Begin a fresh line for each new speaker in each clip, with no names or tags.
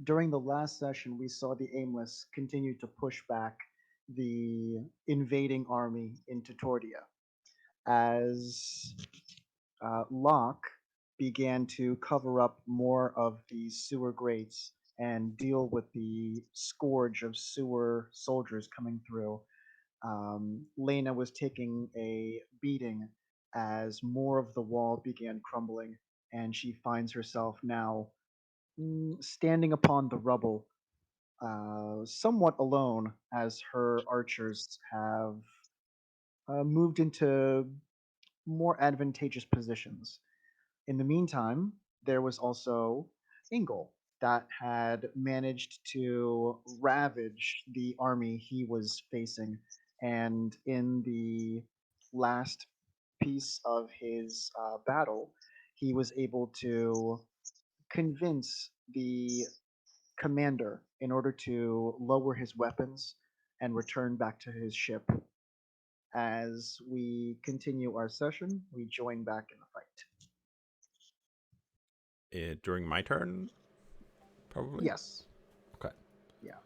during the last session, we saw the Aimless continue to push back the invading army into Tordia as Locke began to cover up more of the sewer grates and deal with the scourge of sewer soldiers coming through. Lena was taking a beating as more of the wall began crumbling, and she finds herself now standing upon the rubble, somewhat alone as her archers have moved into more advantageous positions. In the meantime, there was also Ingol that had managed to ravage the army he was facing, and in the last piece of his battle, he was able to convince the commander in order to lower his weapons and return back to his ship. As we continue our session, we join back in the fight.
During my turn, probably?
Yes.
Okay.
Yeah.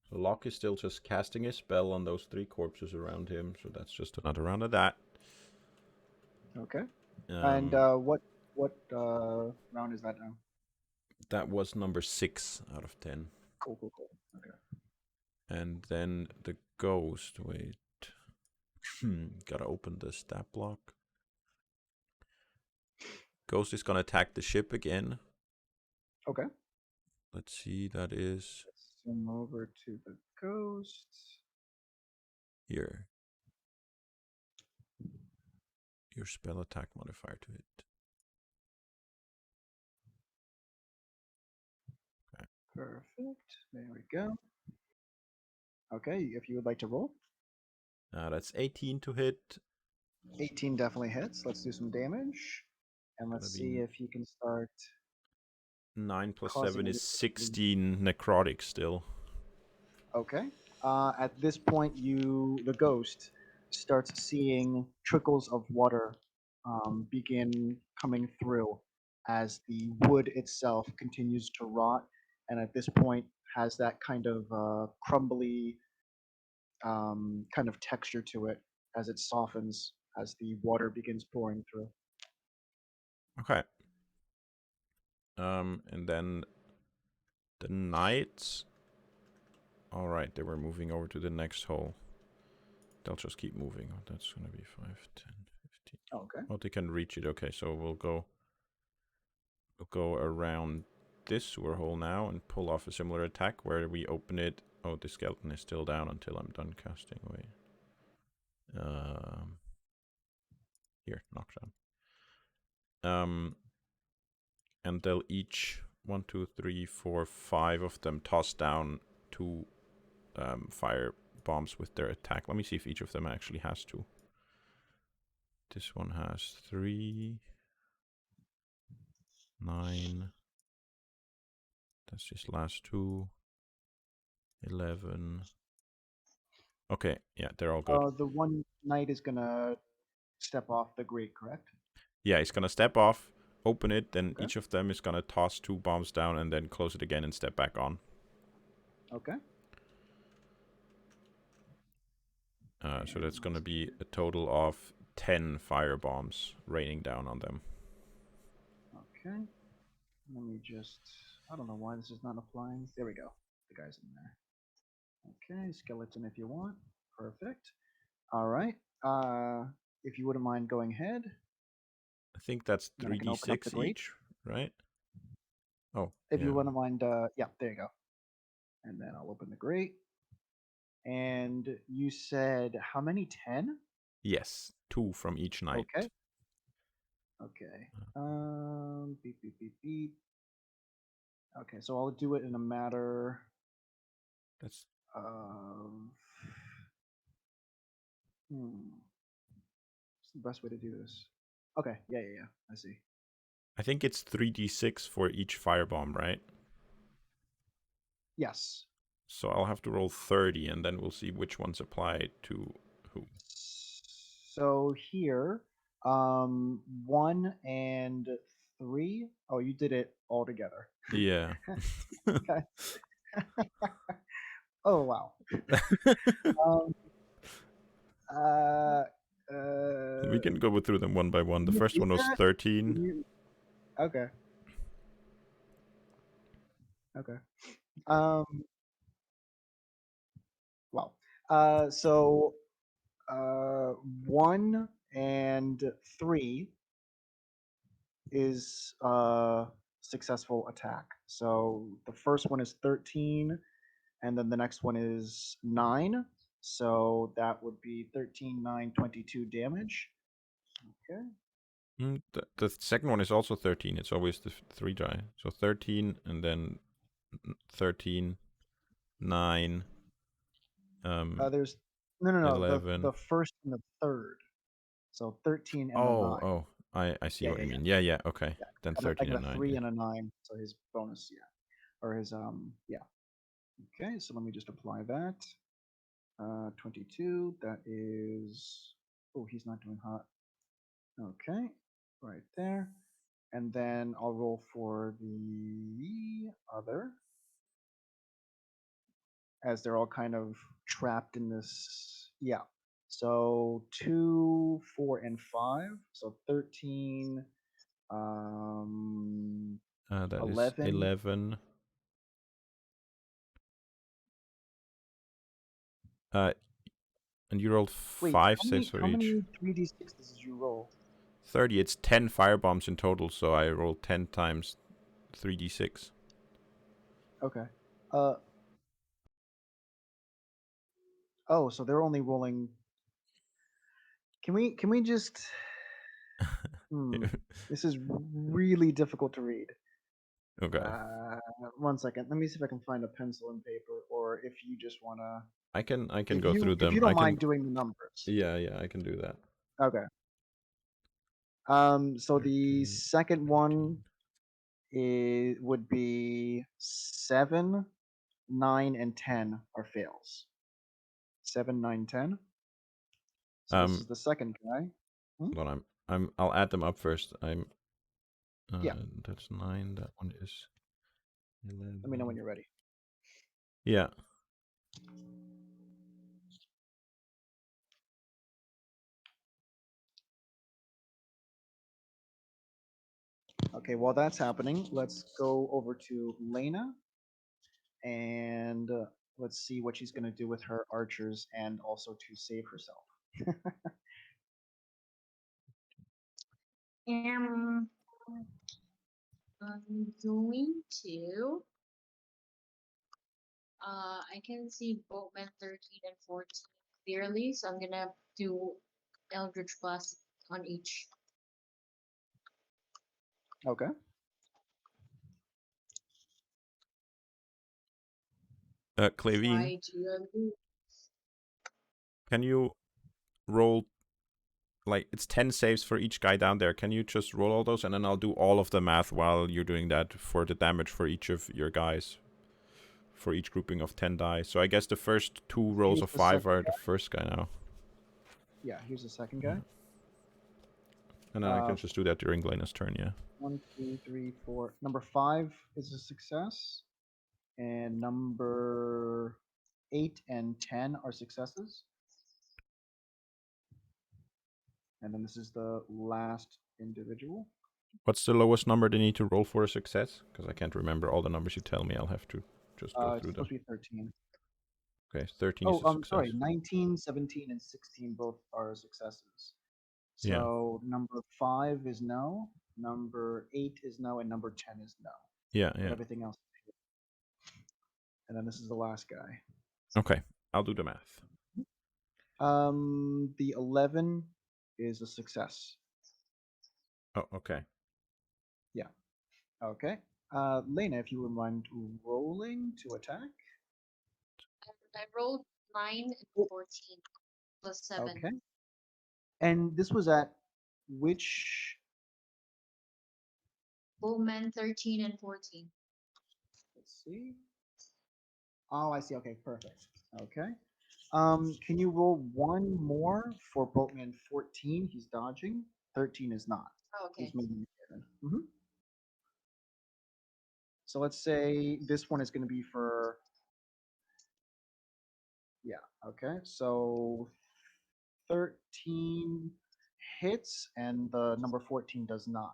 So Locke is still just casting a spell on those 3 corpses around him, so that's just another round of that.
Okay. And
Um,
what round is that now?
that was number 6 out of 10.
Cool, cool, cool. Okay.
And then the ghost, wait. Gotta open the stat block. Ghost is gonna attack the ship again.
Okay.
Let's see, that is
Let's zoom over to the ghost.
here. Your spell attack modifier to hit. Okay.
Perfect. There we go. Okay, if you would like to roll.
That's 18 to hit.
18 definitely hits. Let's do some damage. And
Gonna
let's see
be
if you can start
9 plus
causing
7
any.
is 16 necrotic still.
Okay. At this point, the ghost, starts seeing trickles of water begin coming through as the wood itself continues to rot, and at this point has that kind of crumbly kind of texture to it as it softens as the water begins pouring through.
Okay. And then the knights. All right, they were moving over to the next hole. They'll just keep moving. Oh, that's gonna be 5, 10, 15.
Okay.
Oh, they can reach it. Okay, so we'll go around this sewer hole now and pull off a similar attack where we open it. Oh, the skeleton is still down until I'm done casting. Wait. Here, knockdown. And they'll each 1, 2, 3, 4, 5 of them toss down 2 fire bombs with their attack. Let me see if each of them actually has 2. This one has 3, 9. That's just last 2, 11. Okay, yeah, they're all good.
The one knight is gonna step off the grate, correct?
Yeah, he's gonna step off, open it, then
Okay.
each of them is gonna toss 2 bombs down and then close it again and step back on.
Okay.
So that's gonna be a total of 10 fire bombs raining down on them.
Okay. Let me just. I don't know why this is not applying. There we go. The guy's in there. Okay, skeleton if you want. Perfect. All right. If you wouldn't mind going ahead,
I think that's
then I can open up the
3d6
grate.
each, right? Oh,
If you
yeah.
wouldn't mind, yeah, there you go. And then I'll open the grate. And you said how many? 10?
Yes, 2 from each knight.
Okay. Okay. Beep, beep, beep, beep. Okay, so I'll do it in a matter
That's
of. What's the best way to do this? Okay, yeah. I see.
I think it's 3d6 for each firebomb, right?
Yes.
So I'll have to roll 30 and then we'll see which ones apply to who.
So here, 1 and 3. Oh, you did it all together.
Yeah.
Okay. Oh wow. Um, uh,
We can go through them one by one. The
can you
first
read
one was
that?
13.
Okay. Okay. Um. Wow. So 1 and 3 is successful attack. So the first one is 13, and then the next one is 9. So that would be 13, 9, 22 damage. Okay.
The second one is also 13. It's always the 3 die. So 13 and then 13, 9,
There's no. The
11.
the first and the third. So 13 and the
Oh,
9.
oh. I see
Yeah,
what
yeah,
you
yeah,
mean. Yeah, yeah. Okay.
yeah.
Then
I
13
got
and
a
9.
3
Yeah.
and a 9. So his bonus, yeah, or his yeah. Okay, so let me just apply that. 22. That is. Oh, he's not doing hot. Okay, right there. And then I'll roll for the other, as they're all kind of trapped in this. Yeah. So 2, 4, and 5. So 13, um,
That is
11.
11. Uh, and you rolled
Wait,
5 saves for
how
each.
many 3d6s did you roll?
30. It's 10 firebombs in total, so I rolled 10 times 3d6.
Okay. Uh oh, so they're only rolling. Can we just this is really difficult to read.
Okay.
Uh, 1 second. Let me see if I can find a pencil and paper, or if you just wanna,
I can
if
go through
you
them.
don't
I can.
mind doing the numbers.
Yeah, I can do that.
Okay. So the
13,
second
13.
one would be 7, 9, and 10 are fails. 7, 9, 10. So this
Um,
is the second guy. Hmm?
hold on. I'll add them up first.
Yeah.
That's 9. That one is
Let me know when
11.
you're ready.
Yeah.
Okay. While that's happening, let's go over to Lena and let's see what she's gonna do with her archers and also to save herself.
am I'm going to I can see Boatman 13 and 14 clearly, so I'm gonna do Eldritch Blast on each.
Okay.
Clavine,
Try to
can you roll, like, it's 10 saves for each guy down there. Can you just roll all those, and then I'll do all of the math while you're doing that for the damage for each of your guys, for each grouping of 10 die. So I guess the first 2 rolls
Here's
of
the
5
second
are the
guy.
first guy now.
Yeah, here's the second
Yeah.
guy.
And then I can
Uh,
just do that during Lena's turn, yeah.
1, 2, 3, 4. Number 5 is a success, and number 8 and 10 are successes. And then this is the last individual.
What's the lowest number they need to roll for a success? Because I can't remember all the numbers you tell me. I'll have to just go
It's
through them.
supposed to be 13.
Okay, 13 is
Oh,
a success.
sorry. 19, 17, and 16 both are successes.
Yeah.
So number 5 is no, number 8 is no, and number 10 is no.
Yeah,
But
yeah.
everything else. And then this is the last guy.
Okay, I'll do the math.
The 11 is a success.
Oh, okay.
Yeah. Okay. Lena, if you would mind rolling to attack.
I rolled 9 and
Oh,
14 plus 7.
okay. And this was at which?
Boatman 13 and 14.
Let's see. Oh, I see. Okay, perfect. Okay. Can you roll one more for Boatman 14? He's dodging. 13 is not.
Oh, okay.
He's moving. Mm-hmm. So let's say this one is going to be for, yeah, okay. So 13 hits and the number 14 does not.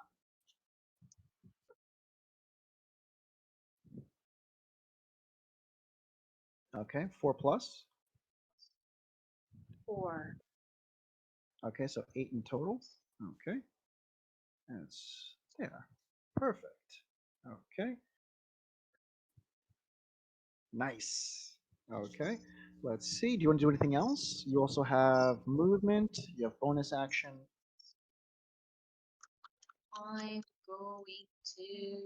Okay, 4 plus.
4.
Okay, so 8 in total. Okay, that's there. Perfect. Okay, nice. Okay, let's see. Do you want to do anything else? You also have movement. You have bonus action.
I'm going to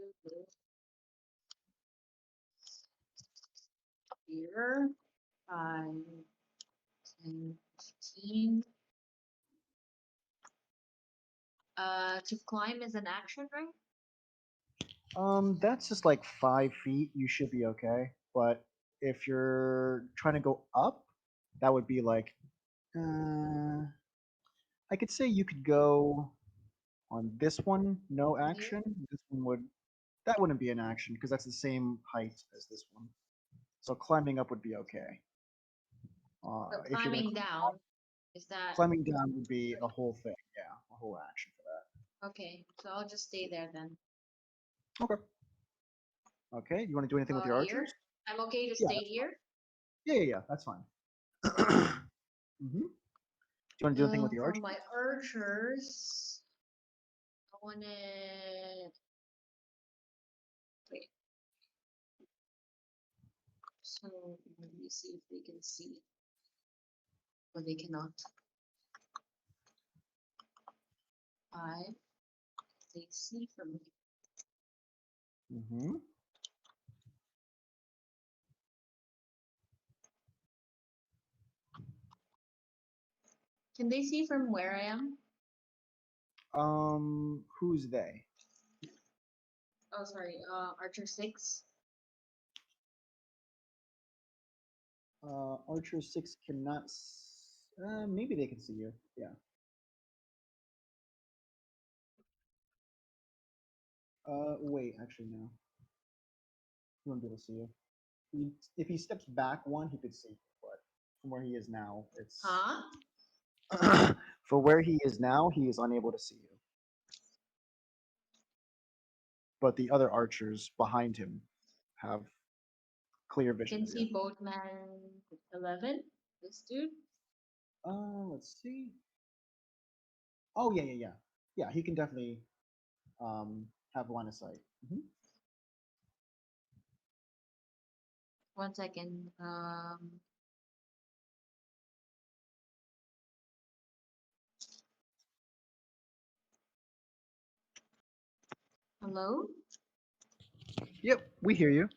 here. 5, 10, 15. To climb is an action, right?
That's just like 5 feet. You should be okay. But if you're trying to go up, that would be like, I could say you could go on this one, no
Here.
action. This one would, that wouldn't be an action because that's the same height as this one. So climbing up would be okay.
But
If you're gonna
climbing down, is that
climbing down would be a whole thing. Yeah, a whole action for
okay? So I'll just stay there then.
that. Okay. Okay. You want to do anything with your
Here.
archers?
I'm okay to
Yeah.
stay here.
Yeah. That's fine. Do you want to do anything with your
For
archers?
my archers, I wanna wait. So let me see if they can see, or they cannot. 5. They see from me.
Mm-hmm.
Can they see from where I am?
Who's they?
Oh, sorry. Archer 6.
Archer 6 cannot. Maybe they can see you. Yeah. Wait. Actually, no. He won't be able to see you. If he steps back one, he could see. But from where he is now, it's.
Huh?
For where he is now, he is unable to see you. But the other archers behind him have clear vision
Can
of you.
see boatman 11. This dude.
Let's see. Oh yeah. Yeah, he can definitely have line of sight.
1 second. Hello?
Yep, we hear you.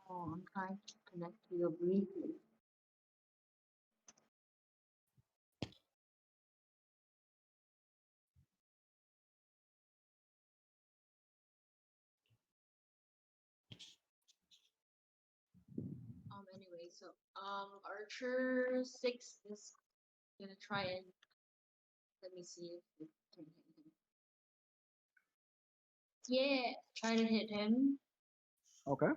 Oh, I'm trying to connect to you briefly. Anyway, so Archer 6 is gonna try and let me see if we can hit him. Yeah, try to hit him.
Okay.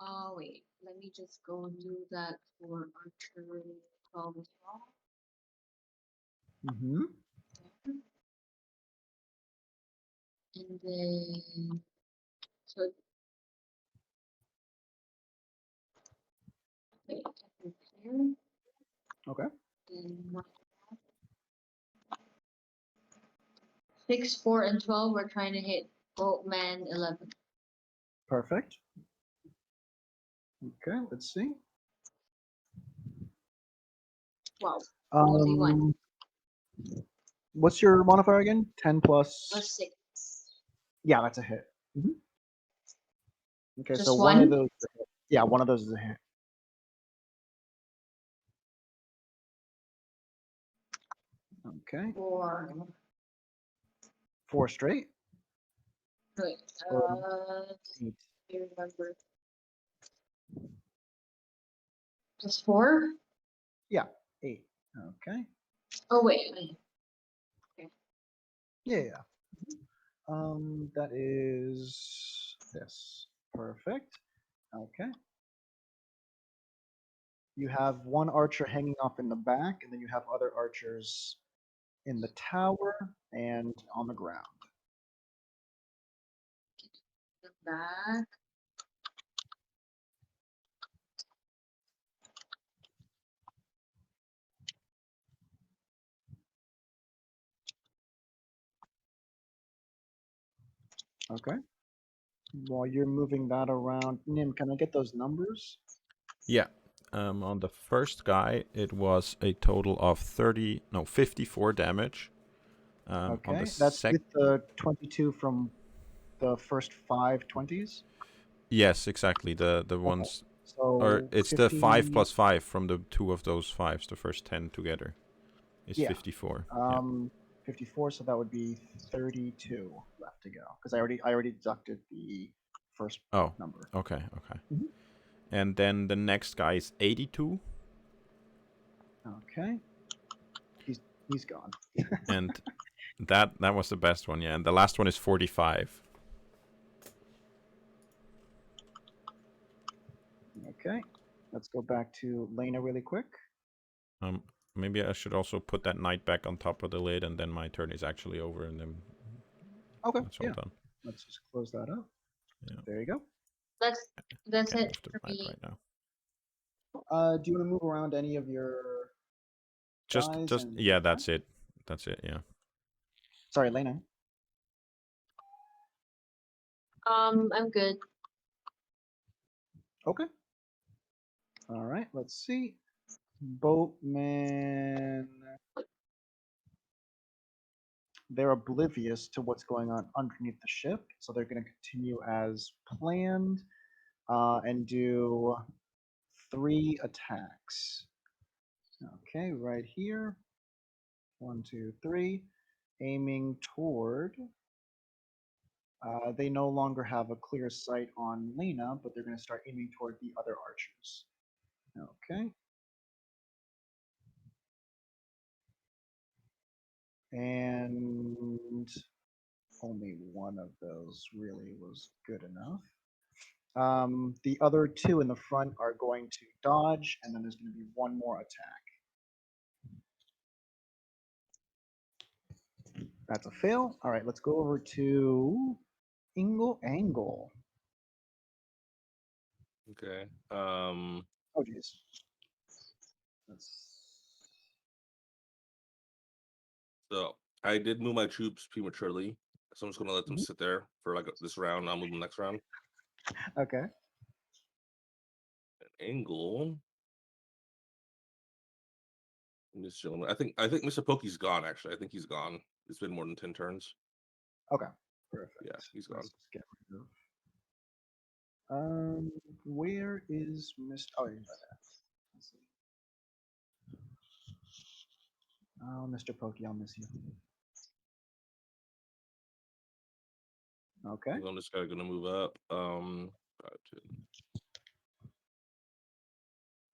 Oh wait, let me just go and do that for Archer 12 as well.
Mm-hmm.
And then so wait, here.
Okay.
Then 6, 4, and 12. We're trying to hit Boatman 11.
Perfect. Okay, let's see.
12. Only one.
What's your modifier again? 10 plus.
Plus 6.
Yeah, that's a hit. Okay, so
Just
one of
one?
those. Is a hit. Yeah, one of those is a hit. Okay.
4.
4 straight.
Wait,
Or 8.
I remember. Just 4?
Yeah, 8. Okay.
Oh wait.
Yeah. That is this. Perfect. Okay. You have one archer hanging off in the back, and then you have other archers in the tower and on the ground.
The back.
Okay. While you're moving that around, Nim, can I get those numbers?
Yeah. On the first guy, it was a total of 54 damage. On the
Okay. That's with the 22 from the first 5 20s.
yes, exactly. The
Okay.
ones, or
So
it's the 5
50.
plus 5 from the two of those fives. The first 10 together is
Yeah.
54. Yeah.
54. So that would be 32 left to go because I already deducted the first
Oh.
number.
Okay. Okay.
Mhm.
And then the next guy is 82,
Okay. He's gone.
and that was the best one. Yeah. And the last one is 45.
Okay. Let's go back to Lena really quick.
Maybe I should also put that knight back on top of the lid, and then my turn is actually over, and then
Okay.
that's all
Yeah.
done.
Let's just close that up.
Yeah.
There you go.
That's
Can't
it
move the
for
knight
me.
right now.
Do you want to move around any of your guys?
Just yeah, that's it. That's it. Yeah.
Sorry, Lena.
I'm good.
Okay. All right. Let's see. Boatman. They're oblivious to what's going on underneath the ship, so they're going to continue as planned and do 3 attacks. Okay, right here. 1, 2, 3. Aiming toward. They no longer have a clear sight on Lena, but they're going to start aiming toward the other archers. Okay. And only one of those really was good enough. The other 2 in the front are going to dodge, and then there's going to be one more attack. That's a fail. All right, let's go over to Angle.
Okay.
Oh, geez.
So I did move my troops prematurely, so I'm just gonna let them
Mhm.
sit there for like this round. I'll move them next round.
Okay.
An angle. This gentleman. I think Mr. Pokey's gone. Actually, I think he's gone. It's been more than 10 turns.
Okay. Perfect.
Yeah, he's gone.
Let's just get rid of. Where is Mr. Oh, he's right there. Let's see. Oh, Mr. Pokey, I'll miss you. Okay.
I'm just gonna move up. 5, 10,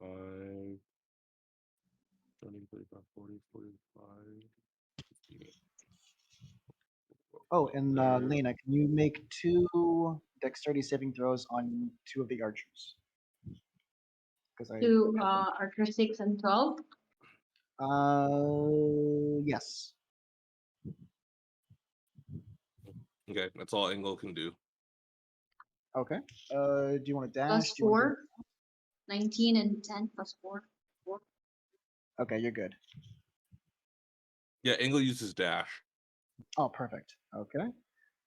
5, 20, 35, 40, 45, 50.
Oh, and Lena, can you make 2 dexterity saving throws on 2 of the archers? Because I.
To Archer 6 and 12.
Yes.
Okay, that's all angle can do.
Okay. Do you want to dash?
Plus
Do you want to
4. 19 and 10 plus 4. 4.
Okay, you're good.
Yeah, angle uses dash.
Oh, perfect. Okay.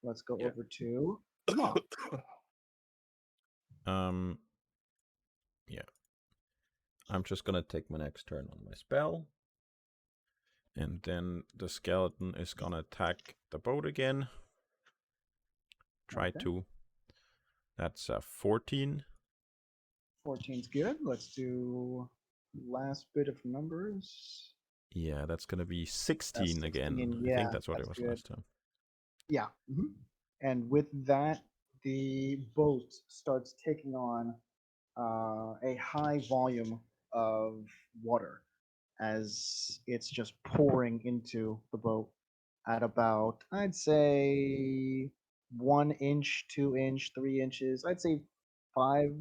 Let's go
Yeah.
over to Lock.
Yeah. I'm just gonna take my next turn on my spell. And then the skeleton is gonna attack the boat again. Try
Okay.
to. That's 14.
14's good. Let's do last bit of numbers.
Yeah, that's gonna be 16
That's
again.
16.
I
Yeah,
think that's what it was
good.
last time.
Yeah. And with that, the boat starts taking on a high volume of water as it's just pouring into the boat at about, I'd say, 1 inch, 2 inch, 3 inches. I'd say 5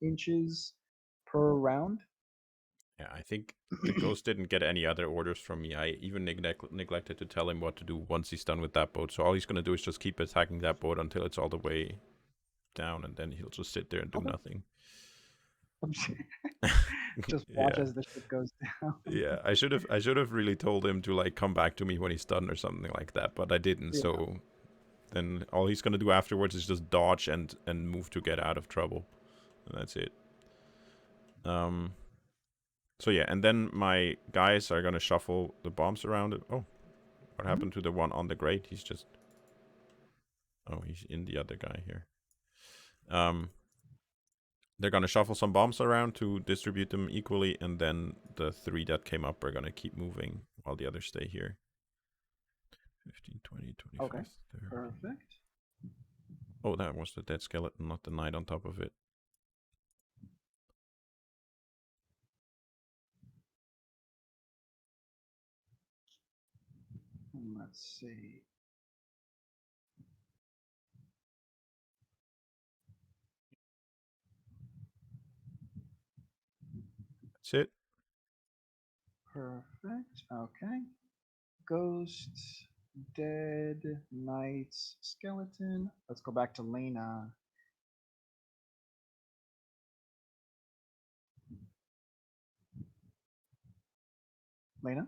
inches per round.
Yeah, I think the ghost didn't get any other orders from me. I even neglected to tell him what to do once he's done with that boat. So all he's gonna do is just keep attacking that boat until it's all the way down, and then he'll just sit there and do
Okay.
nothing.
Just watch
Yeah.
as the ship goes down.
Yeah, I should have really told him to like come back to me when he's done or something like that, but I didn't.
Yeah.
So then all he's gonna do afterwards is just dodge and move to get out of trouble. And that's it. So yeah, and then my guys are gonna shuffle the bombs around it. Oh, what happened to the one on the grate? He's just... Oh, he's in the other guy here. They're gonna shuffle some bombs around to distribute them equally, and then the 3 that came up are gonna keep moving while the others stay here. 15, 20, 25,
Okay.
30.
Perfect.
Oh, that was the dead skeleton, not the knight on top of it.
Let's see.
That's it.
Perfect. Okay. Ghost, dead, knights, skeleton. Let's go back to Lena. Lena?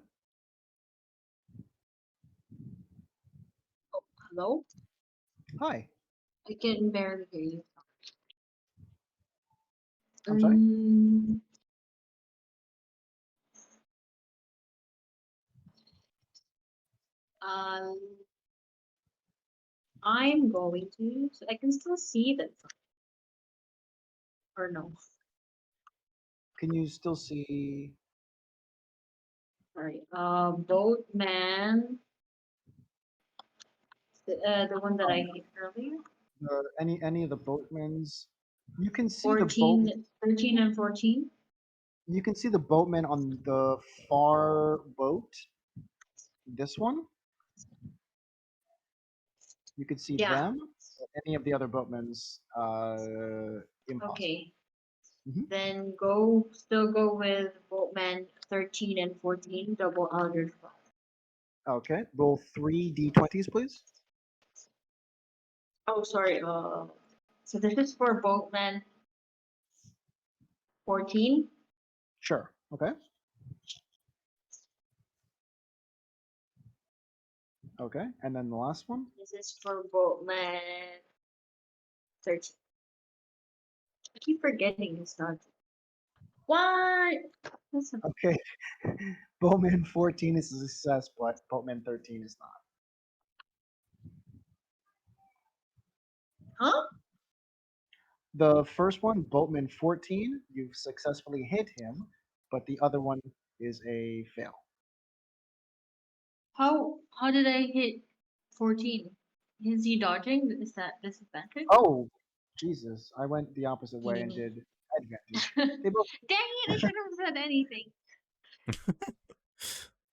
Hello?
Hi.
I can barely hear you.
I'm sorry?
Um, I'm going to, so I can still see that. Or no,
Can you still see?
sorry. Boatman, the one that I hit earlier.
Any of the boatmans? You can see the boat.
14, 13 and 14.
You can see the boatman on the far boat. This one. You could see
Yeah.
them. Any of the other boatmen's, impossible.
Okay.
Mhm.
Then still go with Boatman 13 and 14, double Eldritch Blast.
Okay. Roll 3 d20s, please.
Oh, sorry. So this is for Boatman 14.
Sure. Okay. Okay. And then the last one.
This is for Boatman 13. I keep forgetting it's not. What? That's a-
Okay. Boatman 14 is a success, but Boatman 13 is not.
Huh?
The first one, Boatman 14, you've successfully hit him, but the other one is a fail.
How did I hit 14? Is he dodging? Is that disadvantage?
Oh, Jesus. I went the opposite way and
Mm.
did advantage.
Dang
They both,
it, I should have said anything.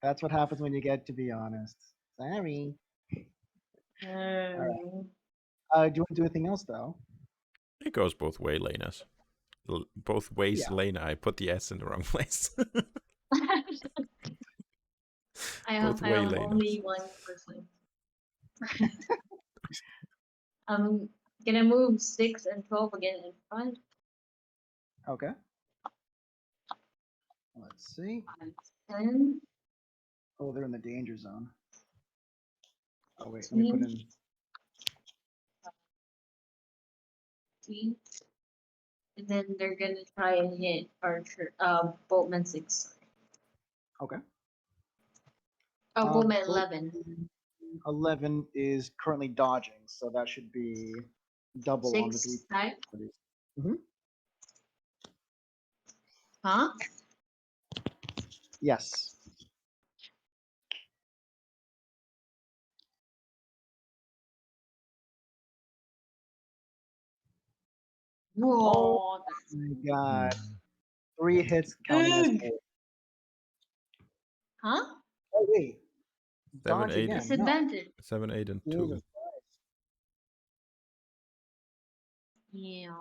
that's what happens when you get to be honest. Sorry. Alright. Do you want to do anything else, though?
It goes both ways, Lena's. Both ways,
Yeah.
Lena. I put the S in the wrong place.
I
Both
am
way Lena's.
only one person. I'm gonna move 6 and 12 again in front.
Okay. Let's see.
10,
Oh, they're in the danger zone. Oh, wait. Let me put in.
15. And then they're gonna try and hit Archer, Boatman 6.
Okay.
Boatman
Boat
11.
11 is currently dodging, so that should be double on the
6
3.
type.
Mm-hmm.
Huh?
Yes.
Whoa.
My God. 3 hits counting as
Big.
4.
Huh?
Oh, wait.
7,
Dodge
8,
again. No.
Disadvantage.
7, 8, and
Jesus
2.
Christ.
Yeah.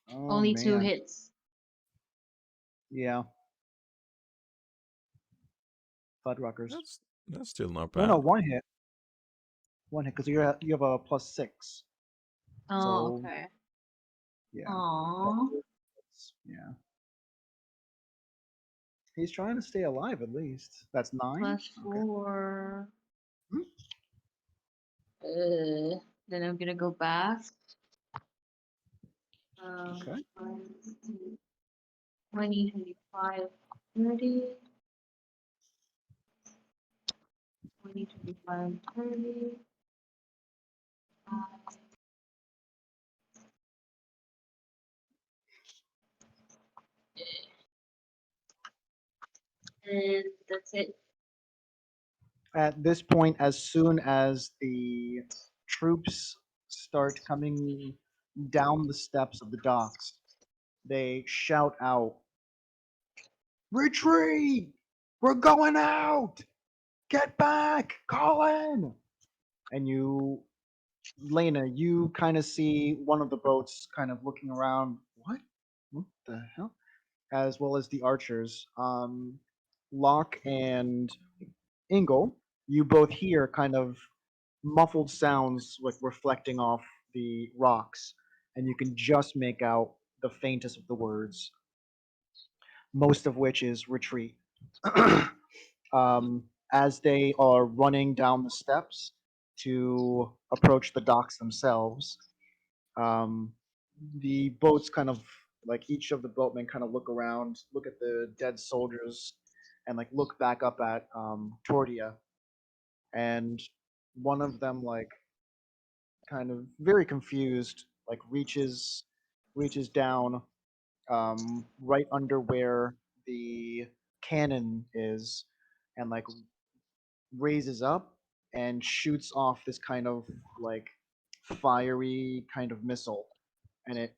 Oh,
Only 2
man.
hits.
Yeah. Fuddruckers.
That's still not
No,
bad.
no, one hit. One hit because you have a +6.
Oh,
So
okay.
yeah.
Aww.
Yeah. He's trying to stay alive at least. That's 9. Okay.
+4.
Hmm.
Then I'm gonna go back.
Okay.
20, 25, 30. 20, 25, 30. And that's it.
At this point, as soon as the troops start coming down the steps of the docks, they shout out, "Retreat! We're going out! Get back! Colin!" And you, Lena, you kind of see one of the boats kind of looking around. What? What the hell? As well as the archers. Locke and Ingle, you both hear kind of muffled sounds like reflecting off the rocks, and you can just make out the faintest of the words, most of which is retreat. As they are running down the steps to approach the docks themselves, um, the boats kind of like each of the boatmen kind of look around, look at the dead soldiers, and like look back up at Tordia, and one of them like kind of very confused, like reaches down right under where the cannon is, and like raises up and shoots off this kind of like fiery kind of missile, and it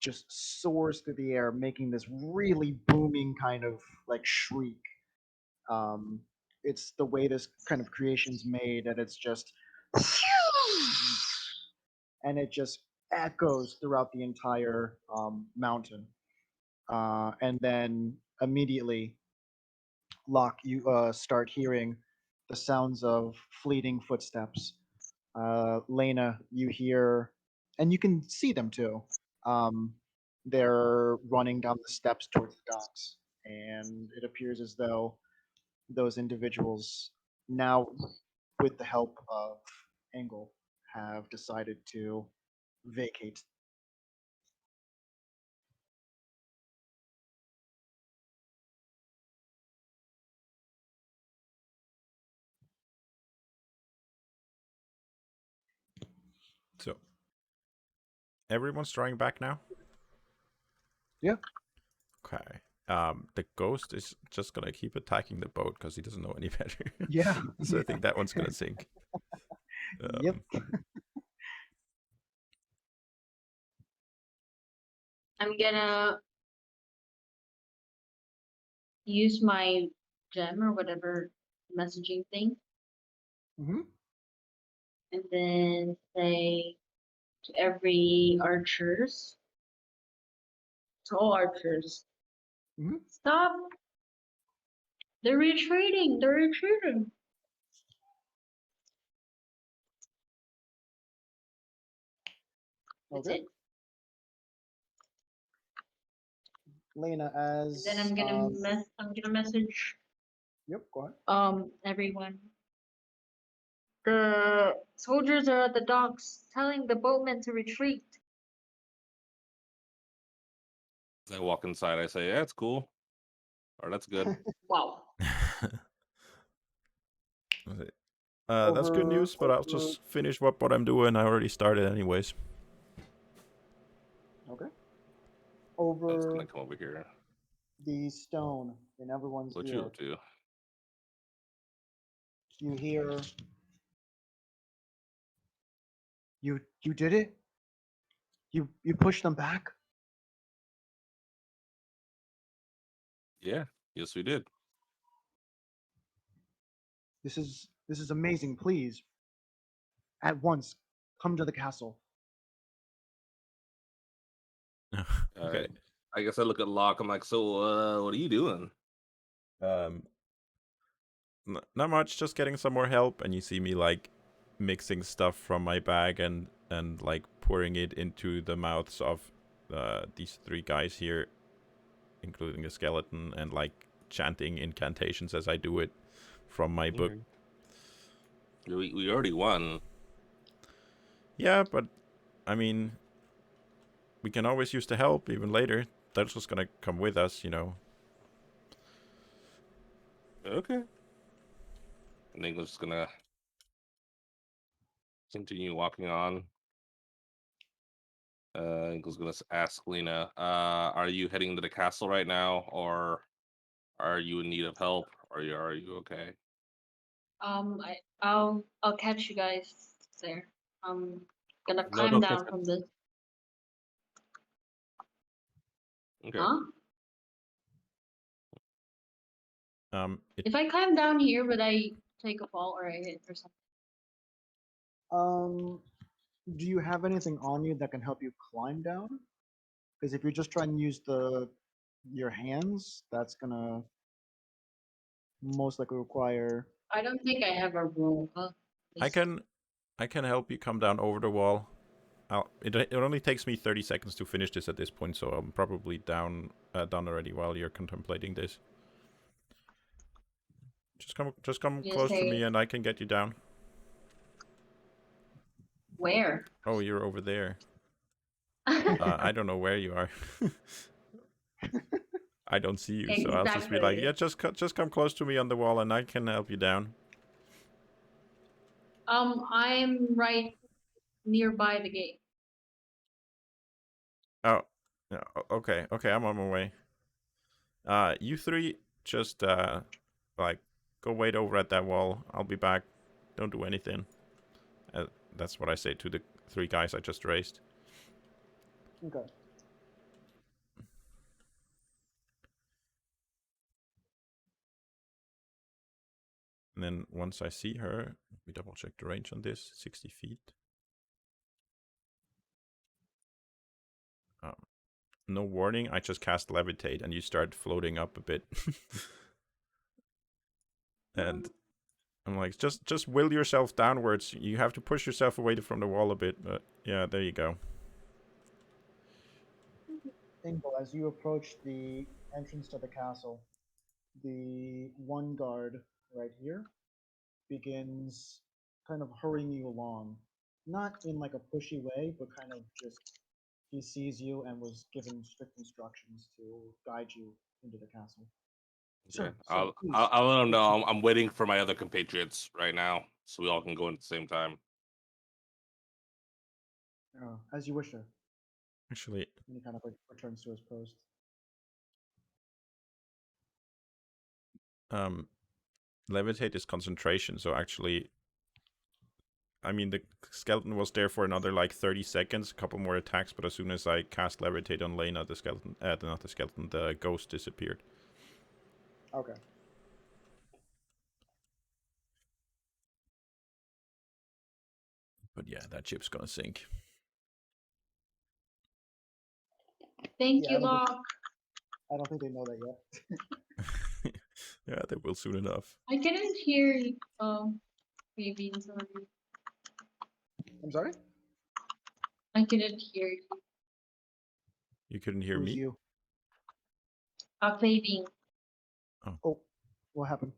just soars through the air, making this really booming kind of like shriek. Um, it's the way this kind of creation's made, and it's just, and it just echoes throughout the entire mountain. And then immediately, Locke, you start hearing the sounds of fleeting footsteps. Lena, you hear, and you can see them too. Um, they're running down the steps towards the docks, and it appears as though those individuals, now with the help of Engel, have decided to vacate.
So, everyone's drawing back now?
Yeah.
Okay. The ghost is just gonna keep attacking the boat because he doesn't know any better.
Yeah.
So I think that one's gonna sink.
Yep.
I'm gonna use my gem or whatever messaging thing,
Hmm.
and then say to every archers, to all archers,
Hmm.
stop! They're retreating! They're retreating! That's
Okay.
it.
Lena,
And
as
then I'm gonna message
yep, go ahead.
everyone. The soldiers are at the docks telling the boatmen to retreat.
As I walk inside, I say, "Yeah, it's cool," or "That's good."
Wow.
That's good news, but I'll just finish what I'm doing. I already started anyways.
Okay.
I was
Over
gonna come over here.
the stone in everyone's
What you
ear,
up to?
you hear, you did it? You pushed them back?
Yeah, yes, we did.
This is amazing. Please, at once, come to the castle.
Okay.
I guess I look at Locke. I'm like, so what are you doing?
Not much. Just getting some more help, and you see me like mixing stuff from my bag and like pouring it into the mouths of these three guys here, including the skeleton, and like chanting incantations as I do it from my book.
We already won.
Yeah, but I mean, we can always use the help even later. They're just gonna come with us, you know.
Okay. And English is gonna continue walking on. English gonna ask Lena, are you heading to the castle right now, or are you in need of help? Are you okay?
I'll catch you guys there. I'm gonna
No,
climb
don't catch
down
it.
from this.
Okay.
Huh?
It,
If I climb down here, would I take a fall or I hit or something?
Do you have anything on you that can help you climb down? Because if you're just trying to use your hands, that's gonna most likely require.
I don't think I have a roll. At
I
least.
can help you come down over the wall. It only takes me 30 seconds to finish this at this point, so I'm probably done already while you're contemplating this. Just come
You
close to me,
say
and I can get you down.
where?
Oh, you're over there. I don't know where you are. I don't see you, so I'll just be like,
Exactly.
yeah, just come close to me on the wall, and I can help you down.
I'm right nearby the gate.
Oh, yeah, okay, I'm on my way. You three just like go wait over at that wall. I'll be back. Don't do anything. Uh, that's what I say to the three guys I just raised.
Okay.
And then once I see her, we double check the range on this. 60 feet. No warning. I just cast levitate, and you start floating up a bit. And I'm like, just will yourself downwards. You have to push yourself away from the wall a bit. But yeah, there you go.
Ingo, as you approach the entrance to the castle, the one guard right here begins kind of hurrying you along. Not in like a pushy way, but kind of just he sees you and was given strict instructions to guide you into the castle.
Okay.
Sir, please.
I'll let them
take
know
seat.
I'm waiting for my other compatriots right now, so we all can go in at the same time.
As you wish, sir.
Actually,
And he kind of like returns to his post.
levitate is concentration. So actually, I mean, the skeleton was there for another like 30 seconds, a couple more attacks, but as soon as I cast levitate on Lena, the skeleton, not the skeleton, the ghost disappeared.
Okay.
But yeah, that ship's gonna sink.
Thank
Yeah,
you, Locke.
I don't think they know that yet.
Yeah, they will soon enough.
I couldn't hear you. Maybe sorry.
I'm sorry?
I couldn't hear you.
You couldn't hear
Who's
me?
you?
Fading.
Oh, what happened?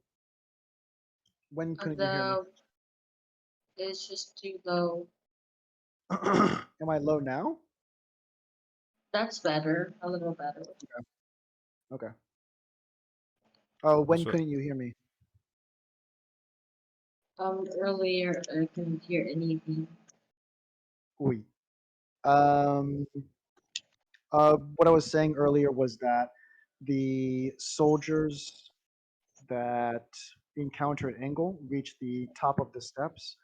When couldn't you hear me?
The it's just too low.
Am I low now?
That's better. A little better.
Okay. Oh, when
Also,
couldn't you hear me?
Earlier I couldn't hear anything.
Oui. Um, what I was saying earlier was that the soldiers that encountered Engel reached the top of the steps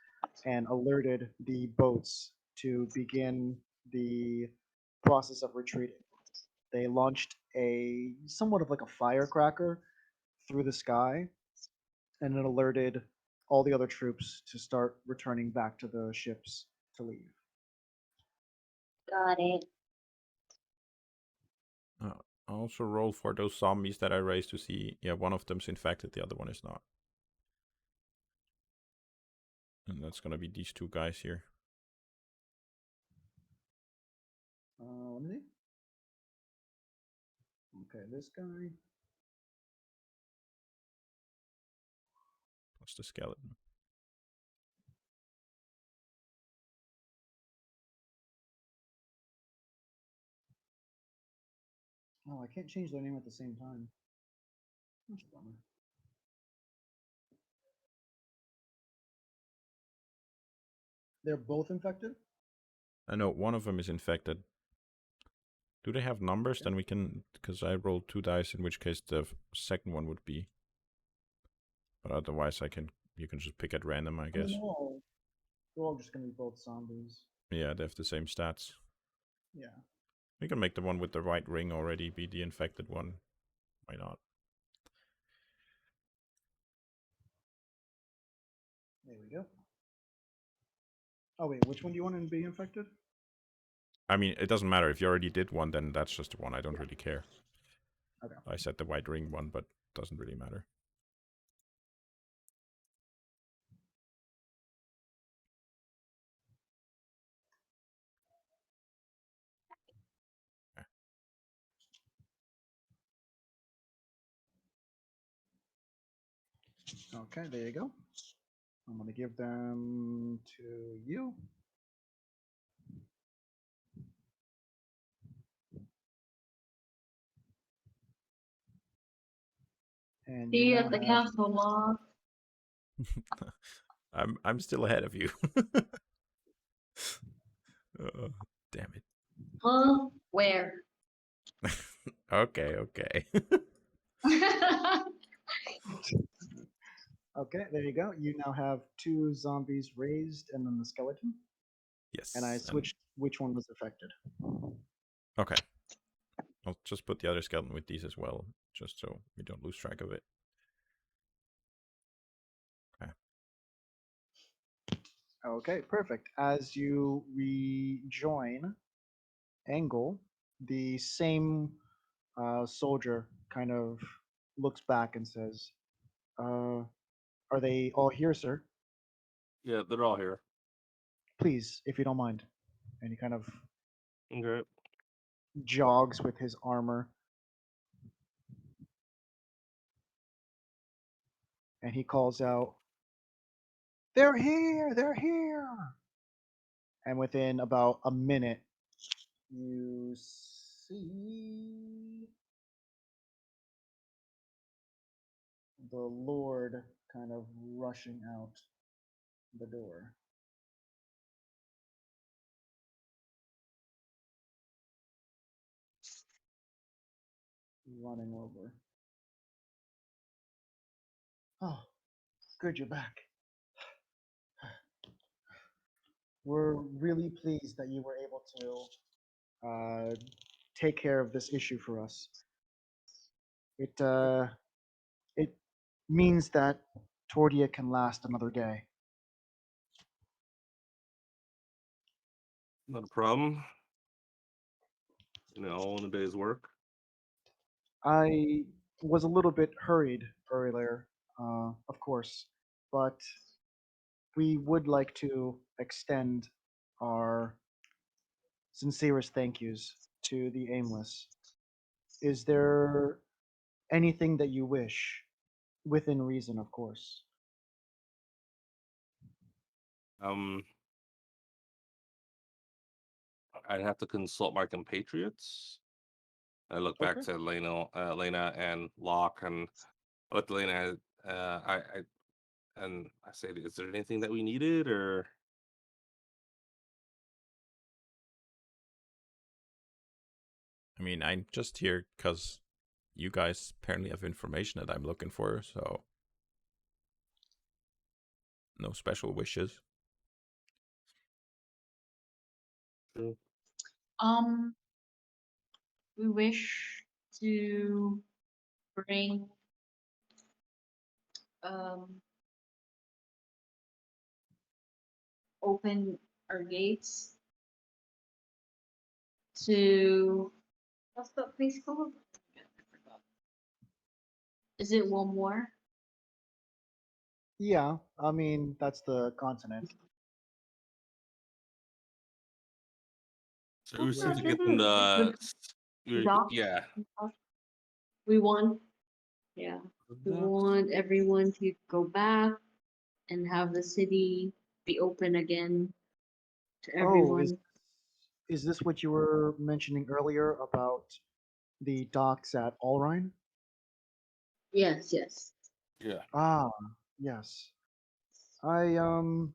and alerted the boats to begin the process of retreating. They launched a somewhat of like a firecracker through the sky, and it alerted all the other troops to start returning back to the ships to leave.
Got it.
I'll also roll for those zombies that I raised to see. Yeah, one of them's infected, the other one is not. And that's gonna be these two guys here.
Let me see. Okay, this guy.
Plus the skeleton.
Oh, I can't change their name at the same time. That's a bummer. They're both infected?
I know one of them is infected. Do they have numbers?
Okay.
Then we can, because I rolled 2 dice, in which case the second one would be. But otherwise, you can just pick at random, I guess.
They're all just gonna be both zombies.
Yeah, they have the same stats.
Yeah.
We can make the one with the white ring already be the infected one. Why not?
There we go. Oh wait, which one do you want to be infected?
I mean, it doesn't matter. If you already did one, then that's just the one. I don't really care.
Okay.
I said the white ring one, but it doesn't really matter.
Okay, there you go. I'm gonna give them to you. And
See
you
you
now
at the
have
castle, Mom.
I'm still ahead of you. Damn it.
Huh? Where?
Okay, okay.
okay, there you go. You now have 2 zombies raised and then the skeleton.
Yes.
And I switched which one was affected.
Okay. I'll just put the other skeleton with these as well, just so we don't lose track of it. Okay.
Okay, perfect. As you rejoin Angle, the same soldier kind of looks back and says, are they all here, sir?
Yeah, they're all here.
Please, if you don't mind. And he kind of
Okay.
jogs with his armor. And he calls out, they're here! They're here! And within about a minute, you see the Lord kind of rushing out the door. Running over. Oh, good, you're back. We're really pleased that you were able to take care of this issue for us. It means that Tordia can last another day.
Not a problem. All in a day's work.
I was a little bit hurried earlier, of course, but we would like to extend our sincerest thank yous to the Aimless. Is there anything that you wish, within reason, of course?
Um, I'd have to consult my compatriots. I look back
Okay.
to Lena and Locke, and I look to Lena. I say, is there anything that we needed, or
I mean, I'm just here because you guys apparently have information that I'm looking for, so no special wishes.
Um, we wish to bring um open our gates to what's that place called? I forgot. Is it one more?
Yeah, I mean that's the continent.
So we just
What's
have
that
to get
thing?
them
The
to.
dock?
Yeah.
We want, yeah, we want everyone to go back and have the city be open again to
Oh,
everyone.
is this what you were mentioning earlier about the docks at Allrine?
Yes, yes.
Yeah.
Ah, yes. I um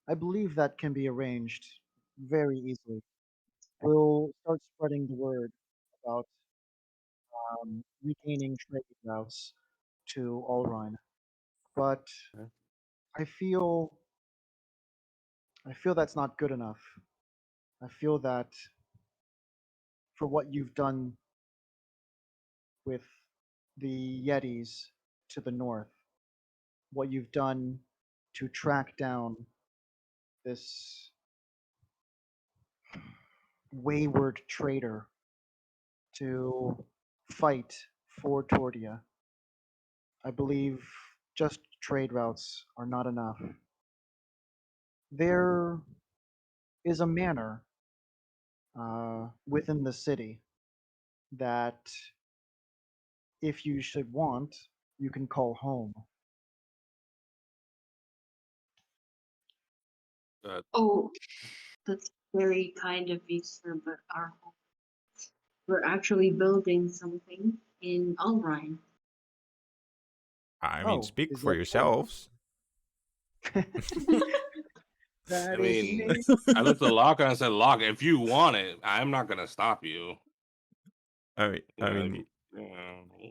I believe that can be arranged very easily. We'll start spreading the word about regaining trade routes to Allrine. But
Okay.
I feel I feel that's not good enough. I feel that for what you've done with the Yetis to the north, what you've done to track down this wayward traitor to fight for Tordia, I believe just trade routes are not enough. There is a manor within the city that, if you should want, you can call home.
Uh,
Oh, that's very kind of you, sir, but we're actually building something in Alrine.
I mean,
Oh,
speak
is
for
that so?
yourselves.
I
That is
mean,
me.
I looked at Locke and I said, Locke, if you want it, I'm not gonna stop you.
I mean,
You
I
know,
mean,
you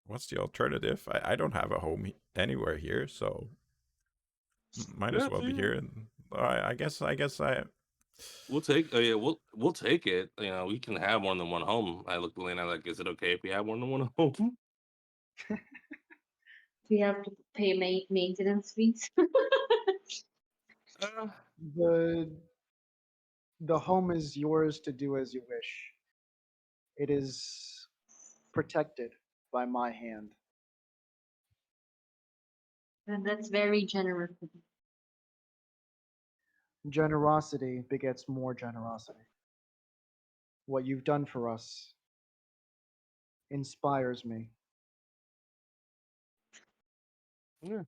what's the alternative? I don't have a home anywhere here, so might as
yeah,
well be
yeah.
here. And I guess
We'll take. Yeah, we'll take it. You know, we can have more than one home. I looked at Lena like, is it okay if we have more than one home?
We have to pay maintenance fees.
Uh,
the the home is yours to do as you wish. It is protected by my hand.
And that's very generous of you.
Generosity begets more generosity. What you've done for us inspires me.
yeah.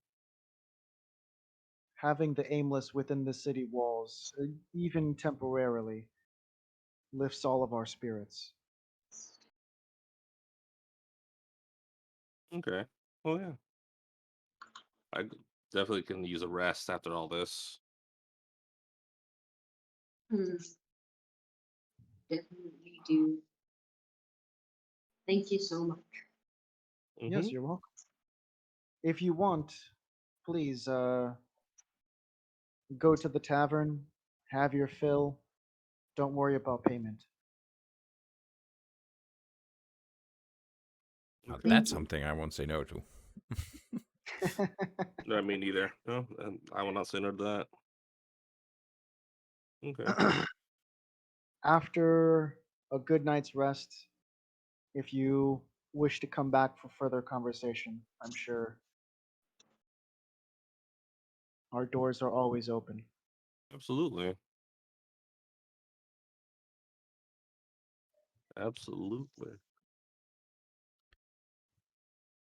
Having the aimless within the city walls, even temporarily, lifts all of our spirits.
Okay. Well, yeah. Definitely can use a rest after all this.
Hmm, definitely do. Thank you so much.
Mm-hmm.
Yes, you're welcome. If you want, please go to the tavern, have your fill. Don't worry about payment.
now
Okay.
that's
Thank you.
something I won't say no to.
No, me neither. No, and I will not say no to that. Okay.
After a good night's rest, if you wish to come back for further conversation, I'm sure our doors are always open.
Absolutely. Absolutely.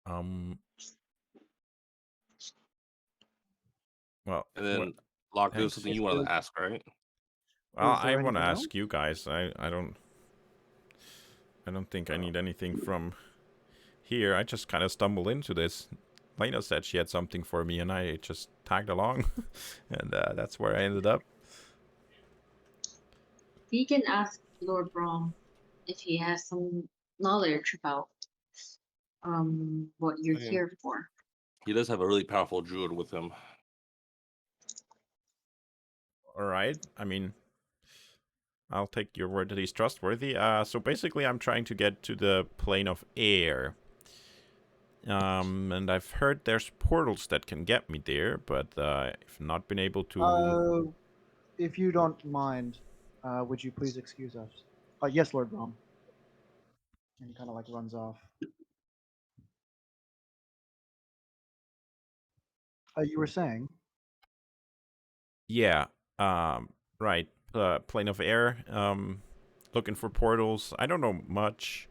Um, well,
And
what?
then, Locke, there was
Thanks.
something
If
you wanted
there's,
to ask, right?
Well,
is
I
there
want to
anything else?
ask you guys. I don't think I need anything from here. I just kind of stumbled into this. Lena said she had something for me, and I just tagged along, and that's where I ended up.
You can ask Lord Brom if he has some knowledge about what you're
I mean,
here for.
he does have a really powerful druid with him.
All right. I mean, I'll take your word that he's trustworthy. So basically, I'm trying to get to the plane of air. And I've heard there's portals that can get me there, but I've not been able to.
If you don't mind, would you please excuse us? Yes, Lord Brom. And he kind of like runs off. You were saying?
Yeah. Right. Plane of air. Looking for portals. I don't know much.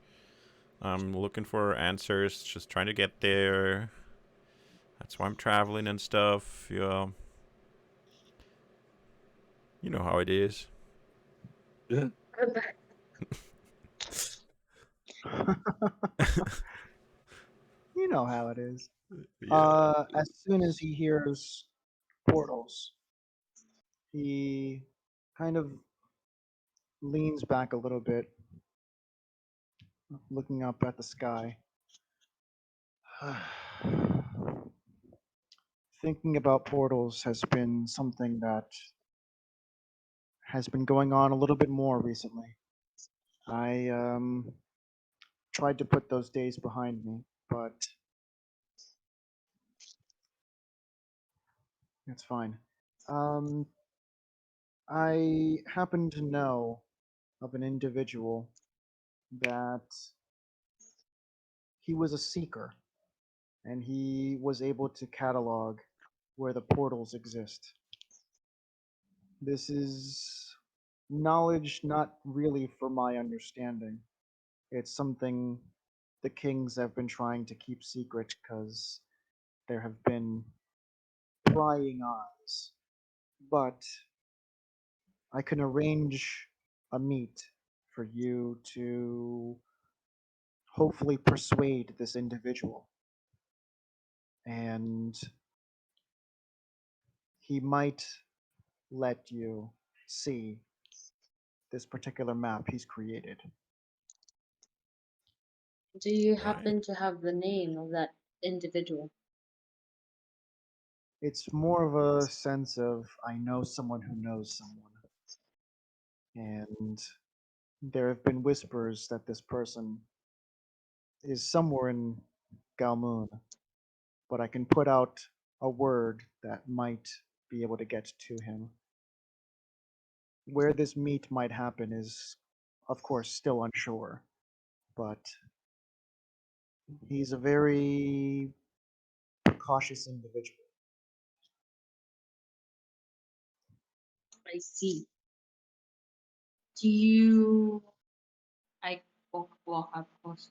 I'm looking for answers. Just trying to get there. That's why I'm traveling and stuff. Yeah. You know how it is.
You know how it is.
Yeah.
As soon as he hears portals, he kind of leans back a little bit, looking up at the sky. Thinking about portals has been something that has been going on a little bit more recently. I tried to put those days behind me, but it's fine. Um, I happen to know of an individual that he was a seeker and he was able to catalog where the portals exist. This is knowledge not really for my understanding. It's something the kings have been trying to keep secret because there have been prying eyes. But I can arrange a meet for you to hopefully persuade this individual. And he might let you see this particular map he's created.
Do you
Right.
happen to have the name of that individual?
It's more of a sense of I know someone who knows someone. And there have been whispers that this person is somewhere in Galmoon, but I can put out a word that might be able to get to him. Where this meet might happen is, of course, still unsure, but he's a very cautious individual.
I see. Do you? I walk up close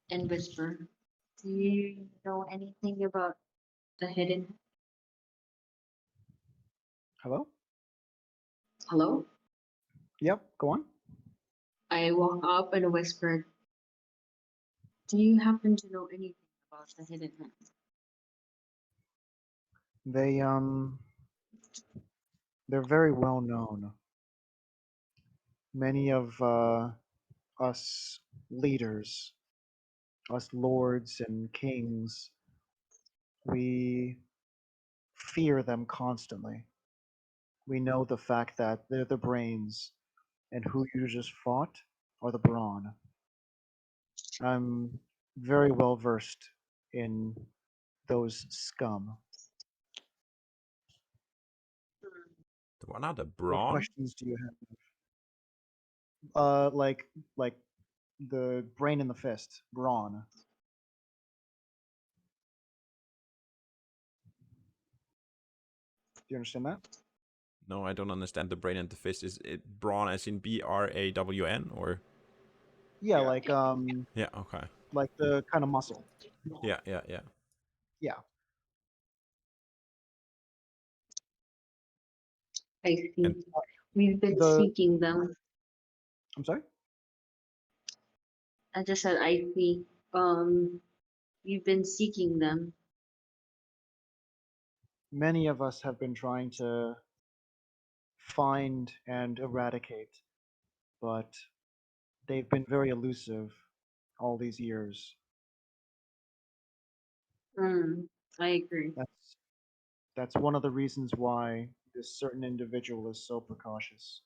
and whisper. Do you know anything about the hidden?
Hello?
Hello?
Yep, go on.
I walk up and whispered. Do you happen to know anything about the hidden hand?
They they're very well known. Many of us leaders, us lords and kings, we fear them constantly. We know the fact that they're the brains, and who you just fought are the brawn. I'm very well versed in those scum.
The one out the
What
brawn?
questions do you have? Like the brain in the fist, brawn. Do you understand that?
No, I don't understand the brain and the fist. Is it brawn as in Brawn or?
Yeah,
Yeah.
Yeah. Okay.
like the kind of muscle.
Yeah. Yeah. Yeah.
Yeah.
I
And
see. We've been
The
seeking them.
I'm sorry.
I just said I see. We've been seeking them.
Many of us have been trying to find and eradicate, but they've been very elusive all these years.
Hmm. I agree.
That's one of the reasons why this certain individual is so precautious.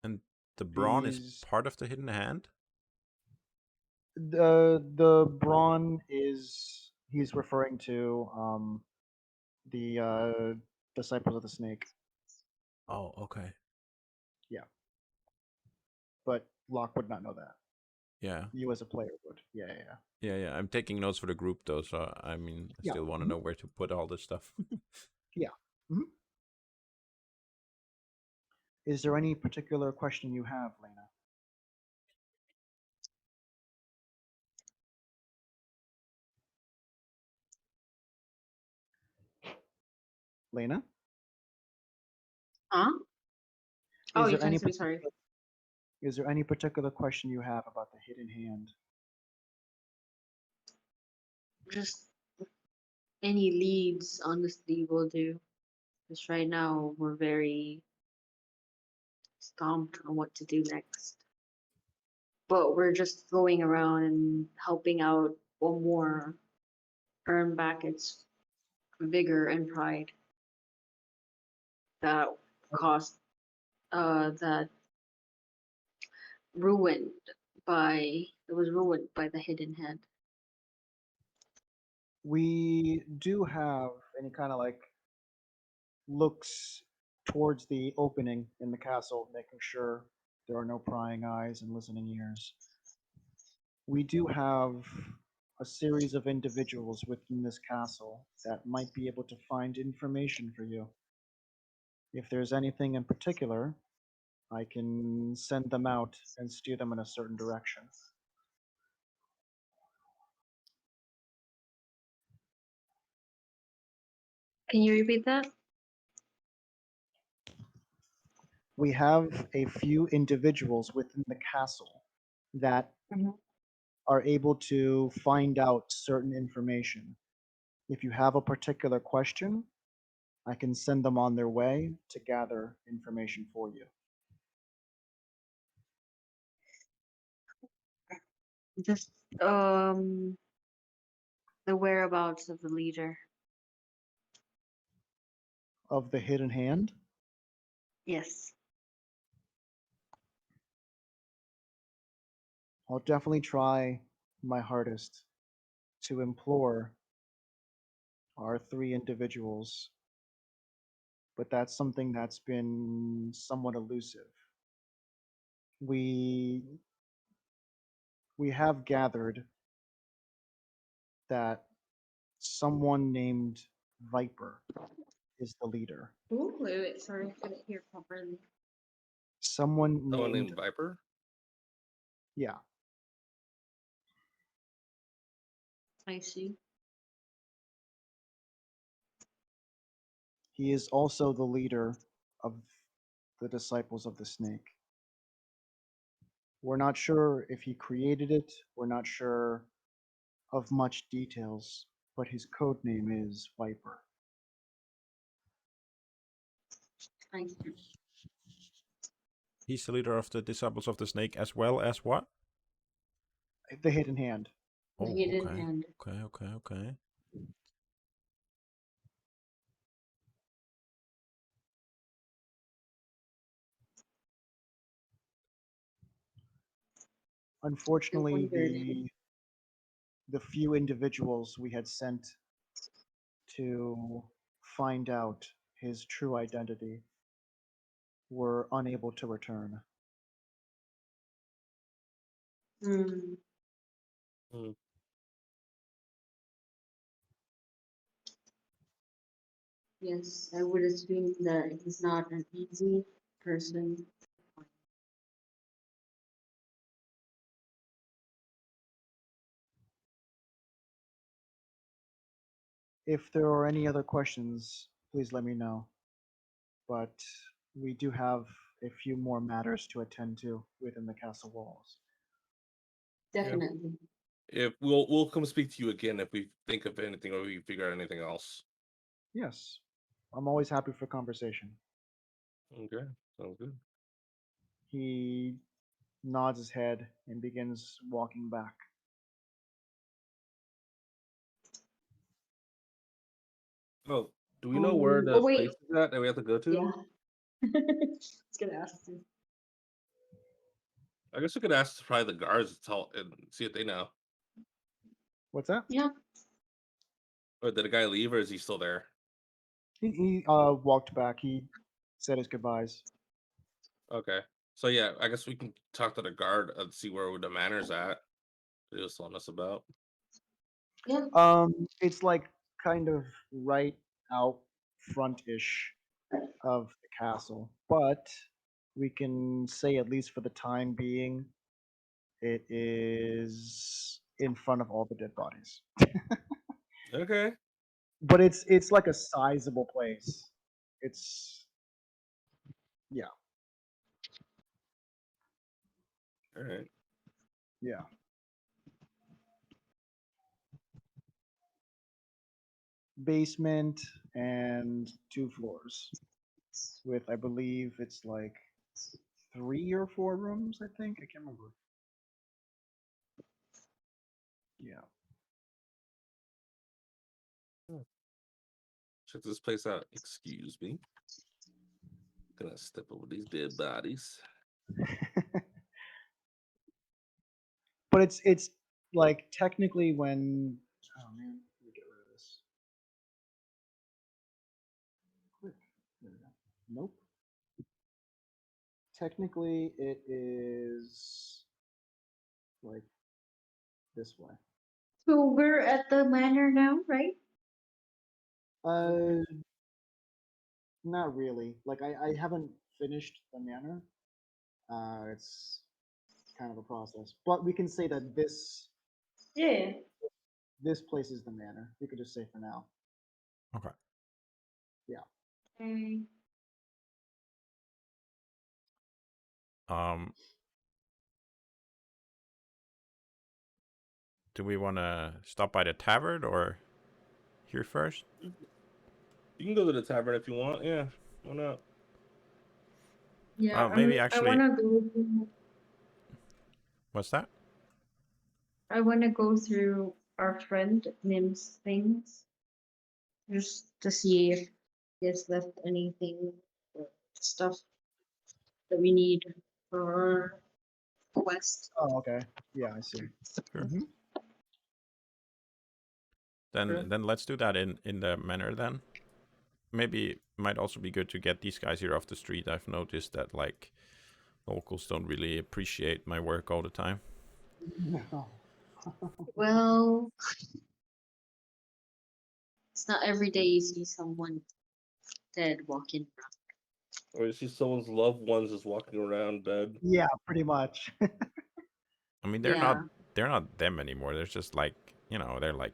and The brawn is
These
part of the hidden hand?
the brawn is he's referring to the disciples of the snake.
Oh, okay.
But Locke would not know that.
Yeah.
You as a player would. Yeah, yeah, yeah.
Yeah, yeah. I'm taking notes for the group though, so I mean, I
Yeah,
still want to
mhm.
know where to put all this stuff.
Yeah. Mhm. Is there any particular question you have, Lena? Lena,
Huh? Oh,
is
you're
there
talking
any
to me, sorry.
is there any particular question you have about the hidden hand?
Just any leads, honestly, will do. Because right now we're very stumped on what to do next. But we're just going around and helping out one more earn back its vigor and pride that cost that ruined it was ruined by the hidden hand.
We do have any kind of like looks towards the opening in the castle, making sure there are no prying eyes and listening ears. We do have a series of individuals within this castle that might be able to find information for you. If there's anything in particular, I can send them out and steer them in a certain direction.
Can you repeat that?
We have a few individuals within the castle that
Mhm.
are able to find out certain information. If you have a particular question, I can send them on their way to gather information for you.
Just the whereabouts of the leader.
Of the hidden hand,
Yes.
I'll definitely try my hardest to implore our three individuals, but that's something that's been somewhat elusive. We we have gathered that someone named Viper is the leader.
Ooh, wait, sorry, I couldn't hear properly.
Someone
Someone
named,
named Viper?
yeah,
I see.
he is also the leader of the disciples of the snake. We're not sure if he created it, we're not sure of much details, but his code name is Viper.
I see.
He's the leader of the disciples of the snake as well as what?
The hidden hand.
The
Oh,
hidden
okay.
hand.
Okay, okay, okay.
I
Unfortunately,
wondered.
the few individuals we had sent to find out his true identity were unable to return.
Hmm.
Hmm.
Yes, I would assume that he's not an easy person.
If there are any other questions, please let me know. But we do have a few more matters to attend to within the castle walls.
Definitely.
If we'll come speak to you again if we think of anything or we figure out anything else.
Yes, I'm always happy for conversation.
Okay, sounds good.
He nods his head and begins walking back.
Oh, do we know where the
Oh wait,
place is at that we have to go to?
yeah. I was gonna ask you.
I guess we could ask probably the guards to tell and see if they know.
What's that?
Yeah.
Or did the guy leave, or is he still there?
He walked back. He said his goodbyes.
Okay. So yeah, I guess we can talk to the guard and see where the manor's at. They just telling us about.
Yeah.
It's like kind of right out front-ish of the castle, but we can say at least for the time being, it is in front of all the dead bodies.
Okay.
But it's like a sizable place. It's yeah,
All right.
yeah. Basement and 2 floors with I believe it's like 3 or 4 rooms, I think. I can't remember. Yeah.
Check this place out. Excuse me. Gonna step over these dead bodies.
But it's like technically when oh man, let me get rid of this. Quick. There we go. Nope. Technically it is like this way.
So we're at the manor now, right?
Uh not really. Like I haven't finished the manor. It's kind of a process. But we can say that
Yeah.
this place is the manor. We could just say for now.
Okay.
Yeah.
Okay.
Um, do we want to stop by the tavern or here first?
You can go to the tavern if you want. Yeah. Why not?
Yeah.
Maybe
I
actually.
wanna go.
What's that?
I wanna go through our friend Nim's things, just to see if he has left anything, stuff that we need for our quest.
Oh, okay. Yeah, I see.
Sure.
Mhm.
Then let's do that in the manor then. Maybe it might also be good to get these guys here off the street. I've noticed that like locals don't really appreciate my work all the time.
No.
Well, it's not every day you see someone dead walking around.
Or you see someone's loved ones just walking around dead.
Yeah, pretty much.
I mean,
Yeah.
they're not them anymore. They're just like they're like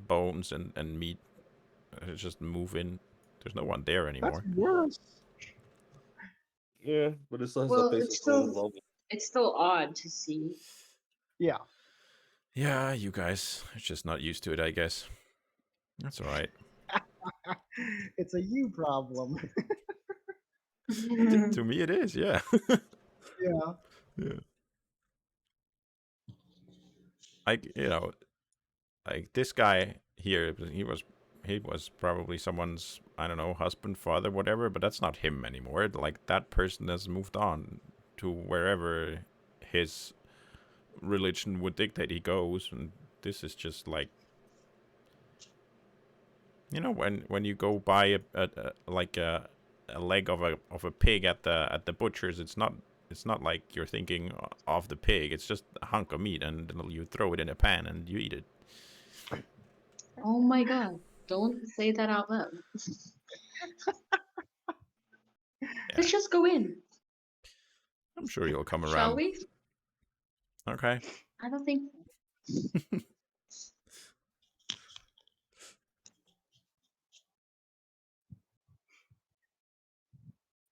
bones and meat. It's just moving. There's no one there
That's
anymore.
worse.
Yeah, but it still has the
Well,
face of someone's loved one.
it's still odd to see.
Yeah.
Yeah, you guys are just not used to it, I guess. That's all right.
It's a you problem.
To me, it is. Yeah.
Yeah.
Yeah. Like like this guy here, he was probably someone's, I don't know, husband, father, whatever. But that's not him anymore. Like that person has moved on to wherever his religion would dictate he goes, and this is just like when you go buy a leg of a pig at the butcher's, it's not like you're thinking of the pig. It's just a hunk of meat, and you throw it in a pan and you eat it.
Oh my god, don't say that out loud. Let's just go in,
I'm sure you'll come
shall
around.
we?
Okay.
I don't think.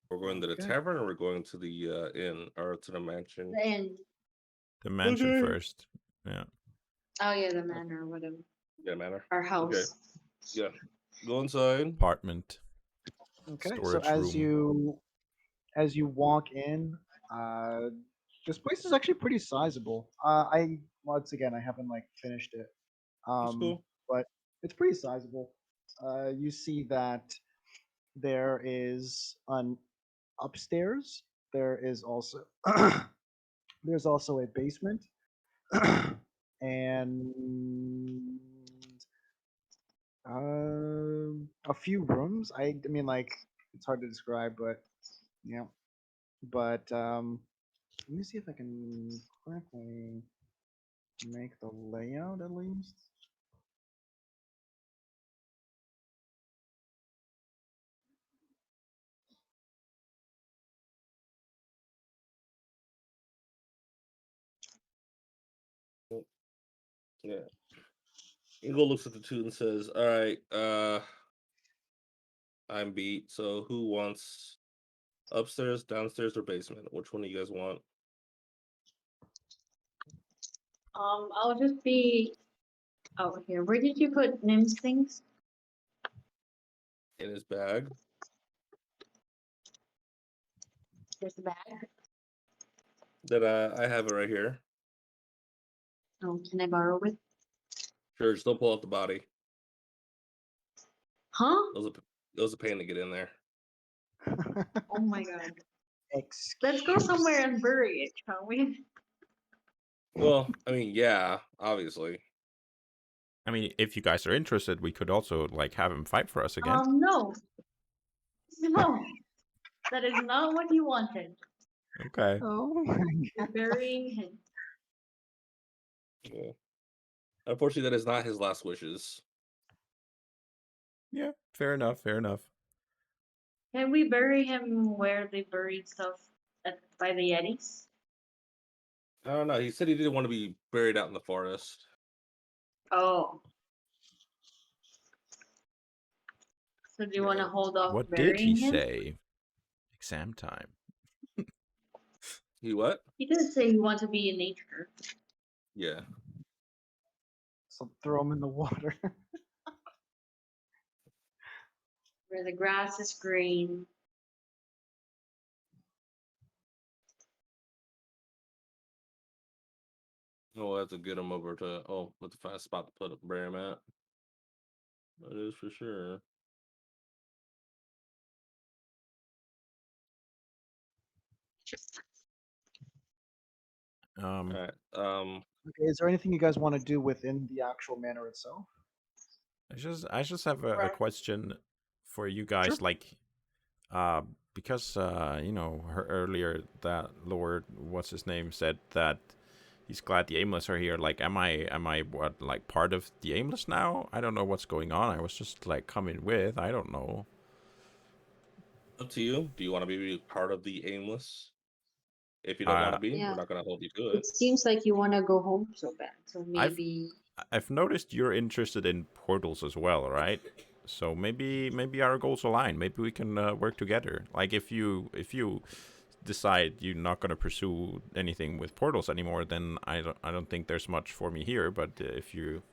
We're going to the
Okay.
tavern, or we're going to the inn or to the mansion.
The end.
The mansion
Okay.
first. Yeah.
Oh yeah, the manor or whatever.
Yeah, manor.
Our house.
Yeah. Go inside.
Apartment.
Okay. So
Storage room.
as you walk in, uh, this place is actually pretty sizable. I once again I haven't like finished it.
That's cool.
But it's pretty sizable. You see that there is an upstairs. There is also There's also a basement and a few rooms. I mean, like it's hard to describe, but yeah. But let me see if I can correctly make the layout at least.
Yeah. Eagle looks at the two and says, "All right, I'm beat. So who wants upstairs, downstairs, or basement? Which one do you guys want?"
I'll just be out here. Where did you put Nim's things?
In his bag.
There's the bag.
That I have it right here.
Oh, can I borrow it?
Sure, just don't pull out the body.
Huh?
It was a pain to get in there.
Oh my god.
Excuse.
Let's go somewhere and bury it, shall we?
Well, I mean, yeah, obviously.
I mean, if you guys are interested, we could also like have him fight for us again.
No. No. That is not what you wanted.
Okay.
Oh my
You're burying him.
Yeah. Unfortunately, that is not his last wishes.
Yeah, fair enough. Fair enough.
Can we bury him where they buried stuff by the Yetis?
I don't know. He said he didn't want to be buried out in the forest.
Oh. So do you want to
Yeah.
hold off
What
burying
did he
him?
say? Exam time.
He what?
He did say he wants to be in nature.
Yeah.
So throw him in the water.
Where the grass is green.
Oh, we'll have to get him over to. Oh, let's find a spot to bury him at. That is for sure. All right.
Okay, is there anything you guys want to do within the actual manor itself?
I just have a
Right.
question for you guys.
Sure.
Like, because you know, earlier that Lord, what's his name, said that he's glad the Aimless are here. Like, am I what, like part of the Aimless now? I don't know what's going on. I was just like coming with. I don't know.
Up to you. Do you want to be part of the Aimless? If you don't want to be,
Yeah.
we're not going to hold you to
It
it.
seems like you want to go home so bad. So maybe.
I've noticed you're interested in portals as well, right? So maybe our goals align. Maybe we can work together. Like if you decide you're not going to pursue anything with portals anymore, then I don't think there's much for me here. But if you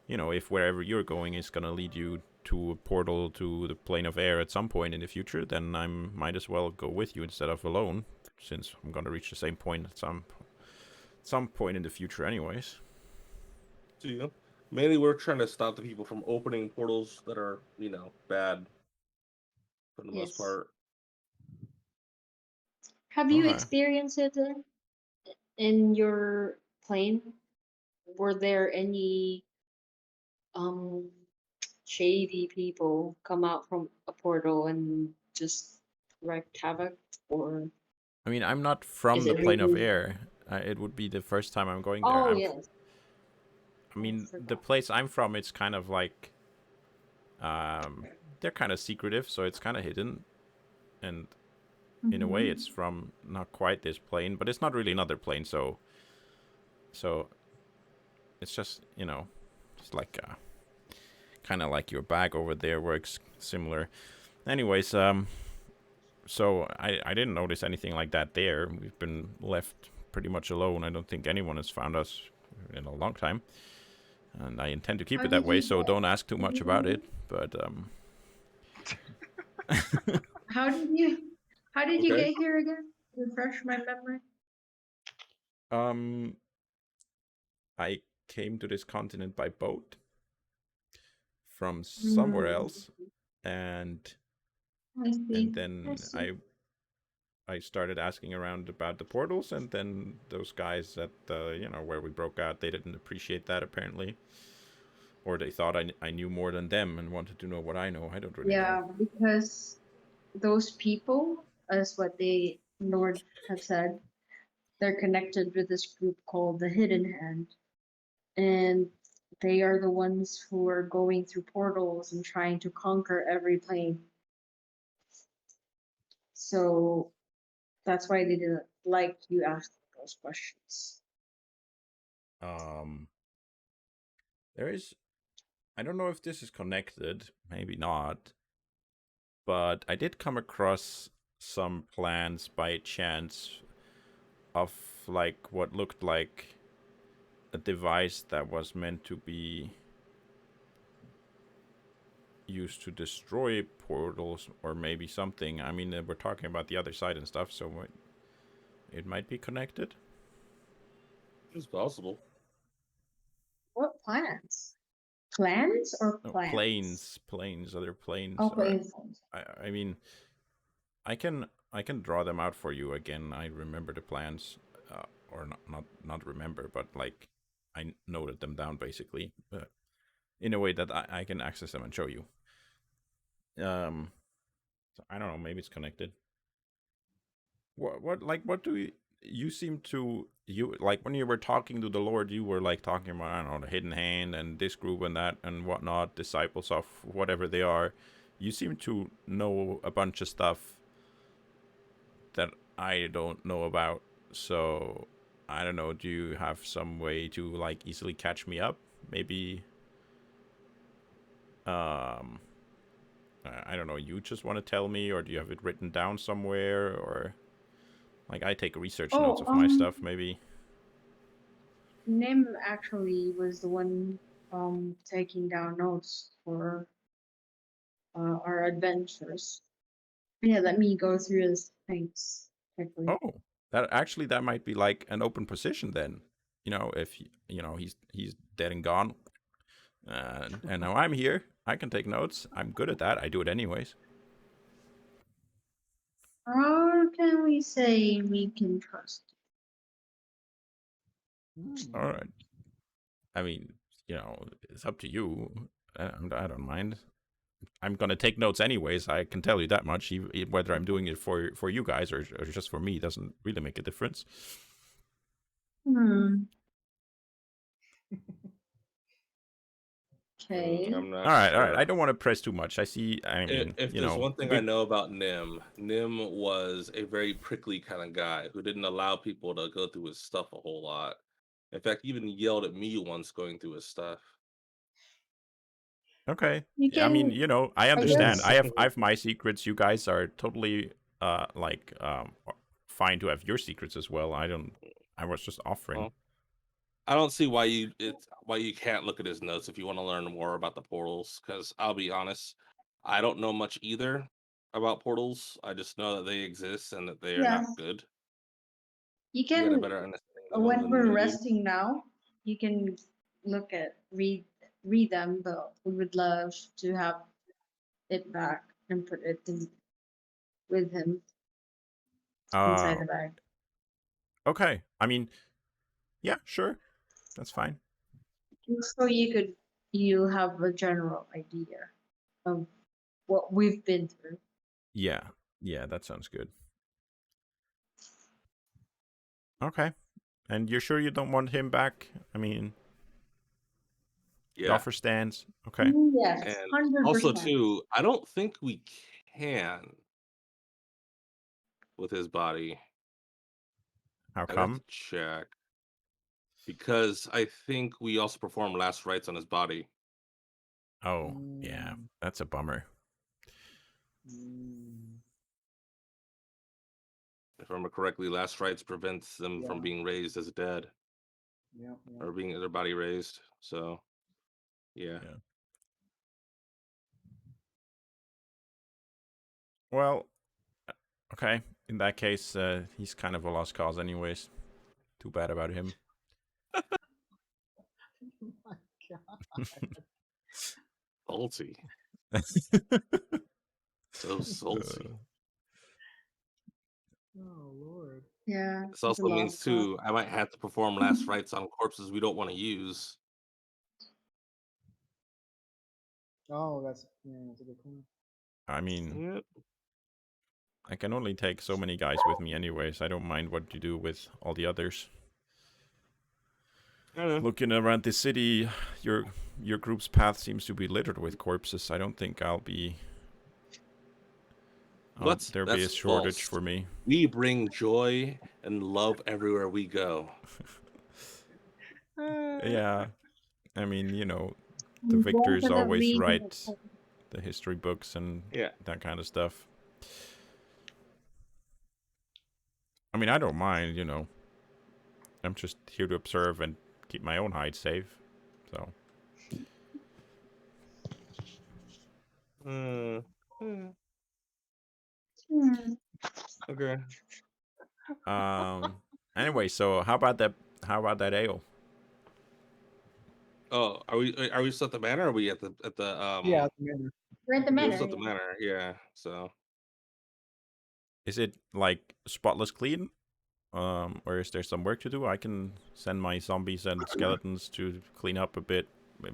know, if wherever you're going is going to lead you to a portal to the plane of air at some point in the future, then I might as well go with you instead of alone, since I'm going to reach the same point at some point in the future anyways.
To you. Mainly, we're trying to stop the people from opening portals that are, you know, bad for the most
Yes.
part.
Have you
Okay.
experienced it in your plane? Were there any shady people come out from a portal and just wreaked havoc? Or
I mean, I'm not from
is
the
it
plane of
really?
air. It would be the first time I'm going there.
Oh yes.
I mean, the
forgot.
place I'm from, it's kind of like, they're kind of secretive, so it's kind of hidden. And in a way,
Mhm.
it's from not quite this plane, but it's not really another plane. So it's just, you know, it's like kind of like your bag over there works similar. Anyways, so I didn't notice anything like that there. We've been left pretty much alone. I don't think anyone has found us in a long time. And I intend to keep
How
it that
did
way,
you
so
get?
don't ask too much about it. But
How did you? How did you
Okay.
get here again? Refresh my memory.
I came to this continent by boat from somewhere else, and
I see. I
then
see.
I started asking around about the portals, and then those guys at where we broke out, they didn't appreciate that apparently, or they thought I knew more than them and wanted to know what I know. I don't really know.
Yeah, because those people, as what the Lord have said, they're connected with this group called the Hidden Hand. And they are the ones who are going through portals and trying to conquer every plane. So that's why they didn't like you ask those questions.
There is, I don't know if this is connected, maybe not, but I did come across some plans by chance of like what looked like a device that was meant to be used to destroy portals or maybe something. I mean, we're talking about the other side and stuff, so it might be connected.
It's possible.
What plans? Plans or
No,
plans?
planes, other planes.
Oh, planes.
I mean, I can draw them out for you again. I remember the plans, or not remember, but like I noted them down basically, in a way that I can access them and show you. So I don't know. Maybe it's connected. What do you seem to like when you were talking to the Lord? You were like talking about, I don't know, the Hidden Hand and this group and that and whatnot, disciples of whatever they are. You seem to know a bunch of stuff that I don't know about. So I don't know. Do you have some way to like easily catch me up? Maybe. I don't know. You just want to tell me, or do you have it written down somewhere, or like I take research notes of my stuff, maybe.
Nim actually was the one taking down notes for our adventures. Yeah, let me go through his things quickly.
Oh, that might be like an open position then. If he's dead and gone, and now I'm here, I can take notes. I'm good at that. I do it anyways.
How can we say we can trust?
All right. I mean, it's up to you. I don't mind. I'm gonna take notes anyways. I can tell you that much. Whether I'm doing it for you guys or just for me doesn't really make a difference.
Okay.
I'm not
All right.
sure.
I don't want to press too much. I see. I mean,
If there's one thing I know about Nim was a very prickly kind of guy who didn't allow people to go through his stuff a whole lot. In fact, he even yelled at me once going through his stuff.
Okay.
You
I mean,
can,
I understand.
guess-
I have my secrets. You guys are totally fine to have your secrets as well. I was just offering.
Well, I don't see why you can't look at his notes if you want to learn more about the portals. Because I'll be honest, I don't know much either about portals. I just know that they exist and that they are not good.
You
You get a
can,
better understanding of them
when
than
we're
me, dude.
resting now, you can read them, but we would love to have it back and put it with him inside the bag.
Okay. I mean, yeah, sure. That's fine.
So you have a general idea of what we've been through.
Yeah, that sounds good. Okay. And you're sure you don't want him back? I mean, the offer stands. Okay.
Yes,
And
100%.
also, too, I don't think we can with his body.
How
I'd have
come?
to check. Because I think we also performed last rites on his body.
Oh, yeah. That's a bummer.
If I remember correctly, last rites prevents them from being raised as dead.
Yeah.
Or being their body raised. So, yeah.
Well, okay. In that case, he's kind of a lost cause anyways. Too bad about him.
Oh my god.
Salty. So salty.
Yeah.
This
there's a
also
lot
means
of that.
too, I might have to perform last rites on corpses we don't want to use.
Oh, that's a good point.
I mean,
Yep.
I can only take so many guys with me anyways. I don't mind what you do with all the others.
I know.
Looking around the city, your group's path seems to be littered with corpses. I don't think I'll be... there'll be a
That's
shortage
false.
for me.
We bring joy and love everywhere we go.
Yeah, I mean, you know, the
You
victors always
definitely
write the history books and
Yeah.
that kind of stuff. I mean, I don't mind, you know. I'm just here to observe and keep my own hide safe. So,
Hmm.
Okay.
anyway, so how about that ale?
Oh, are we still at the manor? Or are we at the
Yeah, at the manor.
We're at the
We're
manor.
still at the manor? Yeah. So
Is it like spotless clean? Or is there some work to do? I can send my zombies and skeletons to clean up a bit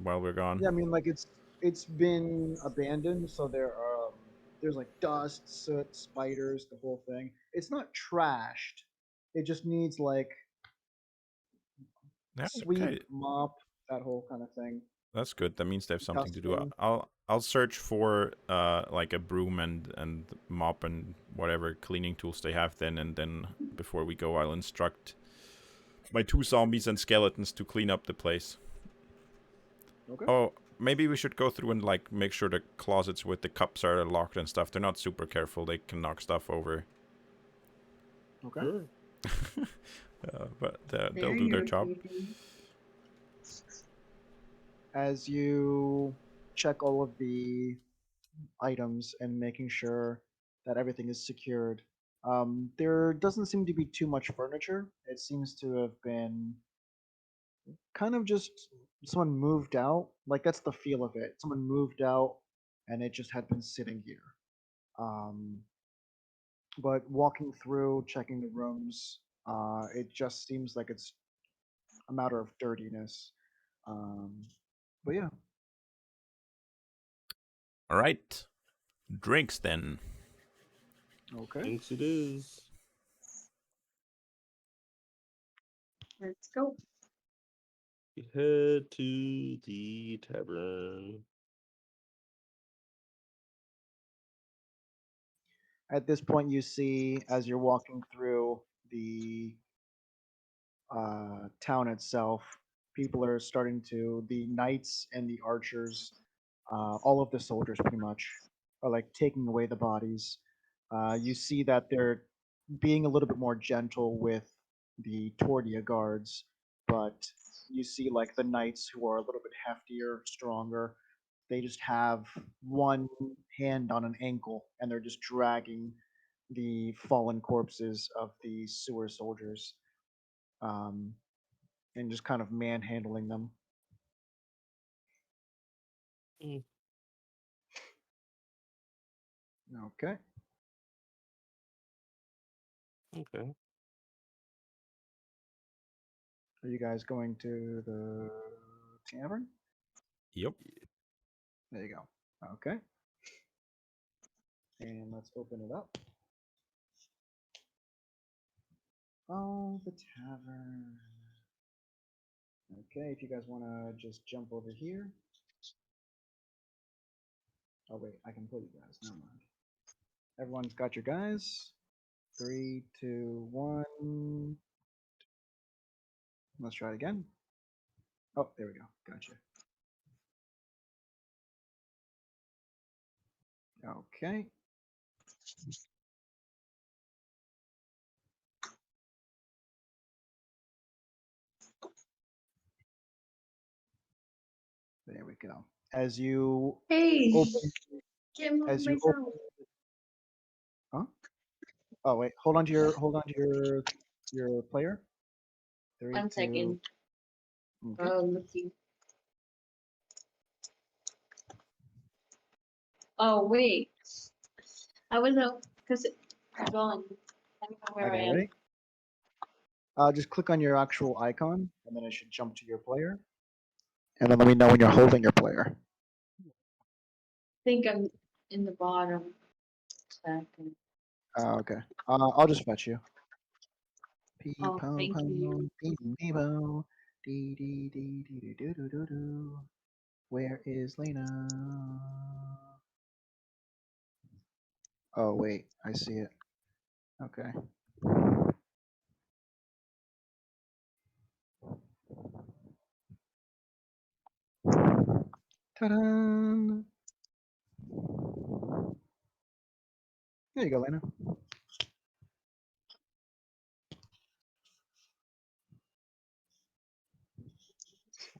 while we're gone.
Yeah, I mean, like it's been abandoned, so there's like dust, soot, spiders, the whole thing. It's not trashed. It just needs like
Yeah,
sweep,
okay,
mop, that whole kind of thing.
that's good. That means they have something to do.
Dusting.
I'll search for like a broom and mop and whatever cleaning tools they have then, and then before we go, I'll instruct my 2 zombies and skeletons to clean up the place.
Okay.
Oh, maybe we should go through and like make sure the closets with the cups are locked and stuff. They're not super careful. They can knock stuff over.
Okay.
sure.
But they'll
Very
do their job.
irritating.
As you check all of the items and making sure that everything is secured, there doesn't seem to be too much furniture. It seems to have been kind of just someone moved out. Like that's the feel of it. Someone moved out, and it just had been sitting here. Um, but walking through, checking the rooms, it just seems like it's a matter of dirtiness. Um, but yeah,
All right, drinks then.
okay.
Thinks it is.
Let's go.
We head to the tavern.
At this point, you see as you're walking through the town itself, people are starting to, the knights and the archers, all of the soldiers pretty much, are like taking away the bodies. You see that they're being a little bit more gentle with the Tordia guards, but you see like the knights who are a little bit heftier, stronger. They just have one hand on an ankle and they're just dragging the fallen corpses of the sewer soldiers, um, and just kind of manhandling them.
Mm.
Okay.
Okay.
Are you guys going to the tavern?
Yep.
There you go. Okay. And let's open it up. Oh, the tavern. Okay, if you guys want to just jump over here. Oh, wait, I can put you guys. Never mind. Everyone's got your guys. 3, 2, 1. Let's try it again. Oh, there we go. Gotcha. Okay. There we go. As you
Hey,
open,
can't move
as you
myself.
open, huh? Oh wait, hold on to your player. 3,
1
2.
second.
Okay.
Let's see. Oh wait, I was out because it's gone. I don't know
Okay,
where I am.
ready? Just click on your actual icon, and then it should jump to your player. And then let me know when you're holding your player.
think I'm in the bottom. Second.
Okay. I'll just fetch you.
Oh, thank you.
Peebo. Dee dee dee dee doo doo doo doo. Where is Lena? Oh wait, I see it. Okay. Ta-da! There you go, Lena.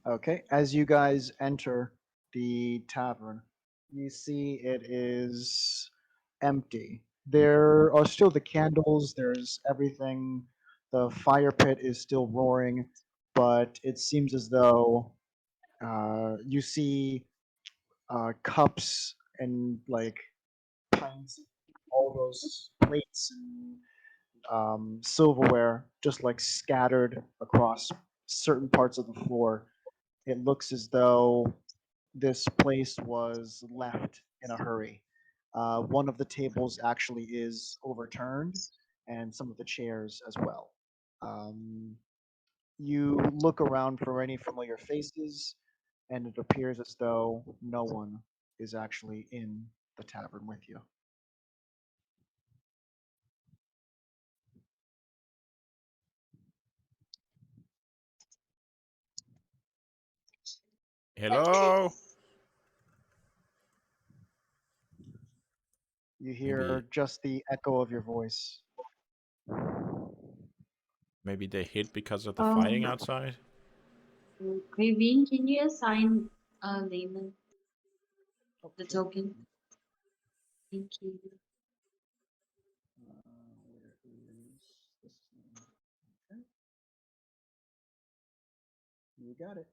Okay, as you guys enter the tavern, you see it is empty. There are still the candles, there's everything. The fire pit is still roaring, but it seems as though you see cups and like pints, all those plates and silverware just like scattered across certain parts of the floor. It looks as though this place was left in a hurry. One of the tables actually is overturned, and some of the chairs as well. Um, you look around for any familiar faces, and it appears as though no one is actually in the tavern with you.
Hello?
You
Maybe
hear just the echo of your voice.
maybe they hid because of the fighting outside?
Vivian, can you assign Layman the
Sure.
token? Thank you.
Where is this one? Okay. You got it.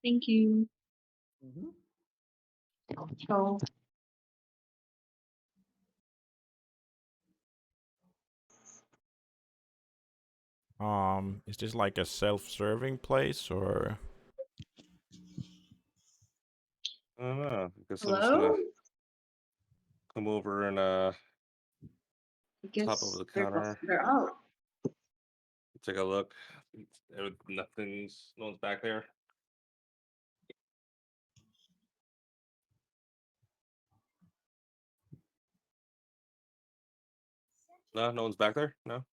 Thank you.
Mm-hmm.
So,
Is this like a self-serving place or?
I don't know. I guess I'm just
hello?
gonna come over and
I
hop over
guess
the counter,
they're out.
take a look. No one's back there. No, no one's back there. No.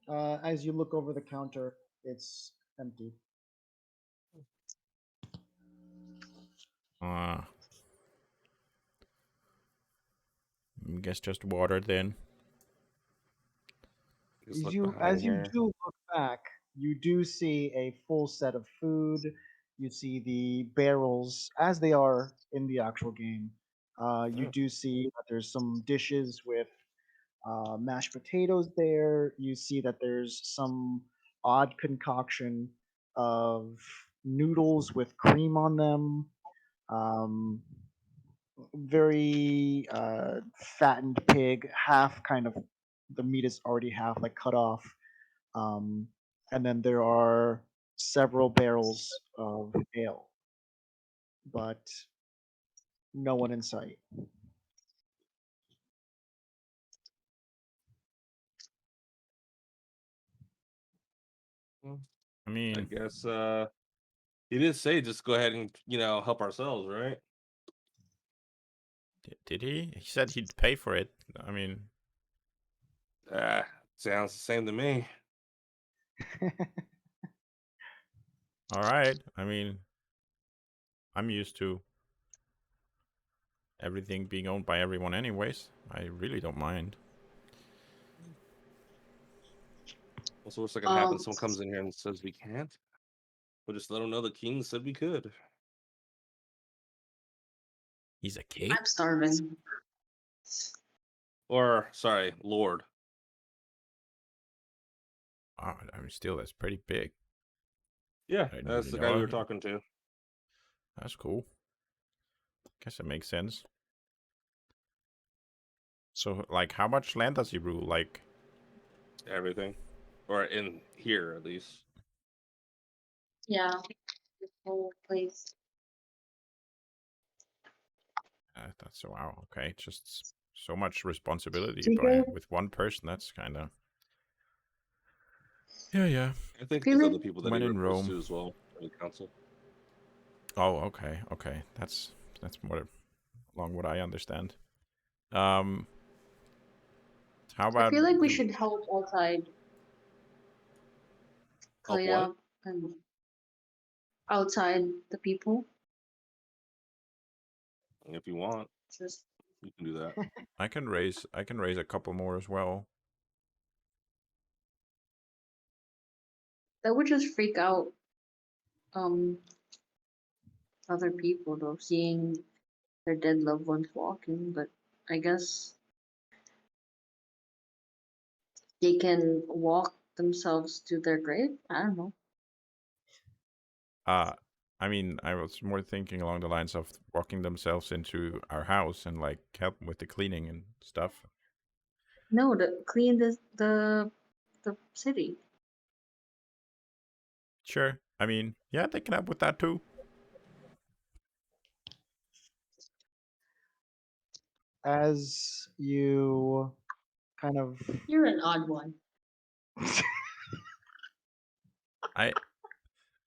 As you look over the counter, it's empty.
I guess just water then.
Just look behind
As you
here.
do look back, you do see a full set of food. You see the barrels as they are in the actual game. You
Oh,
do see that there's some dishes with mashed potatoes there. You see that there's some odd concoction of noodles with cream on them. Um, very fattened pig, half kind of the meat is already half like cut off. Um, and then there are several barrels of ale, but no one in sight.
well,
I
I
mean,
guess he did say just go ahead and help ourselves, right?
did he? He said he'd pay for it. I mean,
Ah, sounds the same to me.
all right. I mean, I'm used to everything being owned by everyone anyways. I really don't mind.
What's the worst that can happen?
Um,
Someone comes in here and says we can't. We'll just let them know the king said we could.
He's a king?
I'm starving.
Or sorry, Lord.
Oh, I mean, still, that's pretty big.
Yeah,
I didn't
that's
really
the guy we
know.
were talking to.
That's cool. Guess that makes sense. So, like, how much land does he rule? Like,
Everything. or in here at least.
Yeah, this whole place.
That's wow. Okay, just so much responsibility
Do you guys
with one person. That's kind of yeah.
I think
feel
there's
like
other people that he
When in
reports
Rome.
to as well in the council.
Oh, okay. That's more along what I understand. Um, how
I
about
feel like we
you?
should help outside
Help
clean
what?
up and outside the people.
If you want,
Just
you can do that.
I can raise a couple more as well.
that would just freak out um other people though, seeing their dead loved ones walking, but I guess they can walk themselves to their grave. I don't know.
Uh, I mean, I was more thinking along the lines of walking themselves into our house and like help with the cleaning and stuff.
No, to clean the city.
Sure. I mean, yeah, they can help with that too.
As you kind of
You're an odd one.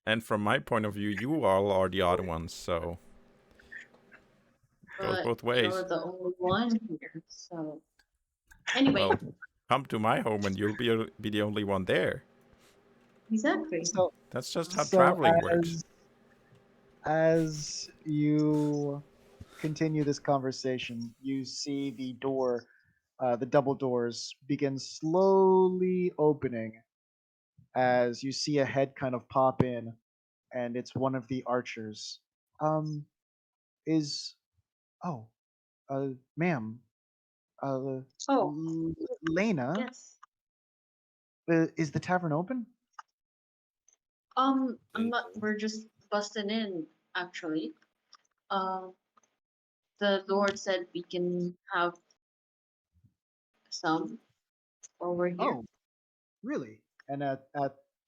And from my point of view, you all are the odd ones, so goes
But
both
you're
ways.
the only one here. So anyway,
Well, come to my home and you'll be the only one there.
exactly.
so
That's just how
so
traveling works.
as you continue this conversation, you see the door, the double doors begin slowly opening as you see a head kind of pop in, and it's one of the archers. Um, is oh, ma'am, uh,
Oh,
Lena,
yes.
is the tavern open?
I'm not. We're just busting in. Actually, um, the Lord said we can have some while we're here.
Oh, really? And at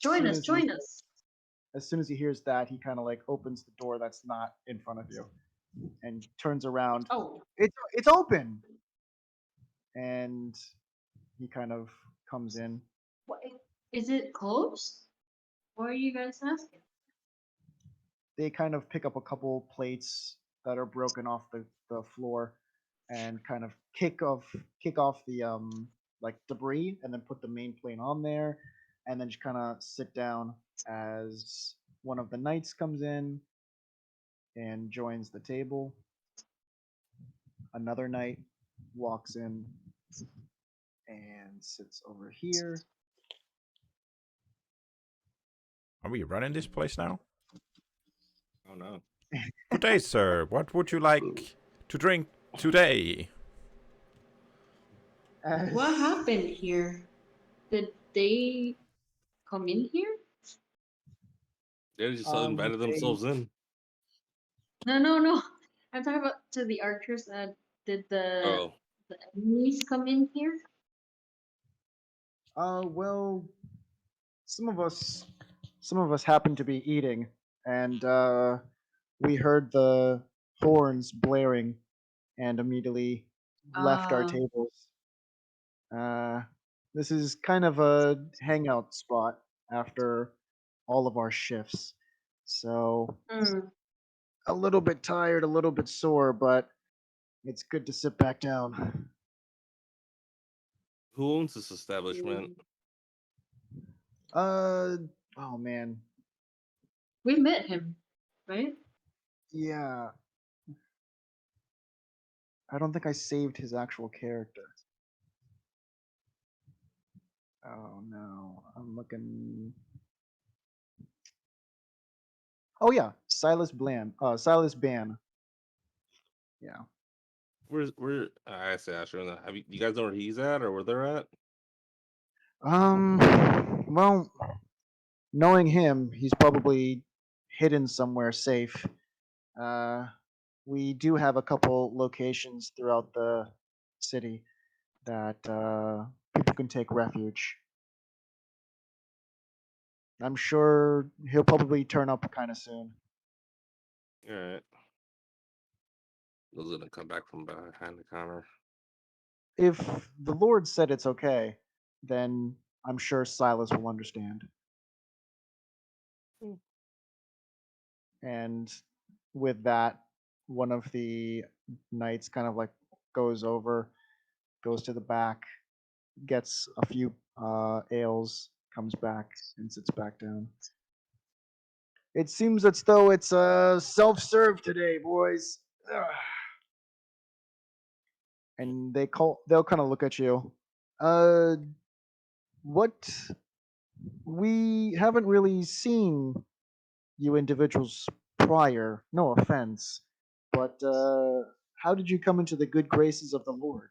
Join
soon
us.
as he
Join us.
as soon as he hears that, he kind of like opens the door that's not in front of you and turns around.
Oh,
It's open, and he kind of comes in.
what? Is it closed? Why are you guys asking?
They kind of pick up a couple plates that are broken off the floor and kind of kick off the like debris and then put the main plane on there and then just kind of sit down as one of the knights comes in and joins the table. Another knight walks in and sits over here.
Are we running this place now?
Oh no.
Good day, sir. What would you like to drink today?
What
As
happened here? Did they come in here?
They just invited
they
themselves in.
No, no, no. I'm talking about to the archers. Did
Oh,
the enemies come in here?
well, some of us happened to be eating and we heard the horns blaring and immediately left our
Uh,
tables. Uh, this is kind of a hangout spot after all of our shifts. So,
mm,
a little bit tired, a little bit sore, but it's good to sit back down.
who owns this establishment?
mm.
Uh, oh man.
We met him, right?
Yeah, I don't think I saved his actual character. Oh no, I'm looking. Oh yeah, Silas Bland. Silas Ban. Yeah.
Where? I say I sure know. You guys know where he's at or where they're at?
Um. Well, knowing him, he's probably hidden somewhere safe. Uh, we do have a couple locations throughout the city that people can take refuge. I'm sure he'll probably turn up kind of soon.
All right. Those gonna come back from behind the counter.
If the Lord said it's okay, then I'm sure Silas will understand.
Hmm.
And with that, one of the knights kind of like goes over, goes to the back, gets a few ales, comes back, and sits back down. It seems as though it's self-serve today, boys. Ugh. And they'll kind of look at you. Uh, what? We haven't really seen you individuals prior. No offense, but how did you come into the good graces of the Lord?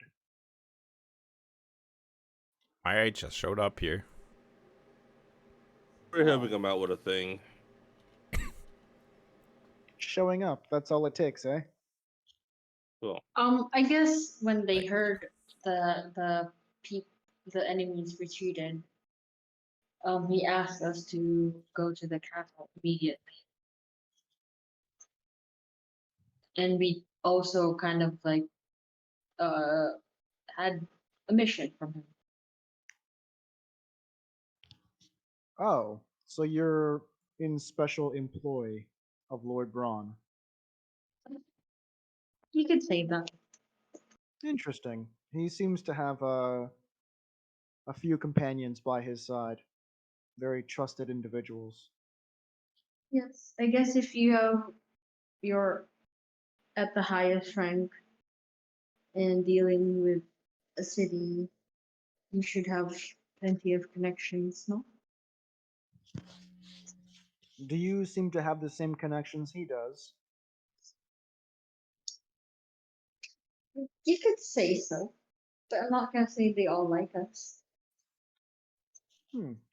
I just showed up here.
We're having them out with a thing.
Showing up. That's all it takes, eh?
Cool.
I guess when they
Like-
heard the enemies retreated, he asked us to go to the castle immediately, and we also kind of like had a mission from him.
Oh, so you're in special employ of Lord Braun.
You could say that.
Interesting. He seems to have a few companions by his side. Very trusted individuals.
Yes, I guess if you're at the highest rank and dealing with a city, you should have plenty of connections, no?
Do you seem to have the same connections he does?
You could say so, but I'm not gonna say they all like us.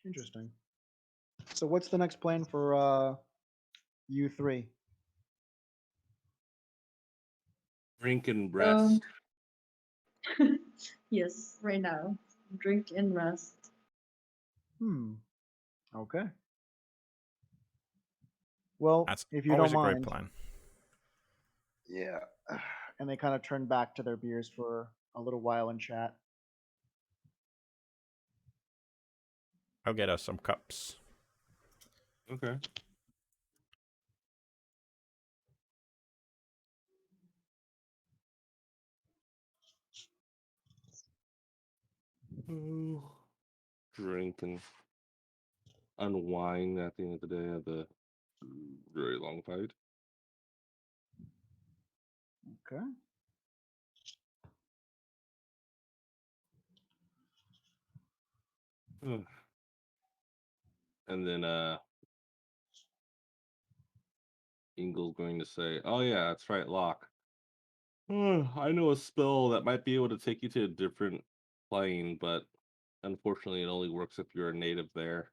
Interesting. So what's the next plan for you three?
Drink and rest.
Yes, right now. Drink and rest.
Okay. Well,
That's
if you
always
don't
a great
mind.
plan.
Yeah. And they kind of turn back to their beers for a little while and chat.
I'll get us some cups.
Okay. Drink and unwind at the end of the day of the very long fight.
Okay.
And then Ingle's going to say, "Oh yeah, that's right, Locke. I know a spell that might be able to take you to a different plane, but unfortunately, it only works if you're a native there.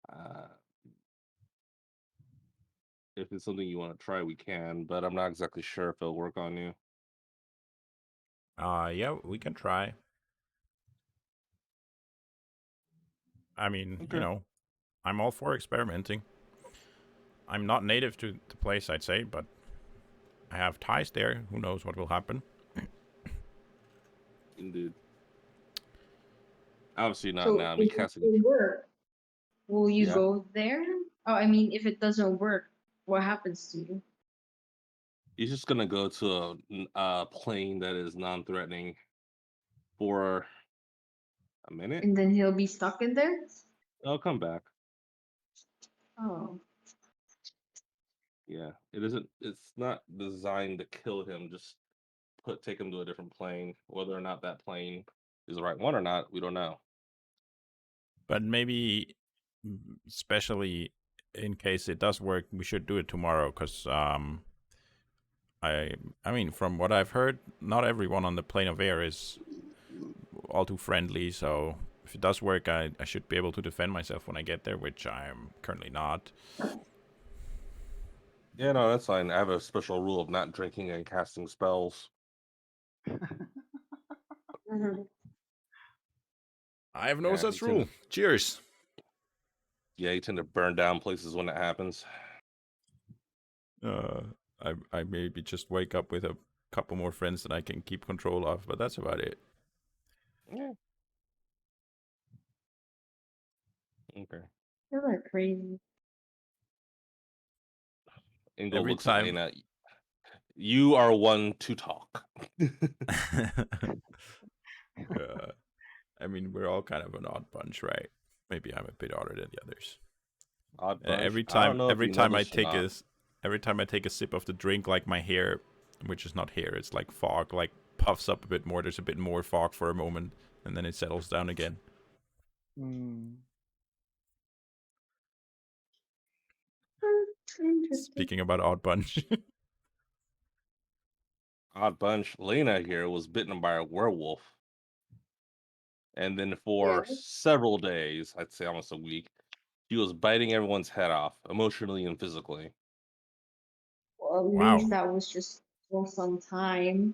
Uh, if it's something you want to try, we can, but I'm not exactly sure if it'll work on you."
Yeah, we can try. I mean,
Okay.
I'm all for experimenting. I'm not native to the place, I'd say, but I have ties there. Who knows what will happen?
Indeed. Obviously not
So
now.
if it will work, will you
Yeah.
go there? Oh, I mean, if it doesn't work, what happens to you?
He's just gonna go to a plane that is non-threatening for a minute.
And then he'll be stuck in there?
I'll come back.
Oh.
Yeah, it isn't. It's not designed to kill him. Just take him to a different plane. Whether or not that plane is the right one or not, we don't know.
But maybe, especially in case it does work, we should do it tomorrow. Because I mean, from what I've heard, not everyone on the plane of air is all too friendly. So if it does work, I should be able to defend myself when I get there, which I'm currently not.
Yeah, no, that's fine. I have a special rule of not drinking and casting spells.
Mhm.
I have no
Yeah,
such
you can-
rule. Cheers.
Yeah, you tend to burn down places when it happens.
I maybe just wake up with a couple more friends that I can keep control of, but that's about it.
Yeah. Okay.
You are crazy.
Ingo
Every
looks at
time.
Lena. You are one to talk.
I mean, we're all kind of an odd bunch, right? Maybe I'm a bit odder than the others.
Odd
And
bunch. I don't know if
every
you know
time
this or not.
every time I take a sip of the drink, like my hair, which is not hair, it's like fog, like puffs up a bit more. There's a bit more fog for a moment, and then it settles down again.
Hmm.
Interesting.
Speaking about odd bunch.
Odd bunch. Lena here was bitten by a werewolf. And then for
Yeah.
several days, I'd say almost a week, she was biting everyone's head off, emotionally and physically.
Well, at
Wow.
least that was just for some time.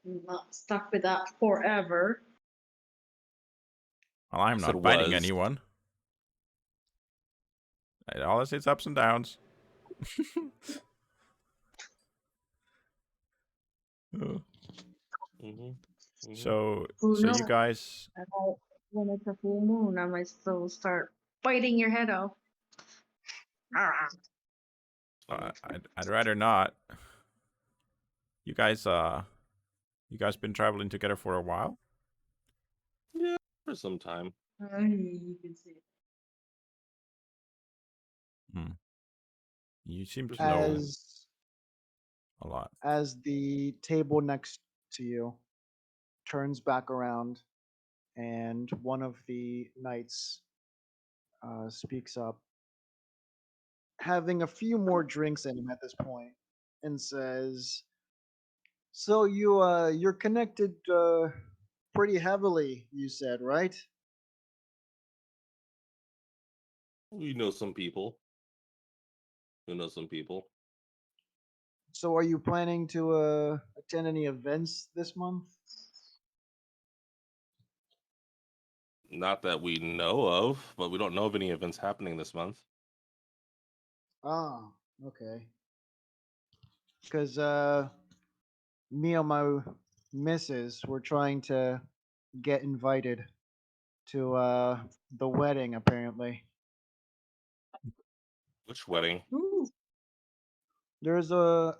I'm not stuck with that forever.
Well, I'm
I said
not biting
was.
anyone. It always has ups and downs. Oh. So,
Who
so you
knows?
guys,
When it's a full moon, I might still start biting your head off. Ah.
I'd rather not. You guys been traveling together for a while?
Yeah, for some time.
You can see it.
You seem
For
to
some
know
time.
a lot.
As the table next to you turns back around, and one of the knights speaks up, having a few more drinks in him at this point, and says, "So you're connected pretty heavily, you said, right?
We know some people. Who knows some people?
So are you planning to attend any events this month?"
Not that we know of, but we don't know of any events happening this month.
Ah, okay. Because me and my missus were trying to get invited to the wedding, apparently.
Which wedding?
Ooh,
There's a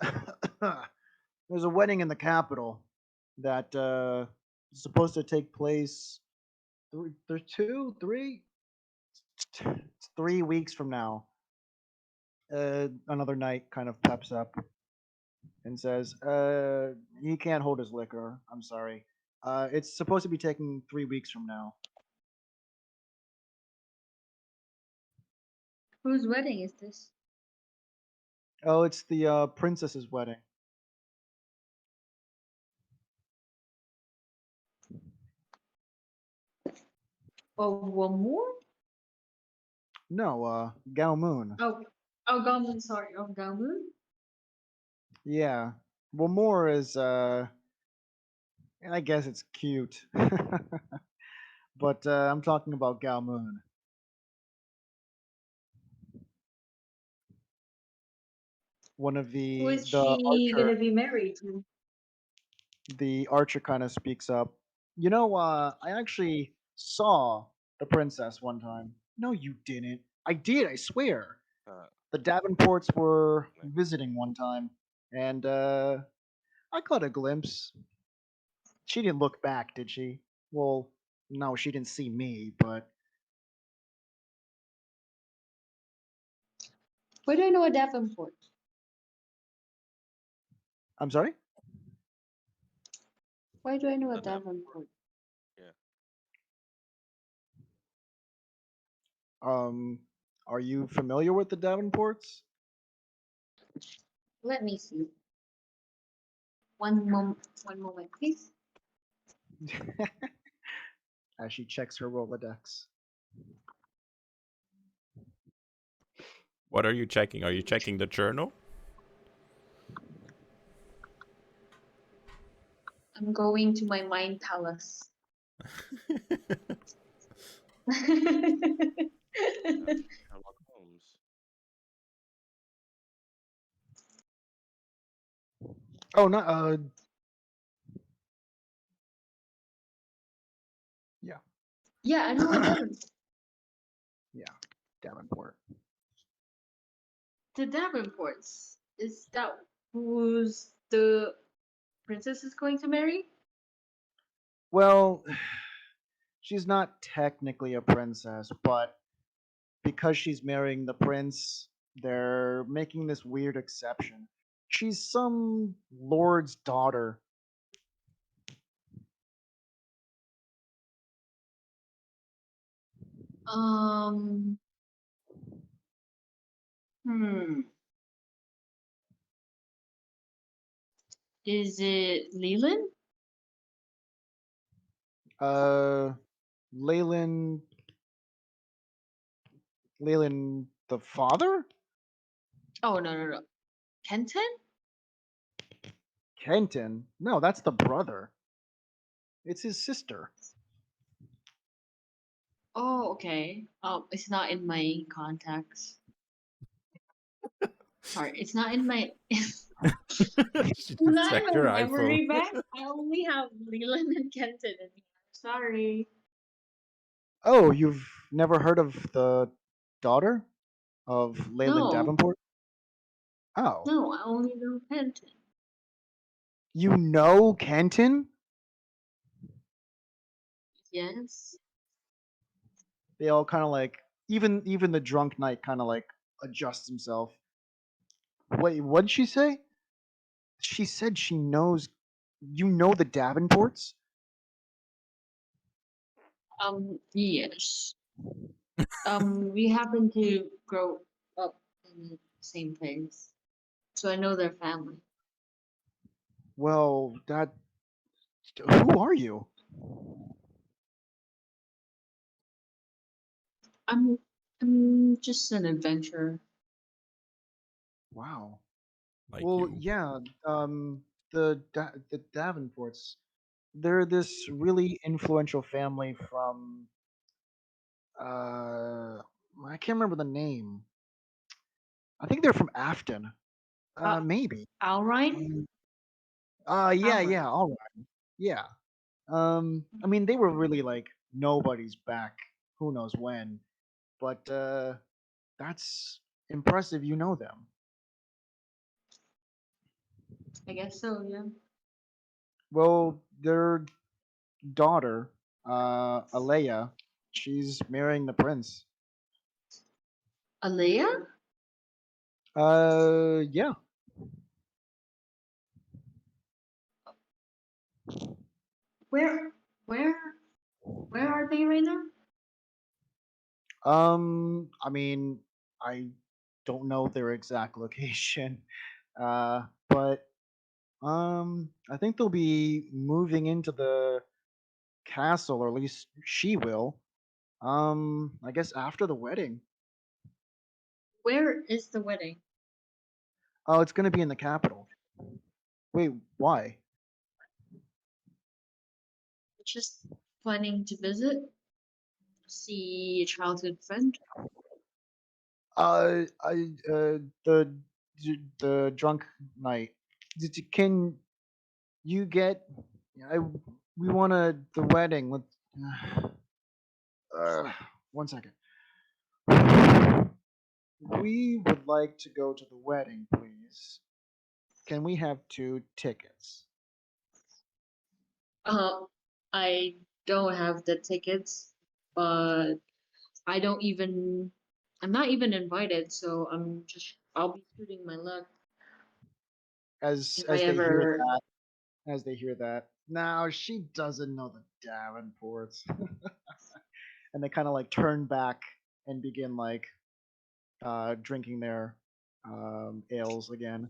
there's a wedding in the capital that is supposed to take place there's 3 weeks from now. Another knight kind of peps up and says, he can't hold his liquor. I'm sorry. It's supposed to be taking 3 weeks from now.
whose wedding is this?
Oh, it's the princess's wedding.
Oh, one more?
No, Gao Moon.
Oh, Gamun, sorry. Oh, Gamun?
Yeah. Well, more is, I guess it's cute. But I'm talking about Gao Moon. One of
Who is
the
she
archer,
gonna be married to?
the archer kind of speaks up. You know, I actually saw the princess one time. No, you didn't. I did, I swear.
Uh,
The Davenports were visiting one time, and I caught a glimpse. She didn't look back, did she? Well, no, she didn't see me, but
Where do I know a Davenport?
I'm sorry?
Why do I know a
a Davenport.
Davenport?
Yeah.
Um, are you familiar with the Davenports?
Let me see. One moment, please.
As she checks her Rolodex.
What are you checking? Are you checking the journal?
I'm going to my mind palace.
Sherlock Holmes.
Oh, not yeah,
Yeah, I know a Devon.
yeah, Davenport.
The Davenports. Is that who's the princess is going to marry?
Well, she's not technically a princess, but because she's marrying the prince, they're making this weird exception. She's some lord's daughter.
Um. Hmm. Is it Leland?
Uh, Leyland, Leyland the father?
Oh no. Kenton?
Kenton? No, that's the brother. It's his sister.
Oh, okay. It's not in my contacts. Sorry, it's not in my.
She just
Not
checked
in
her
my
iPhone.
memory bank. I only have Leland and Kenton in here. Sorry.
Oh, you've never heard of the daughter of Leyland
No,
Davenport? Oh,
no, I only know Kenton.
you know Kenton?
Yes.
They all kind of like even the drunk knight kind of like adjusts himself. Wait, what'd she say? She said she knows. You know the Davenports?
Yes. We happen to grow up in the same place, so I know their family.
Well, that. Who are you?
I'm, I'm just an adventurer.
Wow.
Like
Well,
you.
yeah. The Davenports. They're this really influential family from. I can't remember the name. I think they're from Afton.
Uh,
Maybe.
Alright?
Um,
Alright.
yeah. All right. Yeah. I mean, they were really like nobody's back. Who knows when? But that's impressive. You know them.
I guess so, yeah.
Well, their daughter, Alea, she's marrying the prince.
Alea?
Yeah.
Where, where, where are they right now?
I mean, I don't know their exact location, but I think they'll be moving into the castle, or at least she will. I guess after the wedding.
Where is the wedding?
Oh, it's gonna be in the capital. Wait, why?
Just planning to visit, see a childhood friend.
The drunk knight. Can you get? I we want the wedding. Let uh, one second. We would like to go to the wedding, please. Can we have 2 tickets?
Uh, I don't have the tickets, but I don't even. I'm not even invited, so I'll be shooting my luck
As
if I
as they hear
ever.
that, now she doesn't know the Davenports, and they kind of like turn back and begin like drinking their ales again.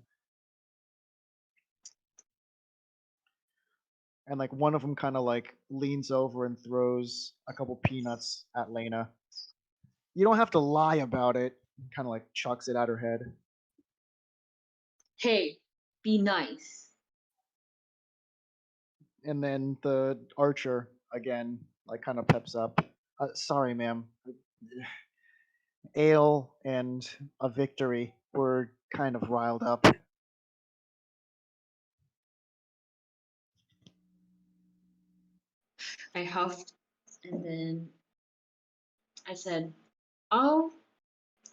And like one of them kind of like leans over and throws a couple peanuts at Lena. You don't have to lie about it. Kind of like chucks it at her head.
Hey, be nice.
And then the archer again like kind of peps up. Sorry, ma'am. Ale and a victory were kind of riled up.
I huffed and then I said, "Oh,"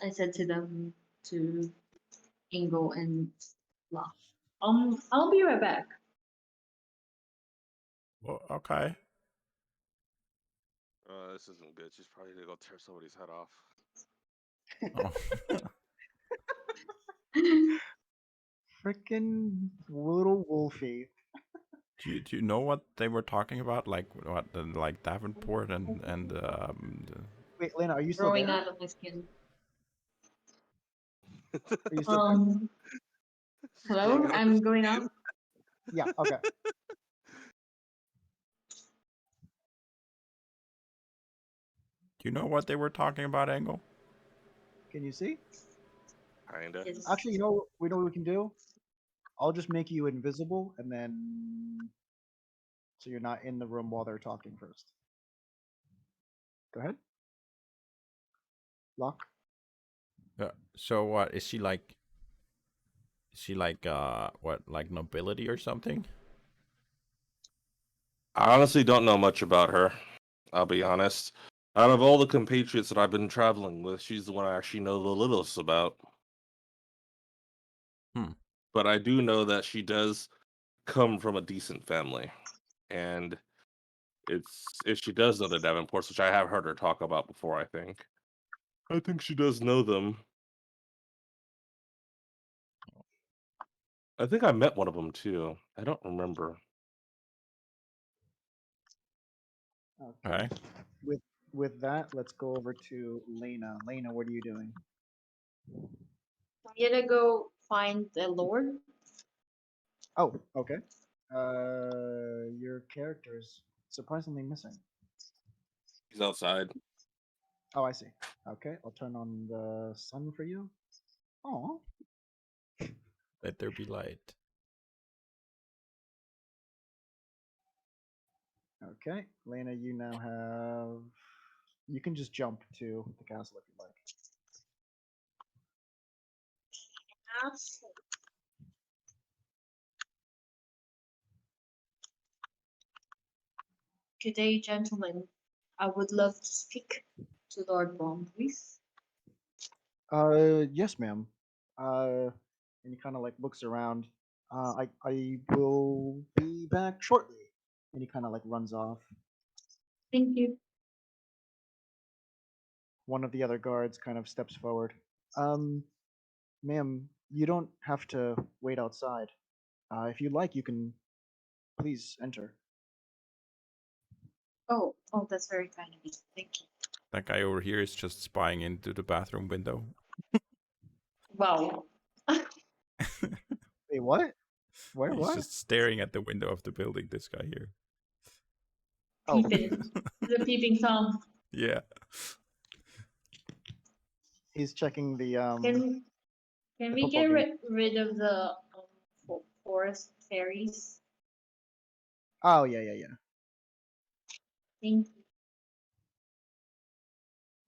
I said to them, to Ingo and Locke. I'll be right back.
Well, okay.
This isn't good. She's probably gonna go tear somebody's head off.
Oh.
Frickin' little Wolfie.
Do you know what they were talking about? Like what? Like Davenport and
Wait, Lena, are you still
Growing
there?
out of my skin.
Are you still there?
Hello,
Growing out of
I'm
his
going
skin.
out.
Yeah, okay.
Do you know what they were talking about, Angle?
Can you see?
Kinda.
Yes.
Actually, we know what we can do? I'll just make you invisible, and then so you're not in the room while they're talking first. Go ahead. Lock.
So what is she like? Is she like what, like nobility or something?
I honestly don't know much about her. I'll be honest. Out of all the compatriots that I've been traveling with, she's the one I actually know the littlest about. But I do know that she does come from a decent family, and it's if she does know the Davenports, which I have heard her talk about before. I think she does know them. I think I met one of them too. I don't remember.
Okay.
Okay.
With that, let's go over to Lena. Lena, what are you doing?
I'm gonna go find the Lord.
Oh, okay. Your character is surprisingly missing.
He's outside.
Oh, I see. Okay, I'll turn on the sun for you. Oh,
Let there be light.
okay. Lena, you now have. You can just jump to the castle if you like.
Good day, gentlemen. I would love to speak to Lord Braun, please.
Yes, ma'am. And he kind of like looks around. I will be back shortly. And he kind of like runs off.
Thank you.
One of the other guards kind of steps forward. Um, ma'am, you don't have to wait outside. If you like, you can please enter.
Oh, that's very kind of you. Thank you.
That guy over here is just spying into the bathroom window.
Wow.
Wait, what? Where?
He's
What?
just staring at the window of the building. This guy here.
Oh,
Peeping. The peeping Tom.
Yeah.
he's checking the
Can
the
we
football
get
game.
rid of the forest fairies?
Oh yeah.
Thank you.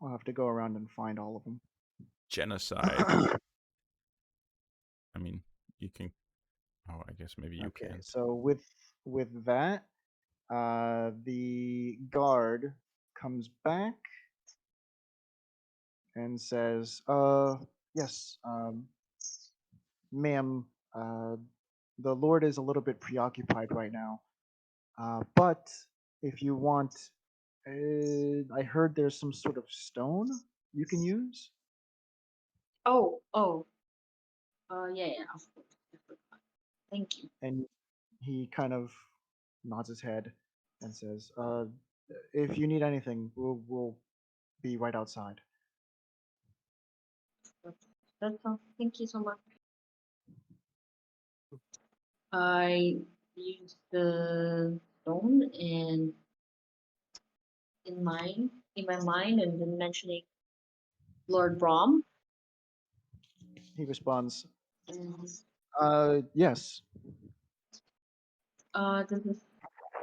I'll have to go around and find all of them.
Genocide. I mean, you can. Oh, I guess maybe you
Okay,
can't.
so with that, the guard comes back and says, yes, ma'am, the Lord is a little bit preoccupied right now. But if you want, I heard there's some sort of stone you can use.
Oh. Yeah. Of course. I forgot. Thank you.
And he kind of nods his head and says, if you need anything, we'll be right outside.
That's all. Thank you so much. I used the stone and in my mind, and then mentioning Lord Brom.
He responds,
And
yes.
this is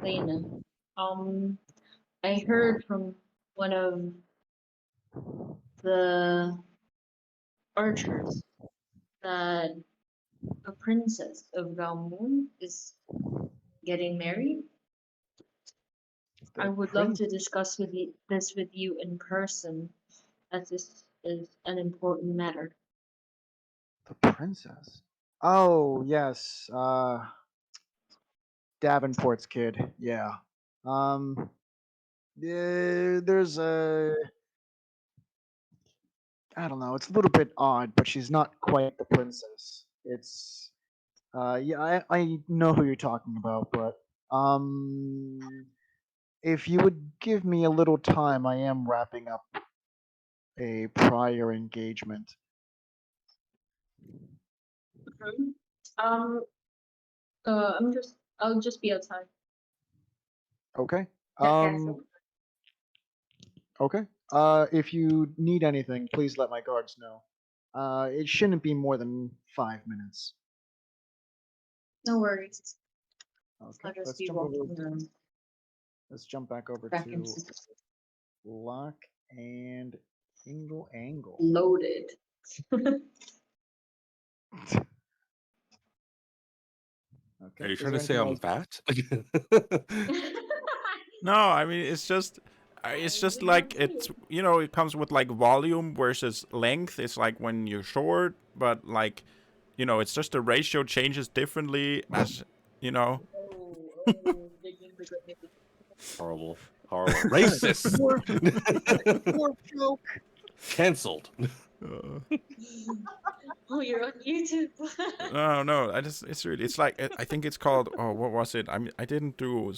Lena. I heard from one of the archers that a princess of Galmoon is getting married. I
The
would love to discuss this with you in person, as this is an important matter.
The princess. Oh yes, Davenport's kid. Yeah. There's a. I don't know. It's a little bit odd, but she's not quite the princess. It's. Yeah, I know who you're talking about, but if you would give me a little time, I am wrapping up a prior engagement.
Mhm. I'll just be outside.
Okay.
The castle.
Okay. If you need anything, please let my guards know. It shouldn't be more than 5 minutes.
No worries.
Okay.
I'll just
Let's
be
jump over.
walking around
Let's jump back over
back
to
into
Lock and Angle.
loaded.
Okay.
Are you
Is
trying
there
to say
anything
I'm
else?
fat?
No, I mean it's just like it's it comes with like volume versus length. It's like when you're short, but like it's just the ratio changes differently as you know.
Digging the grave.
Horrible. Horrible. Racist.
Dwarf joke.
Cancelled.
Oh, you're on YouTube.
No, it's like I think it's called, oh, what was it? I mean, I didn't do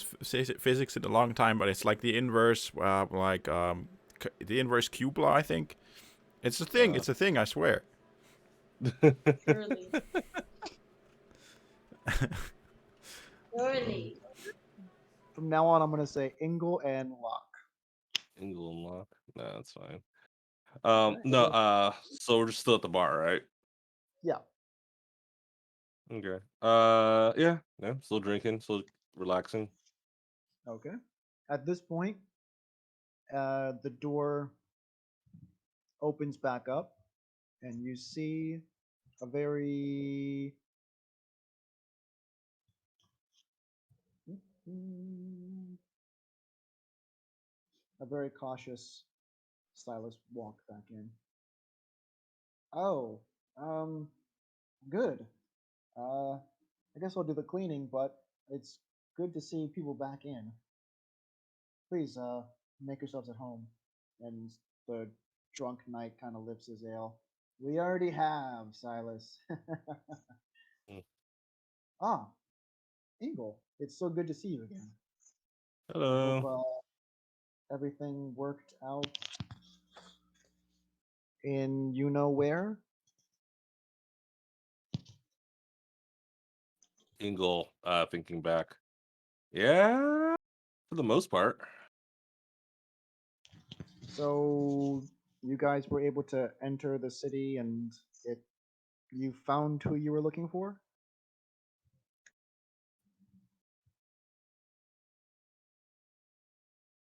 physics in a long time, but it's like the inverse, the inverse cube law. I think it's a thing. It's a thing. I swear.
Surely. Surely.
From now on, I'm gonna say Ingle and Lock.
Ingle and lock. No, that's fine.
Alright,
No,
is
so we're just still at the bar, right?
Yeah.
Okay. Yeah, still drinking, still relaxing.
Okay. At this point, the door opens back up, and you see a very a very cautious Stylus walk back in. Oh, um, good. I guess I'll do the cleaning, but it's good to see people back in. Please, make yourselves at home. And the drunk knight kind of lifts his ale. We already have, Silas.
Mm.
Ah, Ingle, it's so good to see you again. I hope
Hello.
everything worked out in you know where.
Ingle, thinking back. Yeah, for the most part.
So you guys were able to enter the city, and you found who you were looking for.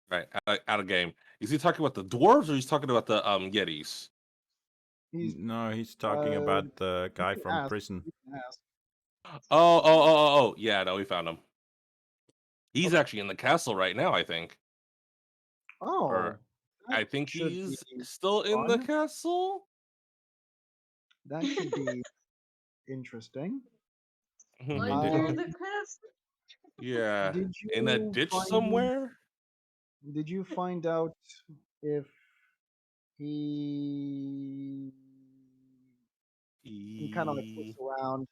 Right, out of game. Is he talking about the dwarves or he's talking about the Yetis?
He's
No, he's talking
uh,
about the
you
guy
can
from
ask.
prison.
You can ask.
Oh. Yeah, no, we found him. He's
Okay.
actually in the castle right now, I think.
Oh,
Or
that
I think
should be
he's still in the
fun.
castle.
That should be interesting.
Why
Maybe.
you're
Uh,
in the class?
Yeah,
did
in a
you
ditch
find
somewhere.
Did you find out if he kind of like looks
E-
around?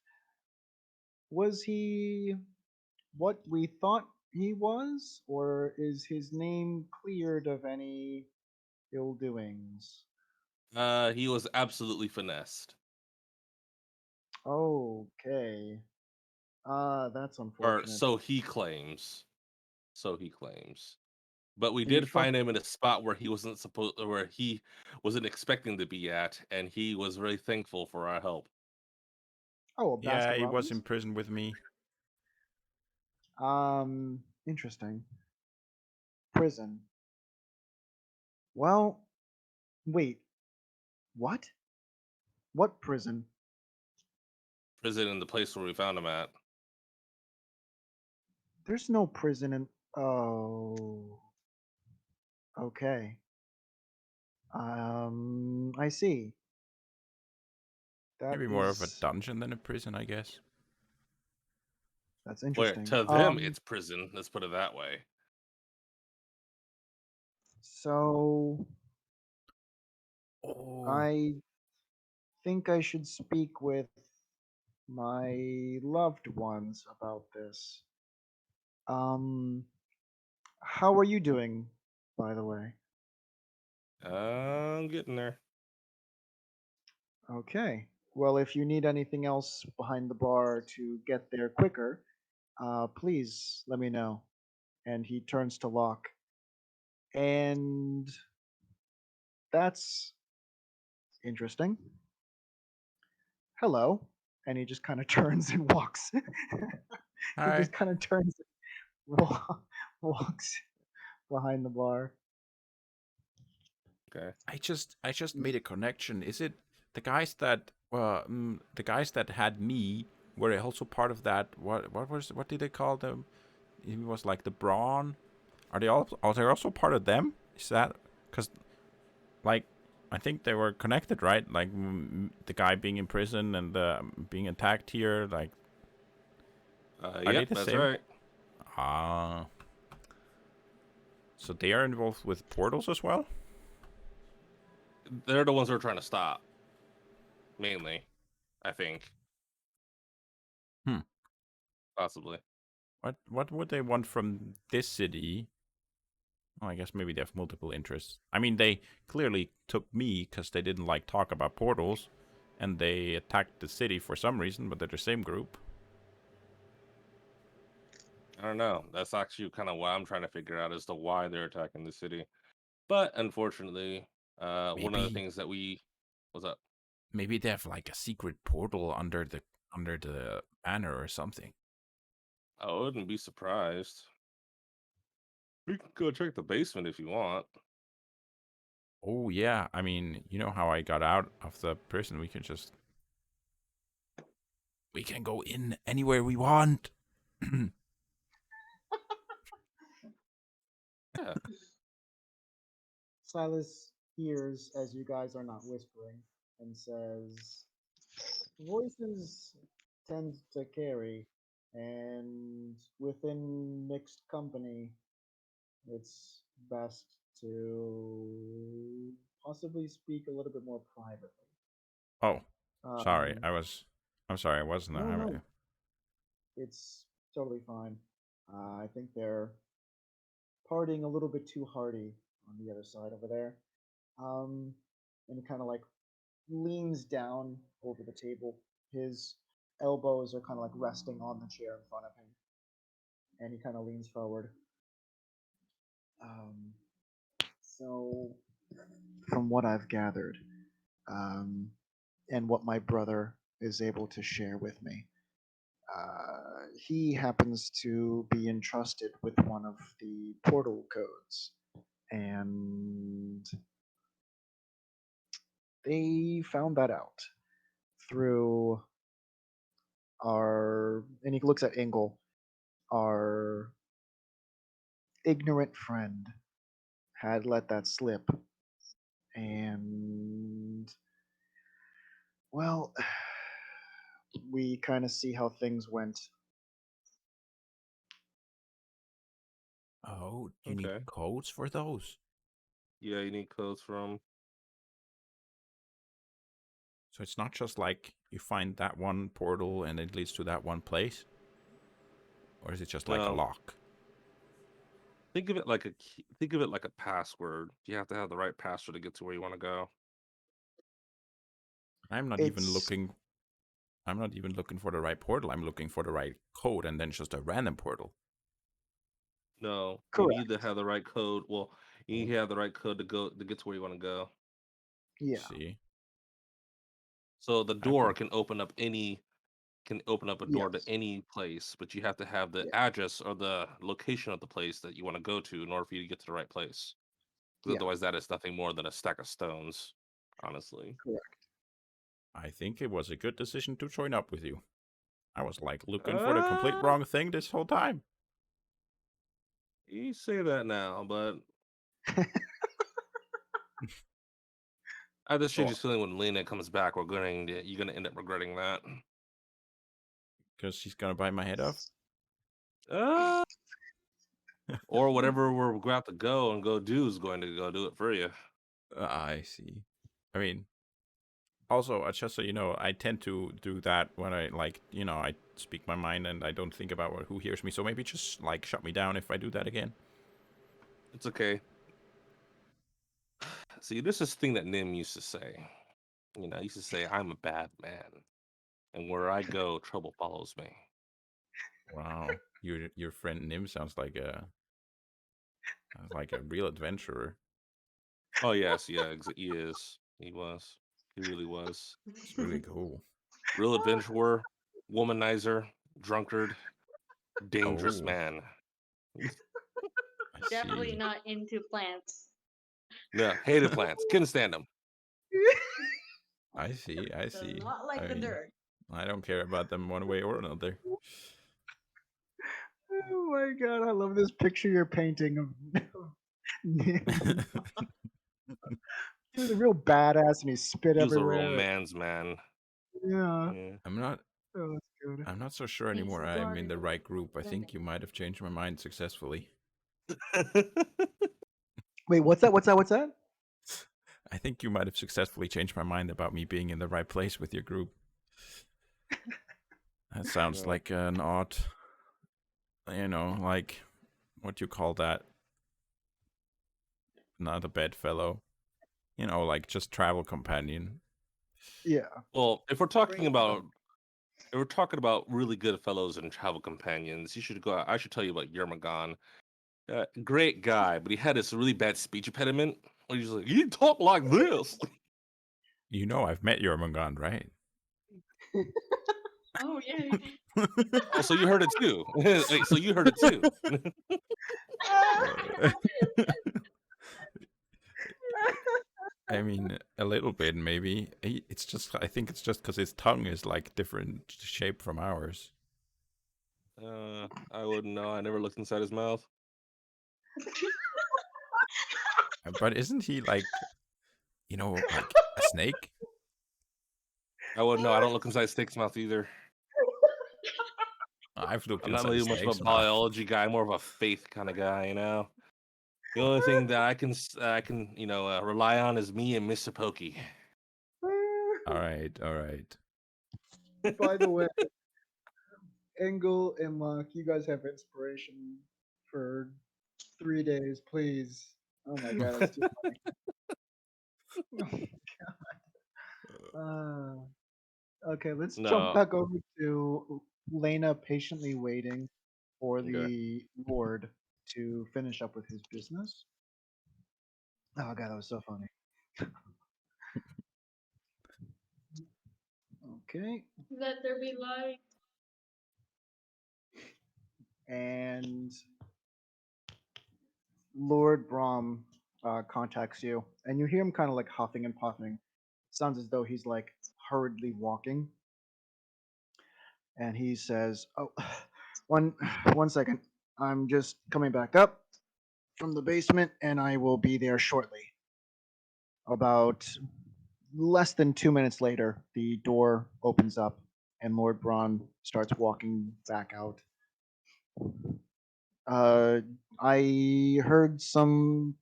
Was he what we thought he was, or is his name cleared of any ill doings?
he was absolutely finessed,
Okay. That's
or
unfortunate.
so he claims. So he claims. But we
And you
did
trust?
find him in a spot where he wasn't expecting to be at, and he was very thankful for our help.
Oh, a
Yeah,
Baskin
he was in
Robbins.
prison with me.
Interesting. Prison. Well, wait, what? What prison?
Prison in the place where we found him at.
There's no prison in. Oh, okay. I see. That
Maybe more of a
is
dungeon than a prison, I guess.
that's
Where
interesting.
to them it's prison. Let's put it that way.
So
Oh,
I think I should speak with my loved ones about this. Um, how are you doing, by the way?
I'm getting there.
Okay. Well, if you need anything else behind the bar to get there quicker, please let me know. And he turns to Locke. And that's interesting. Hello. And he just kind of turns and walks. He
hi.
just kind of turns and walks behind the bar.
Okay.
I just made a connection. Is it the guys that had me were also part of that? What did they call them? It was like the brawn. Are they also part of them? Is that because like I think they were connected, right? Like the guy being in prison and being attacked here. Like, are they
Yep,
the
that's
same?
right.
Ah, so they are involved with portals as well.
They're the ones we're trying to stop, mainly. I think,
Hmm.
possibly.
What would they want from this city? Oh, I guess maybe they have multiple interests. I mean, they clearly took me because they didn't like talk about portals, and they attacked the city for some reason. But they're the same group.
I don't know. That's actually kind of what I'm trying to figure out as to why they're attacking the city. But unfortunately, one of the
Maybe
things that we was up.
maybe they have like a secret portal under the banner or something.
I wouldn't be surprised. We can go check the basement if you want.
Oh yeah, I mean, you know how I got out of the prison? We can go in anywhere we want.
Yeah.
Silas hears as you guys are not whispering and says, voices tend to carry, and within mixed company, it's best to possibly speak a little bit more privately.
Oh, sorry.
Um,
I'm sorry. I wasn't.
no, no, it's totally fine. I think they're partying a little bit too hardy on the other side over there. Um, and kind of like leans down over the table. His elbows are kind of like resting on the chair in front of him, and he kind of leans forward. Um, so, from what I've gathered, um, and what my brother is able to share with me, he happens to be entrusted with one of the portal codes, and they found that out through our. And he looks at Engel, our ignorant friend had let that slip, and well, we kind of see how things went.
Oh, you need
Okay.
codes for those?
Yeah, you need codes from.
So it's not just like you find that one portal and it leads to that one place? Or is it just like a
No,
lock?
think of it like a key, think of it like a password. You have to have the right password to get to where you want to go.
I'm not even
It's
looking I'm not even looking for the right portal. I'm looking for the right code and then just a random portal.
No, you need to
correct.
have the right code. Well, you need to have the right code to go to get to where you want to go.
Yeah.
See?
So the
Okay.
door can open up a door to
Yes.
any place, but you have to have the
Yeah.
address or the location of the place that you want to go to in order for you to get to the right place.
Yeah.
Otherwise, that is nothing more than a stack of stones. Honestly,
Correct.
I think it was a good decision to join up with you. I was like looking for the complete wrong thing this whole time.
you say that now, but I have this
Oh,
strange feeling when Lena comes back, you're gonna end up regretting that.
because she's gonna bite my head off.
Uh, or whatever we're about to go and go do is going to go do it for you.
I see. I mean, also, just so you know, I tend to do that when I I speak my mind and I don't think about who hears me. So maybe just like shut me down if I do that again.
It's okay. See, this is the thing that Nim used to say. He used to say, "I'm a bad man, and where I go, trouble follows me."
Wow, your friend Nim sounds like a real adventurer.
Oh yes, yeah, he is. He was. He really was.
It's really cool.
Real adventurer, womanizer, drunkard, dangerous
Oh,
man.
I
Definitely
see.
not into plants.
No, hated plants. Couldn't stand them.
I see. I
Does
see.
not like
I
the
mean,
dirt.
I don't care about them one way or another.
Oh my god, I love this picture you're painting of Nim. He was a real badass and he spit
He was a real
everywhere.
man's man.
Yeah.
Yeah.
I'm not.
Oh, that's good.
I'm not so sure
He's
anymore. I'm in the
guarded
right group. I
the
think you might have changed my mind successfully.
Wait, what's that? What's that? What's that?
I think you might have successfully changed my mind about me being in the right place with your group. That sounds
Yeah.
like an odd, like what you call that? Not a bedfellow. Like just travel companion.
Yeah.
Well, if we're talking
Great.
about really good fellows and travel companions, you should go. I should tell you about Yermagon. Great guy, but he had this really bad speech impediment. Where he's like, "You talk like this."
I've met Jormungand, right?
Oh yeah.
Oh, so you heard it too. Wait, so you heard it too.
I mean, a little bit maybe. I think it's just because his tongue is like different shape from ours.
I wouldn't know. I never looked inside his mouth.
But isn't he like, like a snake?
I wouldn't know. I don't look inside Snake's mouth either.
I've looked
I'm not
inside a
really much of a
snake's mouth.
biology guy. I'm more of a faith kind of guy. The only thing that I can rely on is me and Mr. Pokey.
All right, all right.
By the way, Engel and Locke, you guys have inspiration for 3 days, please. Oh my god, that's too funny. Okay, let's jump
No.
back over to Lena patiently waiting for
Okay.
the Lord to finish up with his business. Oh god, that was so funny. Okay,
Let there be light.
and Lord Brahm contacts you, and you hear him kind of like huffing and puffing. Sounds as though he's like hurriedly walking, and he says, "Oh, one second. I'm just coming back up from the basement, and I will be there shortly." About less than 2 minutes later, the door opens up, and Lord Braun starts walking back out. I heard some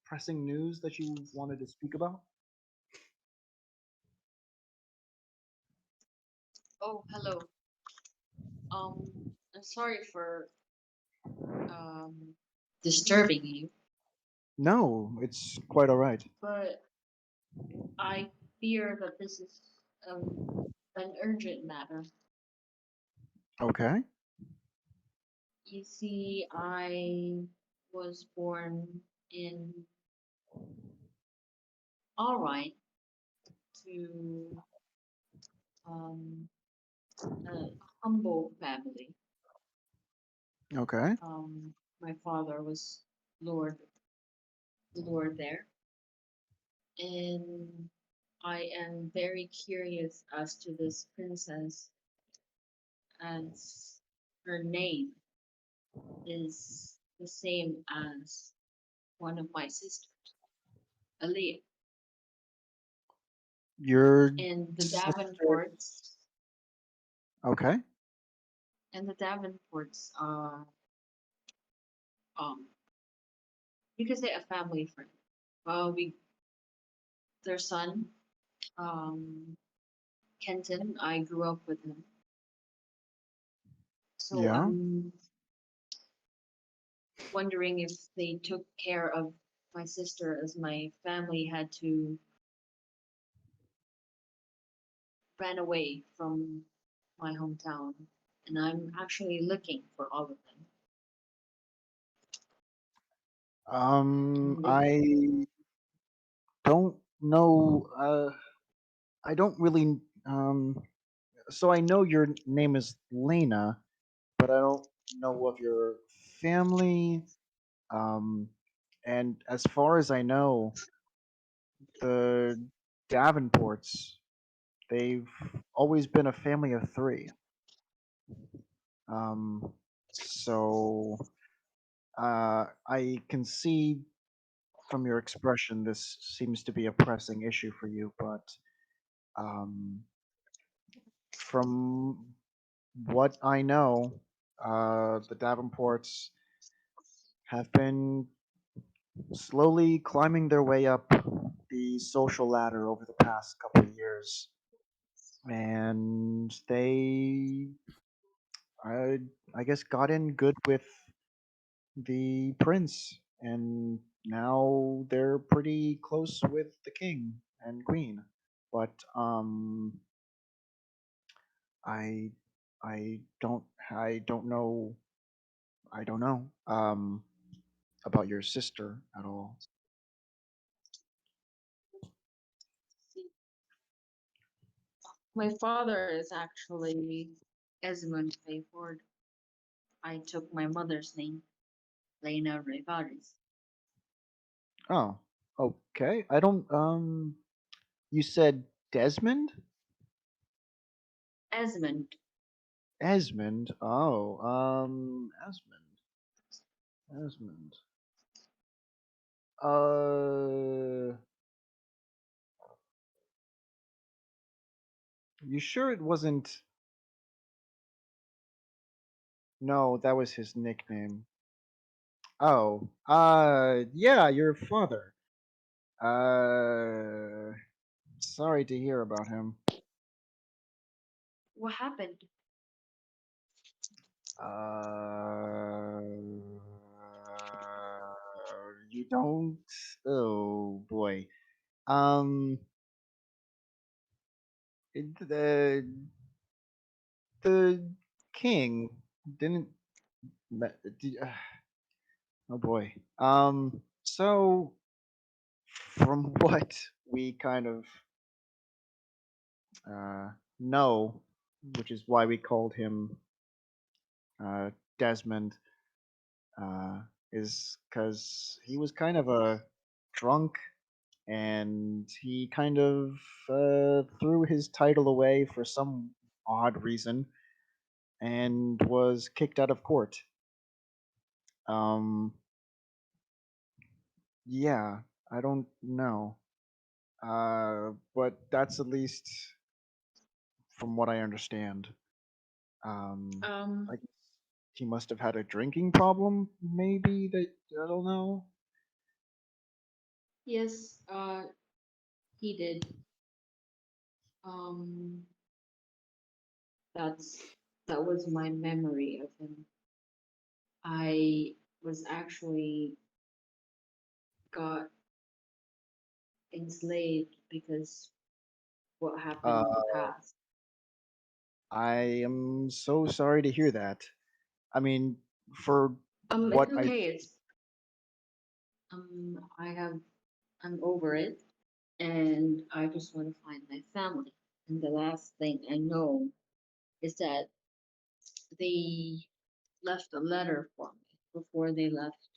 pressing news that you wanted to speak about.
Oh, hello. I'm sorry for um disturbing you,
No, it's quite all right.
but I fear that this is an urgent matter.
Okay.
You see, I was born in all right to a humble family.
Okay.
My father was Lord lore there, and I am very curious as to this princess, as her name is the same as one of my sisters, Aaliyah,
Your
and the
sister.
Davenports.
Okay.
And the Davenports are um you could say a family friend. We their son, um Kenton, I grew up with him. So
Yeah.
I'm wondering if they took care of my sister as my family had to ran away from my hometown. And I'm actually looking for all of them. And if
I don't know. I don't really. So I know your name is Lena, but I don't know of your family. Um, and as far as I know, the Davenports, they've always been a family of three. Um, so I can see from your expression this seems to be a pressing issue for you, but um, from what I know, the Davenports have been slowly climbing their way up the social ladder over the past couple of years, and I, I guess, got in good with the prince, and now they're pretty close with the king and queen. But I, I don't know, I don't know about your sister at all.
my father is actually Esmond Fayford. I took my mother's name, Lena Rivares.
Oh, okay. I don't. You said Desmond?
Esmond.
Esmond? Oh, Esmond. Esmond. Uh, you sure it wasn't? No, that was his nickname. Oh, yeah, your father. Uh, sorry to hear about him.
What happened?
Uh, you don't. Oh boy. Um, the king didn't. Did, oh boy. So from what we kind of uh, know, which is why we called him Desmond, uh, is because he was kind of a drunk and he kind of threw his title away for some odd reason and was kicked out of court. Um, yeah, I don't know. But that's at least from what I understand. I
Um,
guess he must have had a drinking problem, maybe that I don't know.
yes, he did. Um, that's that was my memory of him. I was actually got enslaved because what happened
Uh,
in the past.
I am so sorry to hear that. I mean, for
It's
what I
okay. It's I have I'm over it, and I just want to find my family. And the last thing I know is that they left a letter for me before they left.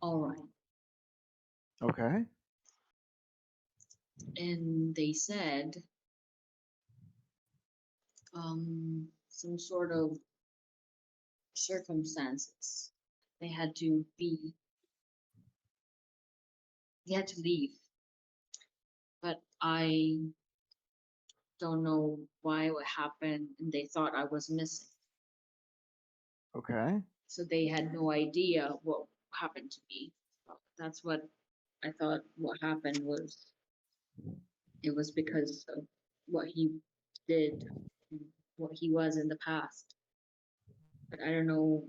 All right.
Okay.
and they said some sort of circumstances. They had to be they had to leave, but I don't know why what happened, and they thought I was missing.
Okay.
So they had no idea what happened to me. That's what I thought what happened was it was because of what he did, and what he was in the past. But I don't know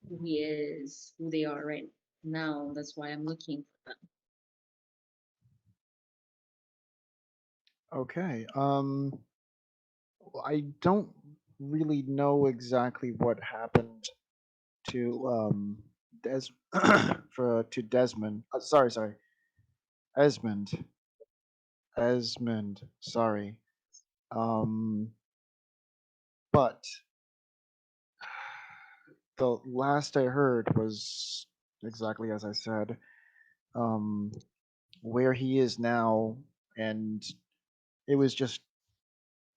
who he is, who they are right now. That's why I'm looking for them.
Okay. I don't really know exactly what happened to Des to Desmond. Sorry, Esmond. Esmond. Sorry. Um, but the last I heard was exactly as I said. Um, where he is now, and it was just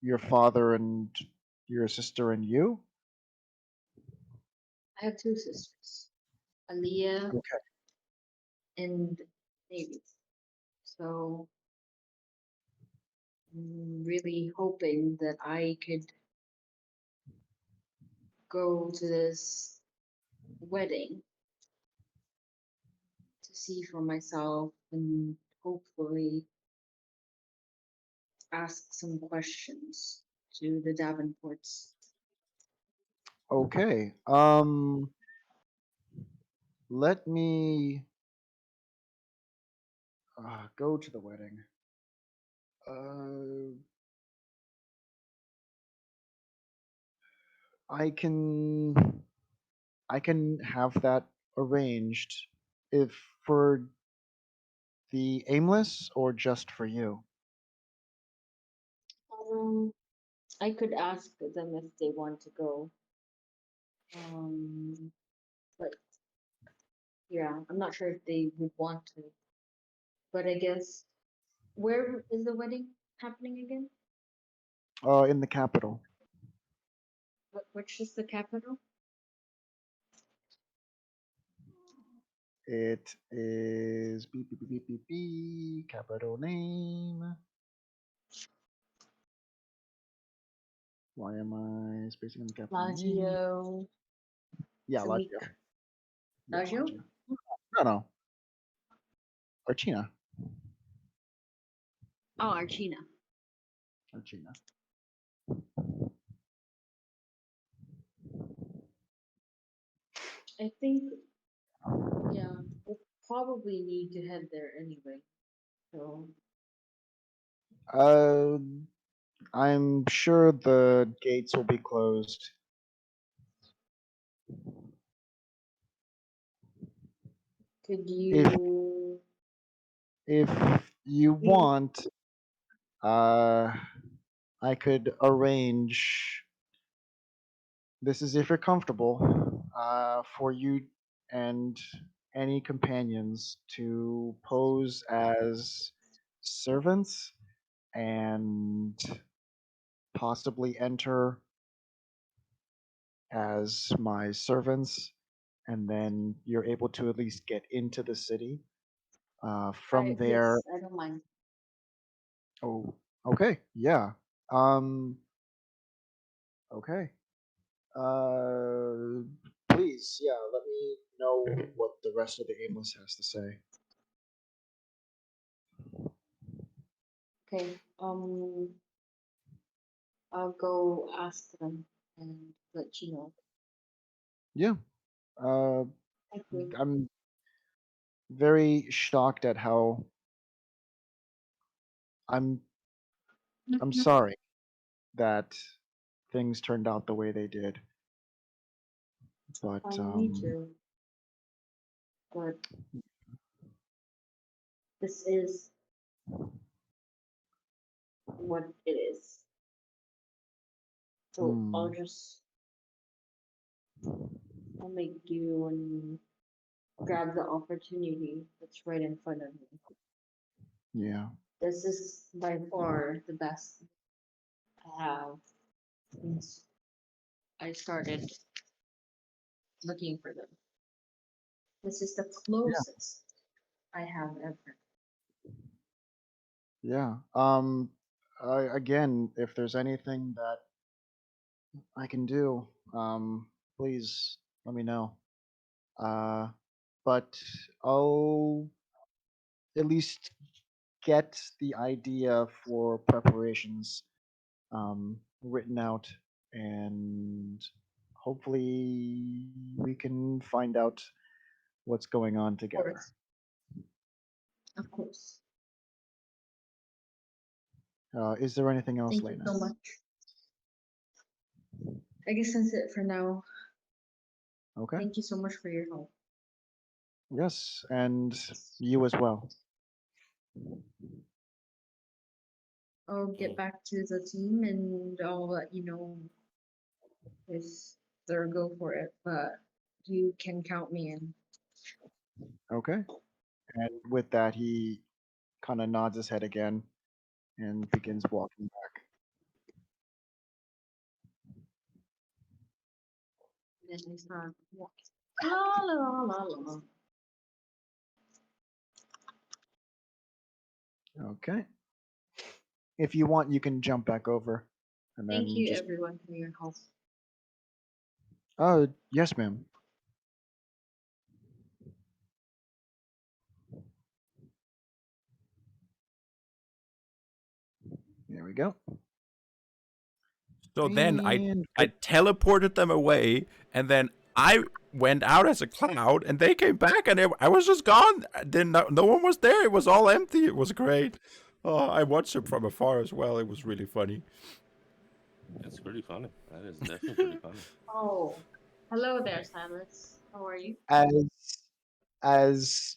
your father and your sister and you.
I have two sisters, Aliyah
Okay.
and Navy. So I'm really hoping that I could go to this wedding to see for myself and hopefully ask some questions to the Davenports.
Okay. Let me go to the wedding. Uh, I can I can have that arranged if for the Aimless or just for you.
Um, I could ask them if they want to go. But yeah, I'm not sure if they would want to. But I guess where is the wedding happening again?
In the capital.
Which is the capital?
It is capital name. Why am I spacing on the capital name?
Lagio,
Yeah,
Samik,
Lazio. Yeah,
Lagio?
Lazio. No, Archina.
Oh, Archina.
Archina.
I think, yeah, we'll probably need to head there anyway. So,
Uh, I'm sure the gates will be closed.
could
If
you?
if you
You
want, uh, I could arrange. This is if you're comfortable, for you and any companions to pose as servants and possibly enter as my servants, and then you're able to at least get into the city. From there,
yes, I don't mind.
oh, okay, yeah. Um, okay. Uh, please, yeah, let me know what the rest of the Aimless has to say.
Okay. I'll go ask them and let you know.
Yeah, uh,
Thank you.
I'm very shocked at how I'm. I'm sorry that things turned out the way they did, but
Me too. But this is what it is. So
hmm,
I'll make do and grab the opportunity that's right in front of me.
Yeah.
This is by far the best I have since I started looking for them. This is the closest I have ever.
Yeah. Again, if there's anything that I can do, please let me know. Uh, but I'll at least get the idea for preparations written out, and hopefully we can find out what's going on
Of
together.
course. Of course.
Is there anything else,
Thank you
Lena?
so much. I guess that's it for now.
Okay.
Thank you so much for your help.
Yes, and you as well.
I'll get back to the team and I'll let you know if they're go for it, but you can count me in.
Okay. And with that, he kind of nods his head again and begins walking back.
Then I start walking. La la la la.
Okay. If you want, you can jump back over, and
Thank
then
you
just.
everyone for your help.
Oh, yes, ma'am. There we go.
So then
And
I teleported them away, and then I went out as a cloud, and they came back, and I was just gone. Then no one was there. It was all empty. It was great. Oh, I watched it from afar as well. It was really funny.
It's pretty funny. That is definitely pretty funny.
Oh, hello there, Silas. How are you?
as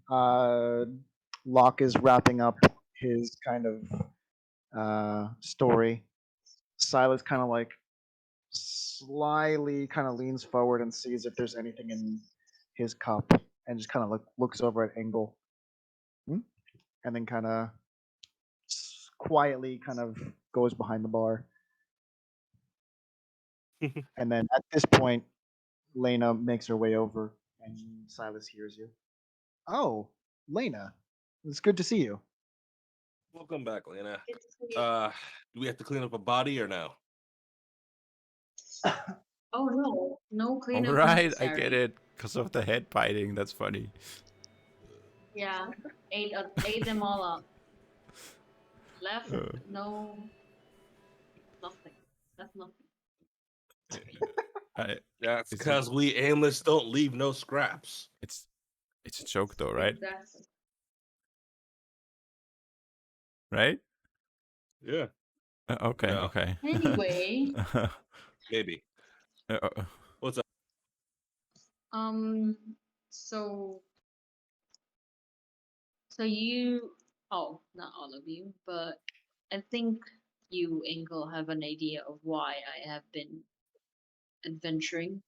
Locke is wrapping up his kind of story, Silas kind of like slyly kind of leans forward and sees if there's anything in his cup, and just kind of looks over at Engel, and then kind of quietly kind of goes behind the bar. And then at this point, Lena makes her way over, and Silas hears you. Oh, Lena, it's good to see you.
Welcome back, Lena.
Good to see you.
Do we have to clean up a body or no?
Oh no, no
All
cleanup
right, I get
necessary.
it. Because of the head biting. That's funny.
Yeah, ate them all up. Left,
Uh,
no, nothing. That's nothing.
That's
It's a-
because we aimless don't leave no scraps.
it's a joke though, right?
Exactly.
Right?
Yeah.
Okay,
No.
okay.
Anyway,
Maybe.
Uh,
What's up?
um, so you, oh, not all of you, but I think you, Engel, have an idea of why I have been adventuring.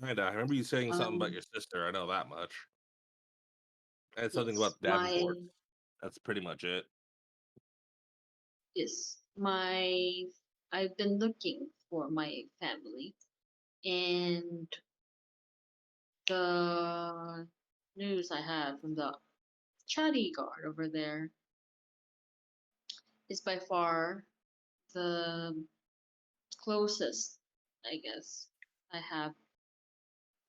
Kinda. I remember you saying something about
Um,
your sister. I know that much. And something
yes,
about Davenport. That's pretty much it.
yes, I've been looking for my family, and the news I have from the chatty guard over there is by far the closest, I guess, I have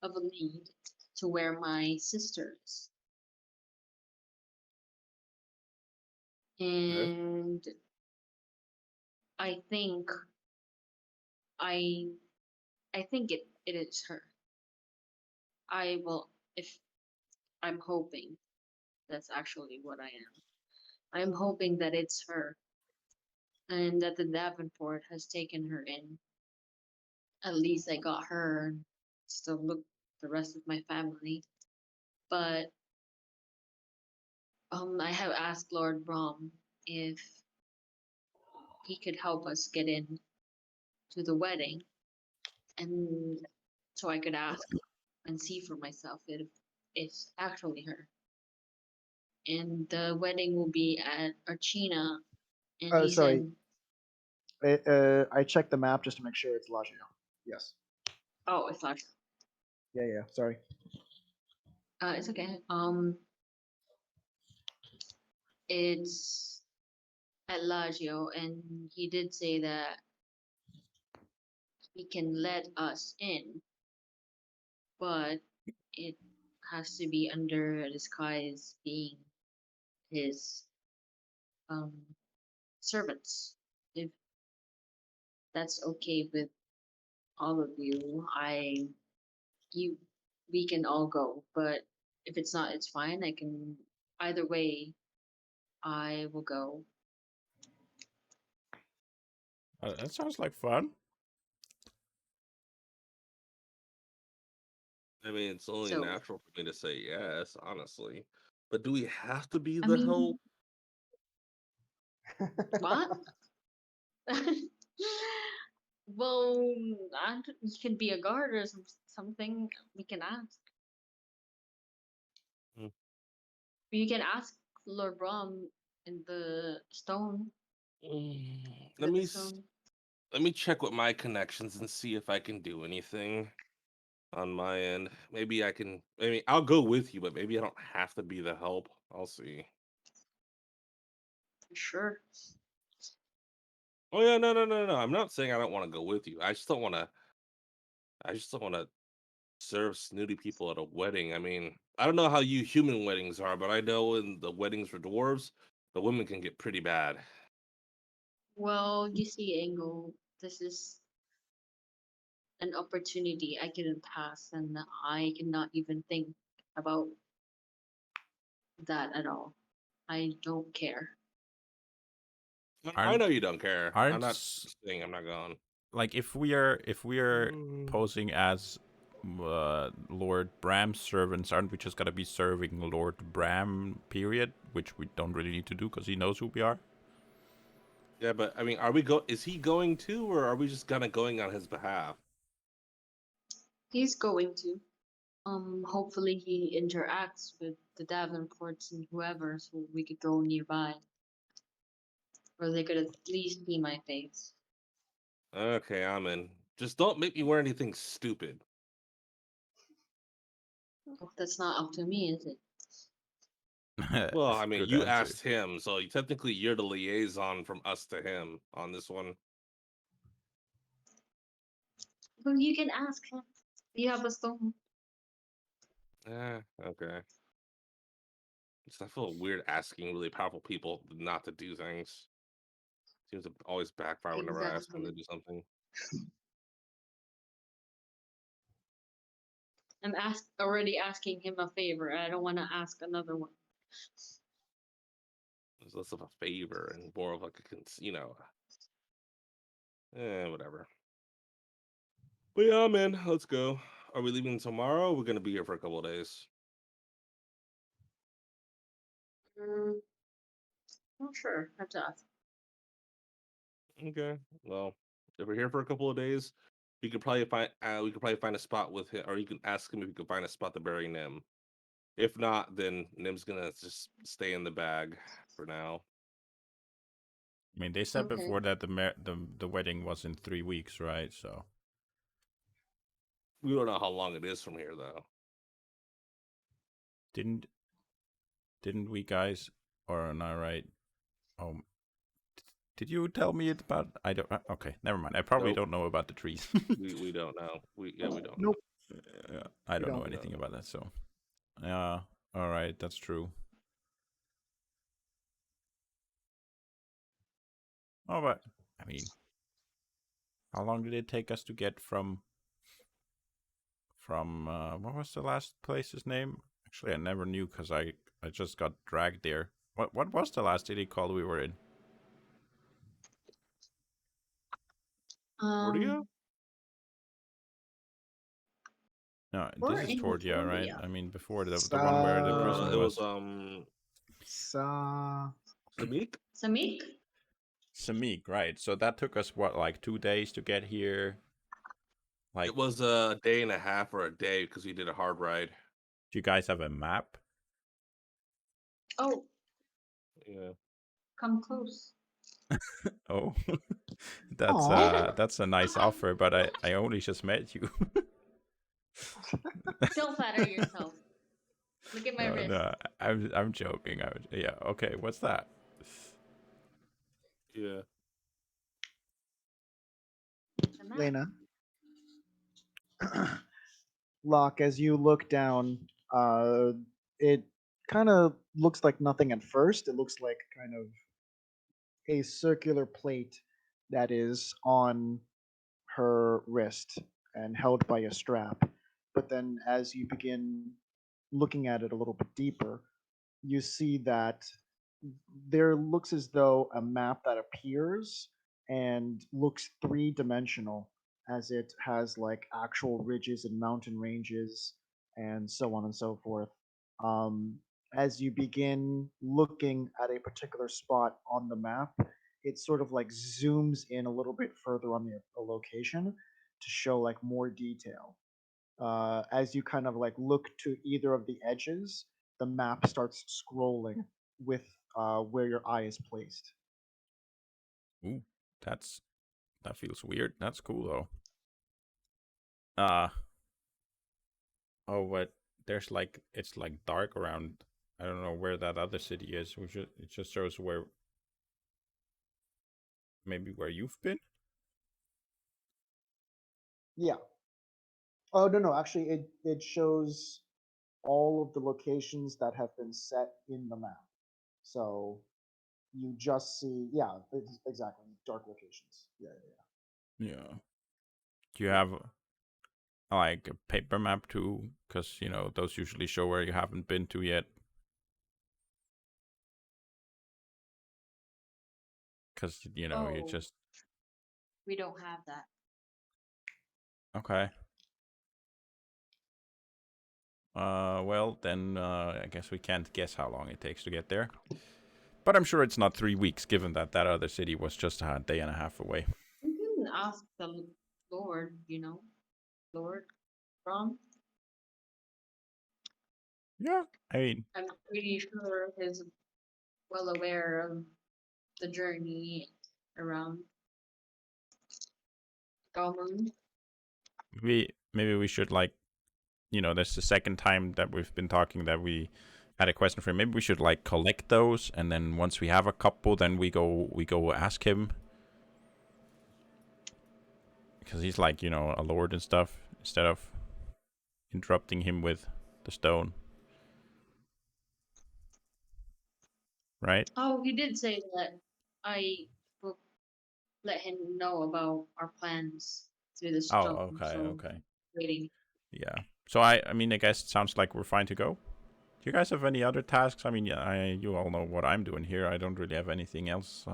of a lead to where my sister is.
Okay.
And I think I I think it is her. I will if I'm hoping that's actually what I am. I'm hoping that it's her and that the Davenport has taken her in. At least I got her. Still look the rest of my family. But I have asked Lord Brom if he could help us get in to the wedding, and so I could ask and see for myself if it's actually her. And the wedding will be at Archina, and he
Sorry,
said,
I checked the map just to make sure it's Lagio. Yes.
"Oh, it's not.
Yeah. Sorry.
It's okay. It's at Lagio, and he did say that he can let us in, but it has to be under a disguise being his um servants. If that's okay with all of you, you we can all go. But if it's not, it's fine. I can either way. I will go.
That sounds like fun.
I mean, it's only
So
natural for me to say yes, honestly. But do we have to be
I
the help?
mean, what? Well, you can be a guard or something. We can ask.
Hmm.
You can ask Lord Brom in the stone.
Let me
The
s-
stone.
let me check with my connections and see if I can do anything on my end. Maybe I can. I mean, I'll go with you, but maybe I don't have to be the help. I'll see.
Sure.
Oh yeah, no. I'm not saying I don't want to go with you. I just don't want to. I just don't want to serve snooty people at a wedding. I mean, I don't know how you human weddings are, but I know in the weddings for dwarves, the women can get pretty bad.
Well, you see, Angle, this is an opportunity I couldn't pass, and I cannot even think about that at all. I don't care.
I
Aren't
know you don't care. I'm
aren't
not saying I'm not going.
like if we are posing as Lord Bram's servants, aren't we just gonna be serving Lord Bram? Period, which we don't really need to do because he knows who we are.
Yeah, but I mean, are we go? Is he going to, or are we just kind of going on his behalf?
He's going to. Hopefully he interacts with the Davenports and whoever, so we could go nearby, or they could at least see my face.
Okay, I'm in. Just don't make me wear anything stupid.
Oh, that's not up to me, is it?
Well, I mean,
Good
you
answer.
asked him, so technically you're the liaison from us to him on this one.
Well, you can ask him. You have a stone.
Okay. Just, I feel weird asking really powerful people not to do things. Seems to always backfire whenever I ask them to
Exactly.
do something.
Already asking him a favor. I don't want to ask another one.
It's less of a favor and more of like a, whatever. But yeah, man, let's go. Are we leaving tomorrow? We're gonna be here for a couple of days.
Not sure. Have to ask.
Okay. Well, if we're here for a couple of days, we could probably find a spot with him, or you can ask him if you can find a spot to bury Nim. If not, then Nim's gonna just stay in the bag for now.
I mean, they said
Okay.
before that the wedding was in 3 weeks, right? So
We don't know how long it is from here, though.
didn't we guys, or not right? Um, did you tell me it about? I don't. Okay, never mind. I probably
Nope.
don't know about the trees.
We don't know. We don't know.
Nope.
I
We
don't know
don't.
anything about that. So, yeah. All right, that's true. Oh, but I mean, how long did it take us to get from what was the last place's name? Actually, I never knew because I just got dragged there. What was the last city called we were in?
Cordia?
No,
We're
this is
in
Tordia, right?
Tordia.
I mean, before the one where the prison
It was
was.
Sa
Samik?
Samik?
Samik, right? So that took us what, like 2 days to get here. Like,
It was a day and a half or a day because we did a hard ride.
do you guys have a map?
Oh,
Yeah.
come close.
Oh,
Aw.
that's a nice offer, but I only just met you.
Don't flatter yourself. Look at my
No,
wrist.
no, I'm joking. Yeah, okay. What's that?
Yeah.
It's a map.
Lena, Locke, as you look down, it kind of looks like nothing at first. It looks like kind of a circular plate that is on her wrist and held by a strap. But then, as you begin looking at it a little bit deeper, you see that there looks as though a map that appears and looks three-dimensional, as it has like actual ridges and mountain ranges and so on and so forth. Um, as you begin looking at a particular spot on the map, it sort of like zooms in a little bit further on the location to show like more detail. As you kind of like look to either of the edges, the map starts scrolling with where your eye is placed.
Ooh, that's that feels weird. That's cool though. Uh oh, but there's like it's like dark around. I don't know where that other city is. It just shows where maybe where you've been.
Yeah. Oh no, no. Actually, it shows all of the locations that have been set in the map. So you just see, yeah, exactly, dark locations. Yeah, yeah,
Yeah. Do you have like a paper map too? Because you know those usually show where you haven't been to yet. Because you know you
Oh,
just
we don't have that.
okay. Well then, I guess we can't guess how long it takes to get there. But I'm sure it's not 3 weeks, given that that other city was just a day and a half away.
You can ask the Lord, Lord from.
Yeah, I mean,
I'm pretty sure he's well aware of the journey around Galmoon.
maybe we should like, you know, that's the second time that we've been talking that we had a question for him. Maybe we should like collect those, and then once we have a couple, then we go ask him, because he's like, you know, a lord and stuff, instead of interrupting him with the stone, right?
Oh, he did say that I will let him know about our plans through the
Oh,
stone.
okay,
So
okay,
waiting.
yeah. So I mean, I guess it sounds like we're fine to go. Do you guys have any other tasks? I mean, yeah, you all know what I'm doing here. I don't really have anything else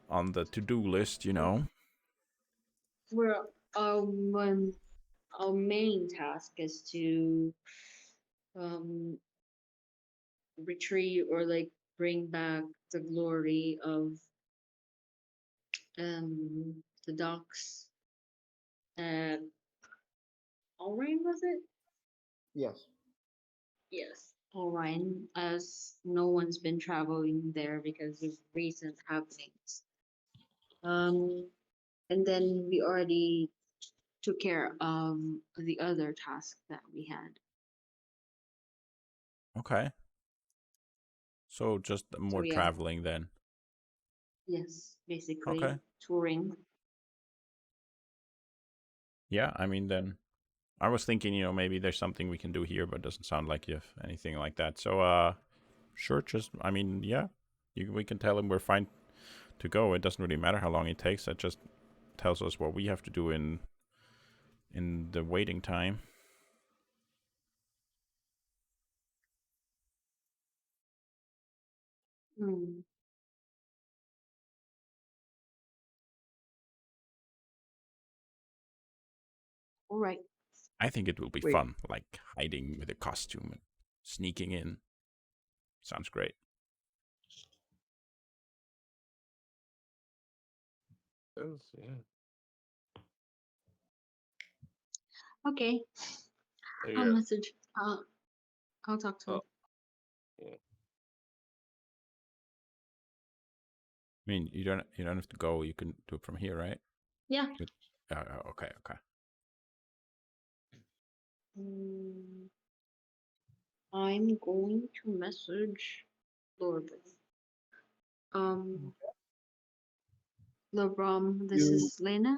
on the to-do list, you know.
We're when our main task is to um retrieve or like bring back the glory of the docks at Alrain, was it?
yeah. Yes.
Yes, Alrain, as no one's been traveling there because of recent happenings. And then we already took care of the other task that we had.
Okay. So just
So
more
yeah,
traveling then.
yes,
Okay.
basically touring.
Yeah, I mean then I was thinking, you know, maybe there's something we can do here, but it doesn't sound like you have anything like that. So sure, just I mean, yeah. We can tell him we're fine to go. It doesn't really matter how long it takes. That just tells us what we have to do in the waiting time.
Hmm. All right.
I think it will be
Wait,
fun, like hiding with a costume and sneaking in. Sounds great.
Yeah.
Okay.
So
I'll
you're
message. I'll talk to him.
oh, yeah.
I mean, you don't have to go. You can do it from here, right?
Yeah.
With, okay.
Mm, I'm going to message Lord. Lebron, this
You,
is Lena.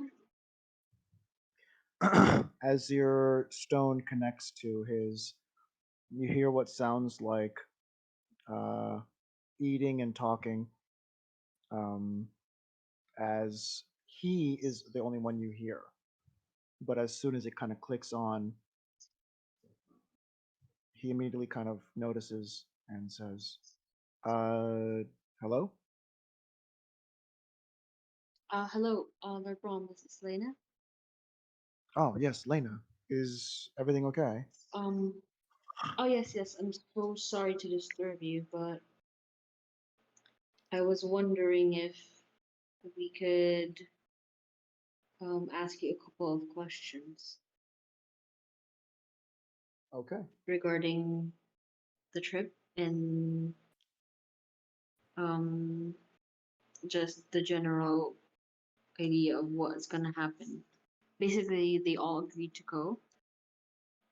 as your stone connects to his, you hear what sounds like uh, eating and talking. Um, as he is the only one you hear, but as soon as it kind of clicks on, he immediately kind of notices and says, hello?
Hello, Lebron, this is Lena.
Oh, yes, Lena. Is everything okay?
Um, oh yes, I'm so sorry to disturb you, but I was wondering if we could ask you a couple of questions
Okay.
regarding the trip and um just the general idea of what's gonna happen. Basically, they all agreed to go,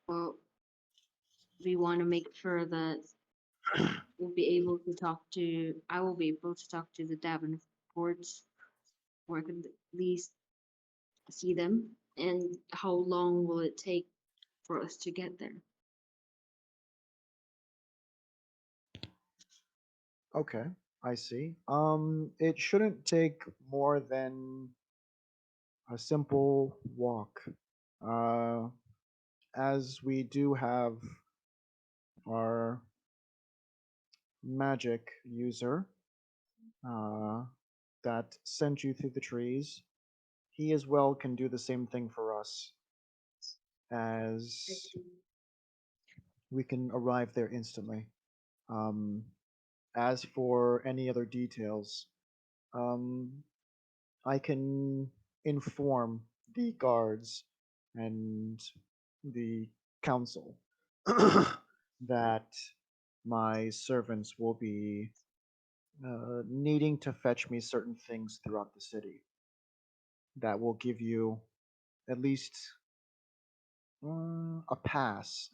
but we want to make sure that we'll be able to talk to. I will be able to talk to the Davenports, or I could at least see them. And how long will it take for us to get there?
Okay, I see. It shouldn't take more than a simple walk. Uh, as we do have our magic user uh, that sent you through the trees, he as well can do the same thing for us, as we can arrive there instantly. Um, as for any other details, um, I can inform the guards and the council that my servants will be needing to fetch me certain things throughout the city that will give you at least a pass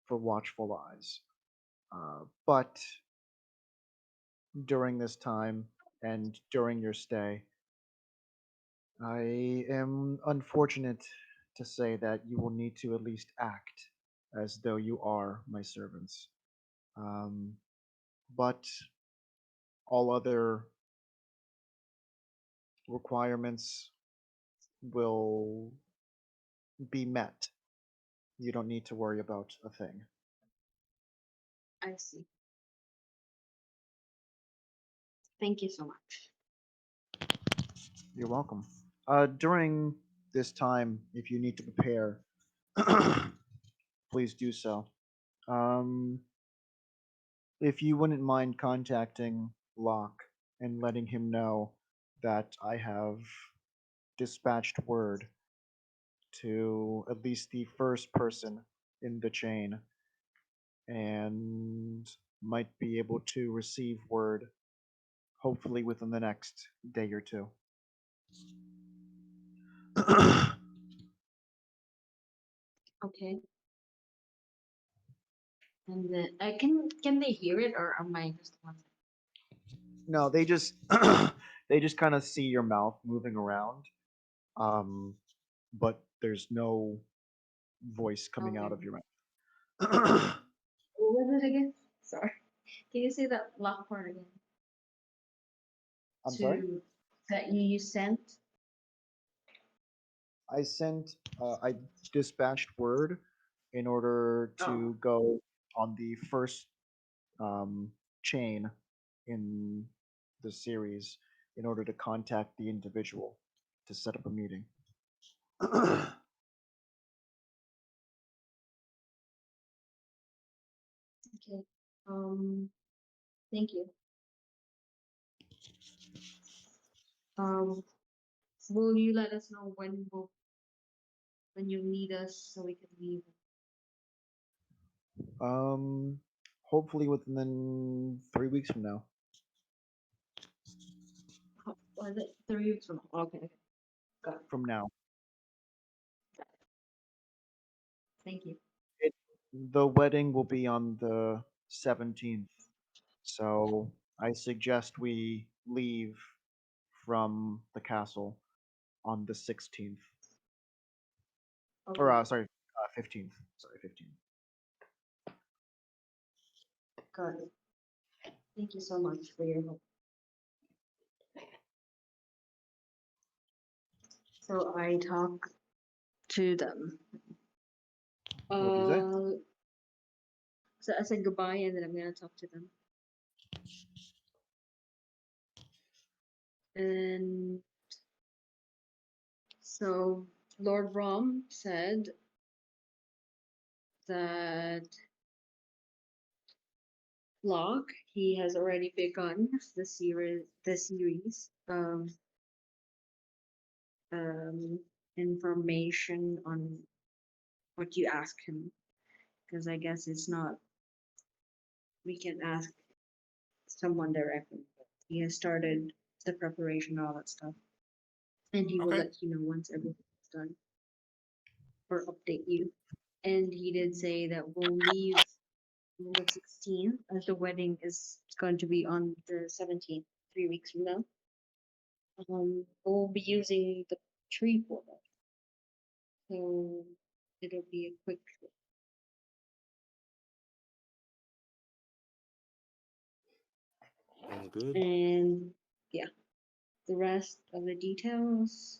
for watchful eyes. But during this time and during your stay, I am unfortunate to say that you will need to at least act as though you are my servants. Um, but all other requirements will be met. You don't need to worry about a thing.
I see. Thank you so much.
You're welcome. During this time, if you need to prepare, please do so. Um, if you wouldn't mind contacting Locke and letting him know that I have dispatched word to at least the first person in the chain and might be able to receive word hopefully within the next day or two.
Okay. And then I can they hear it, or am I just the one?
No, they just they just kind of see your mouth moving around, um, but there's no voice coming out
Okay.
of your mouth.
What was it again? Sorry. Can you say that last part again?
I'm sorry.
To that you sent.
I dispatched word in order
Oh.
to go on the first um, chain in the series in order to contact the individual to set up a meeting.
Okay. Thank you. Um, will you let us know when we'll when you need us so we can leave.
Hopefully within 3 weeks from now.
Was it 3 weeks from? Okay, okay. Got it.
From now,
Thank you.
the wedding will be on the 17th. So I suggest we leave from the castle on the 16th. Or
Okay,
sorry, 15th. Sorry, 15th.
got it. Thank you so much for your help. So I talk to them.
What'd you say?
So I said goodbye and then I'm gonna talk to them. And so Lord Rom said that Locke, he has already begun the series of information on what you ask him, because I guess it's not, we can ask someone directly. He has started the preparation, all that stuff, and he will
Okay.
let you know once everything's done or update you. And he did say that we'll leave on the 16th, as the wedding is going to be on the 17th, 3 weeks from now. We'll be using the tree portal, so it'll be a quick trip.
Sounds good.
And yeah, the rest of the details,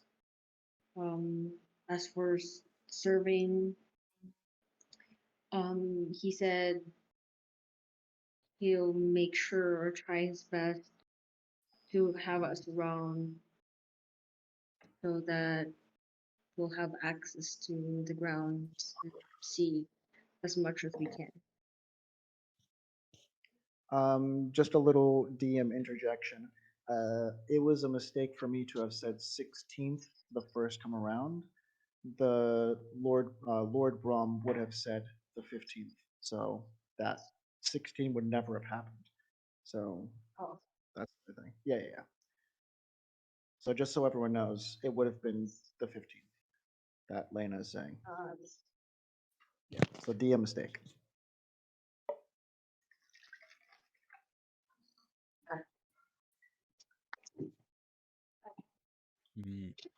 as for serving, he said he'll make sure or try his best to have us around so that we'll have access to the grounds and see as much as we can.
Just a little DM interjection. It was a mistake for me to have said 16th the first time around. The Lord Brom would have said the 15th, so that 16 would never have happened. So
Oh,
that's the thing. Yeah, yeah, yeah. So just so everyone knows, it would have been the 15th that Lena is saying. Yeah. So DM mistake.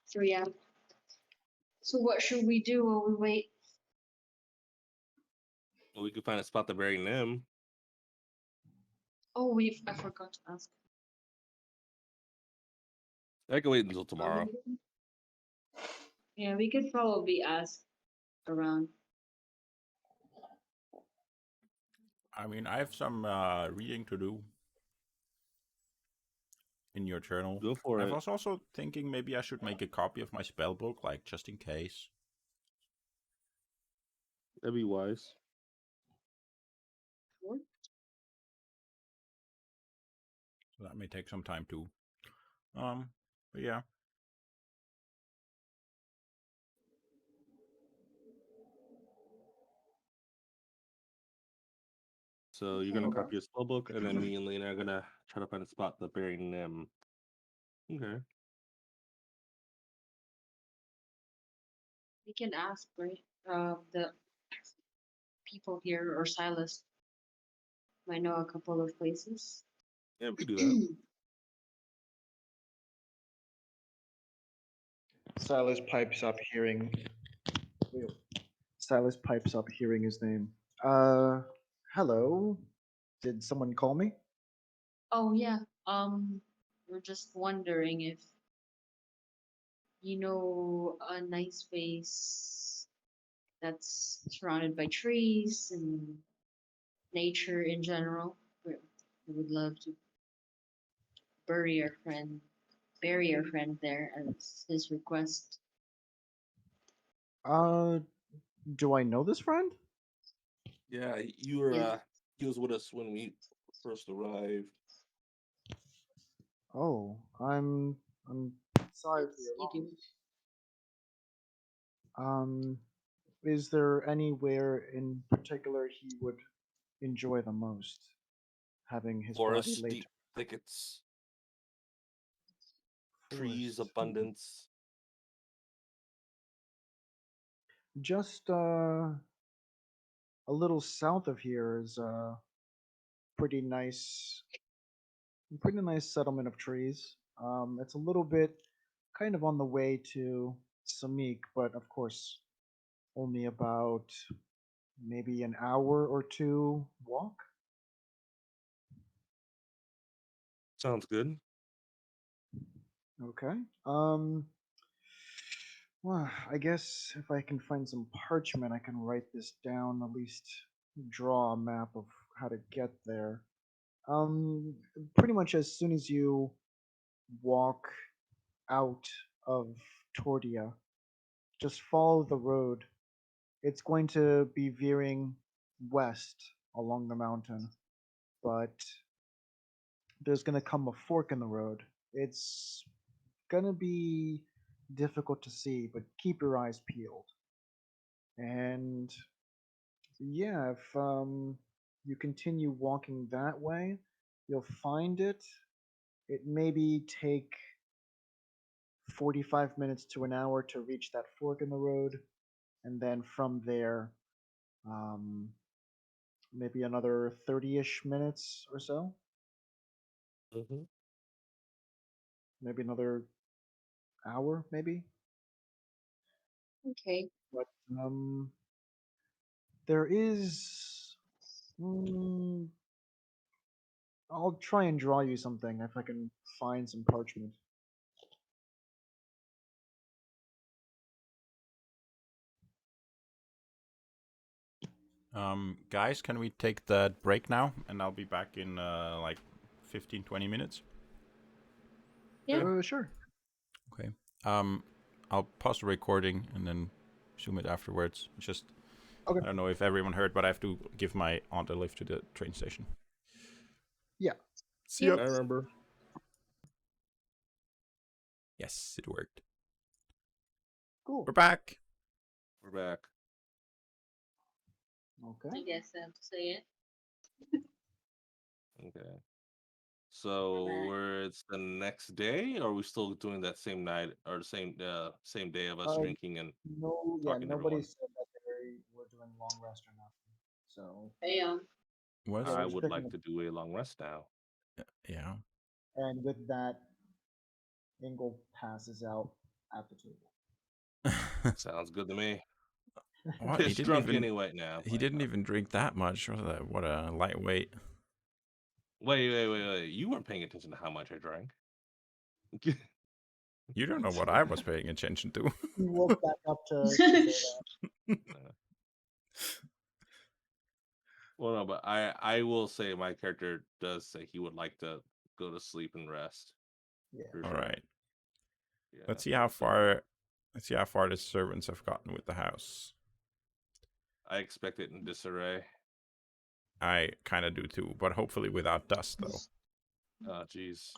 so yeah. So what should we do while we wait?
Well, we could find a spot to bury Nim.
Oh, I forgot to ask.
I can wait until tomorrow.
Yeah, we could probably ask around.
I mean, I have some reading to do in your journal.
Go for
I
it.
was also thinking maybe I should make a copy of my spell book, like just in case.
That'd be wise.
Sure.
So that may take some time too. But yeah.
So you're gonna
Okay.
copy your spell book, and then me and Lena are gonna try to find a spot to bury Nim. Okay.
We can ask, right? The people here or Silas might know a couple of places.
Yeah, we could do that.
Silas pipes up, hearing. Silas pipes up, hearing his name. Hello. Did someone call me?
Oh yeah. We're just wondering if you know a nice place that's surrounded by trees and nature in general. We would love to bury our friend, bury our friend there as his request.
Uh, do I know this friend?
Yeah, you were.
Yeah.
He was with us when we first arrived.
Oh, I'm sorry for
Yes,
your
you
loss.
do.
Is there anywhere in particular he would enjoy the most having his body
Forests,
laid
deep thickets,
to
trees,
forest?
abundance.
Just a little south of here is a pretty nice, pretty nice settlement of trees. It's a little bit kind of on the way to Samik, but of course only about maybe an hour or two walk.
Sounds good.
Okay. Well, I guess if I can find some parchment, I can write this down, at least draw a map of how to get there. Um, Pretty much as soon as you walk out of Tordia, just follow the road. It's going to be veering west along the mountain, but there's going to come a fork in the road. It's going to be difficult to see, but keep your eyes peeled. And yeah, if you continue walking that way, you'll find it. It maybe take 45 minutes to an hour to reach that fork in the road, and then from there, um, maybe another 30-ish minutes or so,
Mm-hmm.
maybe another hour, maybe.
Okay.
But there is. Mm, I'll try and draw you something if I can find some parchment.
Guys, can we take that break now? And I'll be back in like 15, 20 minutes.
Yeah.
Sure.
Okay. I'll pause the recording and then resume it afterwards. Just,
Okay.
I don't know if everyone heard, but I have to give my aunt a lift to the train station.
Yeah.
See ya.
I remember.
Yes, it worked.
Cool.
We're back.
We're back.
Okay.
I guess I have to say it.
Okay. So
Alright.
it's the next day, or are we still doing that same night or the same day of us
Uh,
drinking and
no, yeah,
talking to
nobody
everyone?
said that they were doing long rest or nothing. So
Damn.
Was?
yeah,
I
we're just
would
picking
like
up.
to do a long rest now.
Yeah.
And with that, Engel passes out at the table.
Sounds good to me.
What?
Piss drunk anyway now.
He didn't even drink that much. What a lightweight.
Wait. You weren't paying attention to how much I drank.
You don't know what I was paying attention to.
He woke back up to say that.
Well, no, but I will say my character does say he would like to go to sleep and rest.
Yeah.
For
All
sure.
right.
Yeah.
Let's see how far. Let's see how far the servants have gotten with the house.
I expect it in disarray.
I kind of do too, but hopefully without dust, though.
Oh, jeez.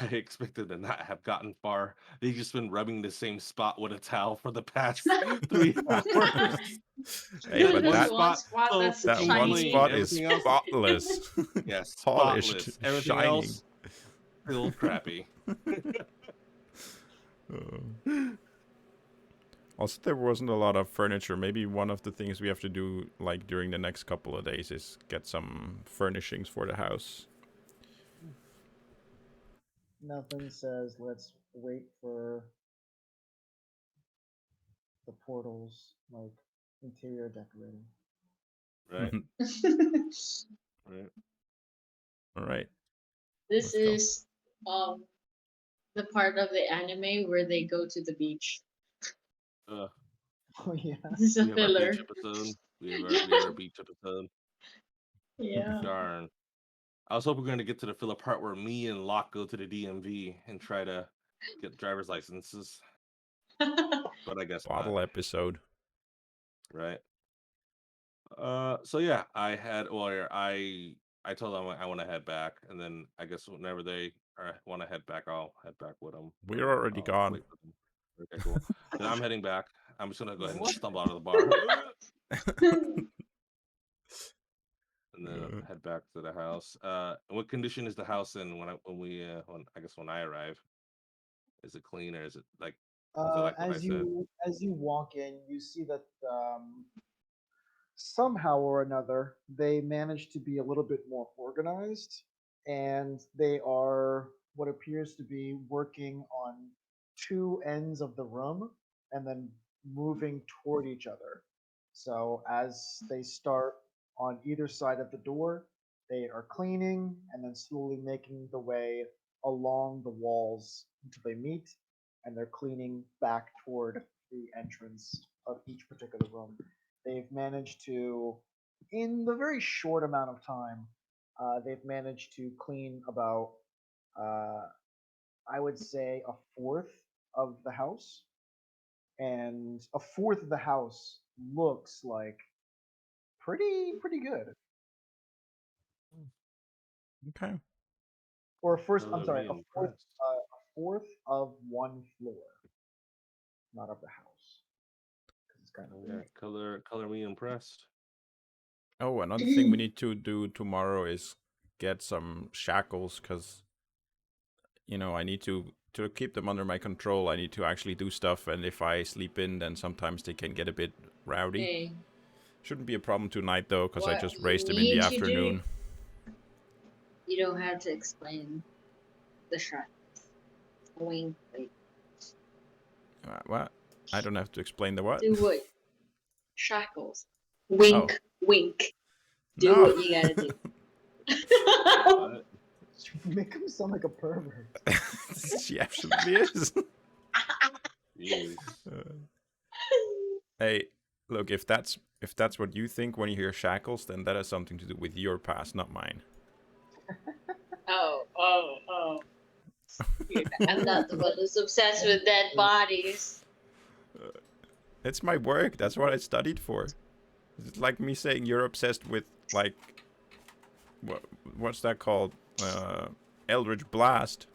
I expected to not have gotten far. They've just been rubbing the same spot with a towel for the past 3 hours.
Hey, but
This
that
one spot
so
that's
that
freaking
one
shiny.
clean.
spot is
Everything else,
spotless,
yeah,
polished,
spotless. Everything
shining.
else, still crappy.
Also, there wasn't a lot of furniture. Maybe one of the things we have to do, like during the next couple of days, is get some furnishings for the house.
Nothing says let's wait for the portals, like interior decorating.
Right, right.
All right.
This
Let's go.
is the part of the anime where they go to the beach.
Uh,
Oh yeah.
This is a
we have our
filler.
beach episode. We have our beach episode.
Yeah.
Darn. I was hoping we are gonna get to the filler part where me and Locke go to the DMV and try to get driver's licenses, but I guess not.
Bottle episode.
Right. So yeah, I told them I want to head back, and then I guess whenever they want to head back, I'll head back with them.
We're already gone.
Wait for them. Okay, cool. Then I'm heading back. I'm just gonna go ahead and
What?
stumble out of the bar. And then head back to the house. What condition is the house in when I arrive? Is it clean or is it like what I said?
As you walk in, you see that somehow or another they manage to be a little bit more organized, and they are what appears to be working on two ends of the room and then moving toward each other. So as they start on either side of the door, they are cleaning and then slowly making the way along the walls until they meet, and they're cleaning back toward the entrance of each particular room. They've managed to, in the very short amount of time, they've managed to clean about, uh, I would say, a fourth of the house. And a fourth of the house looks like pretty good.
Okay.
Or a first, I'm
Color
sorry,
me impressed.
a fourth of one floor, not of the house, because it's kind of
Yeah,
big.
color me impressed.
Oh, another thing we need to do tomorrow is get some shackles, because I need to keep them under my control. I need to actually do stuff, and if I sleep in, then sometimes they can get a bit rowdy.
Hey,
Shouldn't be a problem tonight though, because I
what
just
you
raised them in the
need to do,
afternoon.
you don't have to explain the shot. Wink, like,
What? I don't have to explain the what?
do what? Shackles. Wink, wink. Do
No.
what you gotta do.
What?
Make him sound like a pervert.
She absolutely is.
Jeez.
Hey, look, if that's what you think when you hear shackles, then that has something to do with your past, not mine.
Oh. I'm not the one who's obsessed with dead bodies.
It's my work. That's what I studied for. It's like me saying you're obsessed with, like, what's that called? Eldritch Blast.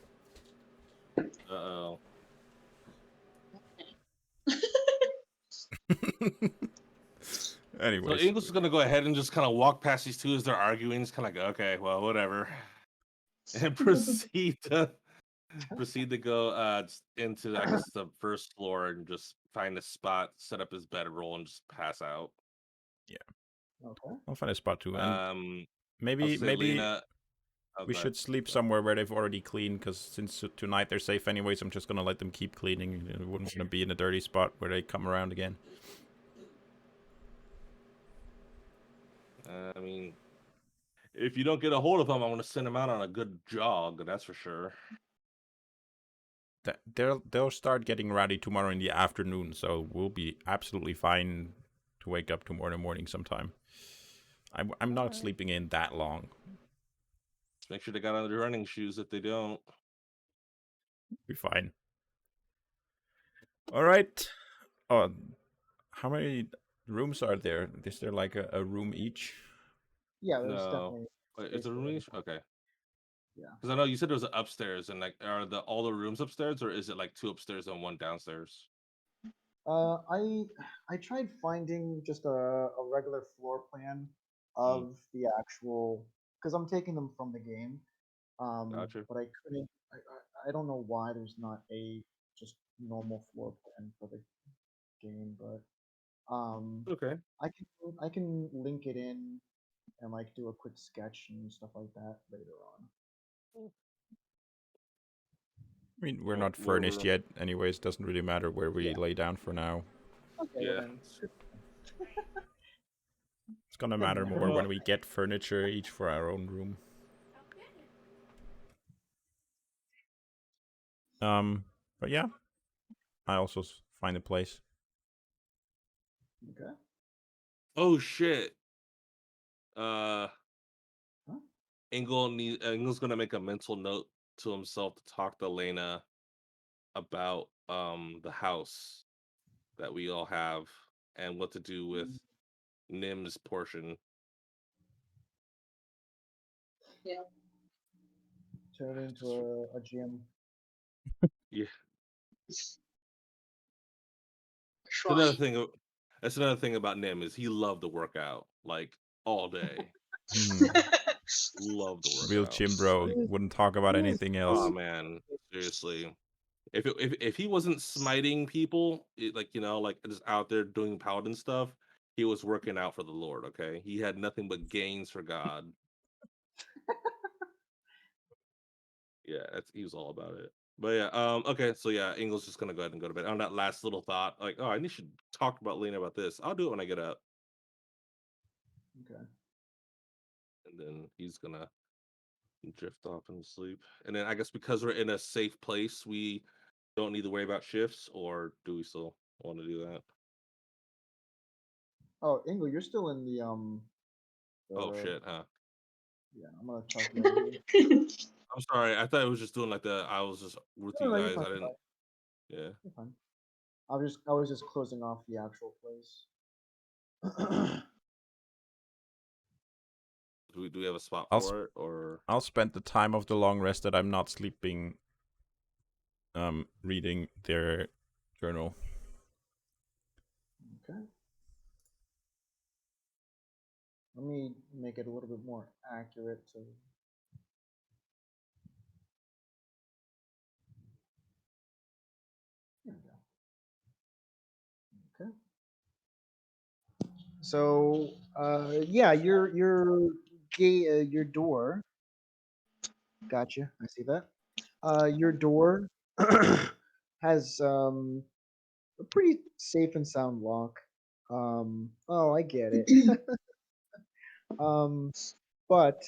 Uh-oh.
Anyways.
So English is gonna go ahead and just kind of walk past these two as they're arguing. Just kind of go, okay, well, whatever, and proceed to go into, I guess, the first floor and just find a spot, set up his bedroll, and just pass out.
Okay.
I'll find a spot too. And
I
maybe
was gonna say, Lena. Oh,
we
go
should
ahead.
sleep somewhere where they've already cleaned, because since tonight they're safe anyways, I'm just gonna let them keep cleaning. We wouldn't want to be in a dirty spot where they come around again.
I mean, if you don't get a hold of him, I'm gonna send him out on a good jog. That's for sure.
They'll start getting rowdy tomorrow in the afternoon, so we'll be absolutely fine to wake up tomorrow morning sometime. I'm not sleeping in that long.
Just make sure they got on their running shoes. If they don't,
Be fine. All right. Oh, how many rooms are there? Is there like a room each?
Yeah, there's
no.
definitely.
Wait,
space
is it a
for
room
everyone.
each? Okay.
Yeah.
Because I know you said there was an upstairs, and like, are all the rooms upstairs, or is it like two upstairs and one downstairs?
Uh, I I tried finding just a regular floor plan of the actual, because I'm taking them from the game.
Gotcha.
But I couldn't. I don't know why there's not a just normal floor plan for the game, but
Okay.
I can link it in and like do a quick sketch and stuff like that later on.
I mean, we're
Well,
not furnished yet, anyways. Doesn't really matter where we
Yeah.
lay down for now.
Okay, well
Yeah.
then.
It's gonna
Good
matter
enough.
more when we get furniture each for our own room. But yeah, I also find a place.
Okay.
Oh shit. Uh,
Huh?
Engel's gonna make a mental note to himself to talk to Lena about the house that we all have and what to do with Nim's portion.
Yeah.
Turn it into a gym.
Yeah. Another
trying.
thing. That's another thing about Nim is he loved to work out like all day.
Hmm.
Loved to work
Real
out.
chim bro. Wouldn't talk about
Yes.
anything
Oh
else.
man, seriously. If he wasn't smiting people, like like just out there doing paladin stuff, he was working out for the Lord. Okay, he had nothing but gains for God. Yeah, he was all about it. But yeah, okay, so yeah, Engel's just gonna go ahead and go to bed. On that last little thought, like, oh, I need to talk about Lena about this. I'll do it when I get up,
Okay.
and then he's gonna drift off and sleep. And then I guess because we're in a safe place, we don't need to worry about shifts, or do we still want to do that?
Oh, Engel, you're still in the
Oh shit, huh?
Yeah, I'm gonna talk you out of here.
I'm sorry. I thought it was just doing like I was just with
No,
you
no, you're
guys.
fine.
I didn't. Yeah.
You're fine. I was just closing off the actual place.
Do we have a spot
I'll
for it, or
I'll spend the time of the long rest that I'm not sleeping reading their journal.
Okay. Let me make it a little bit more accurate. So, here we go. Okay. So, yeah, your door. Gotcha. I see that. Your door has a pretty safe and sound lock. Oh, I get it. Um, but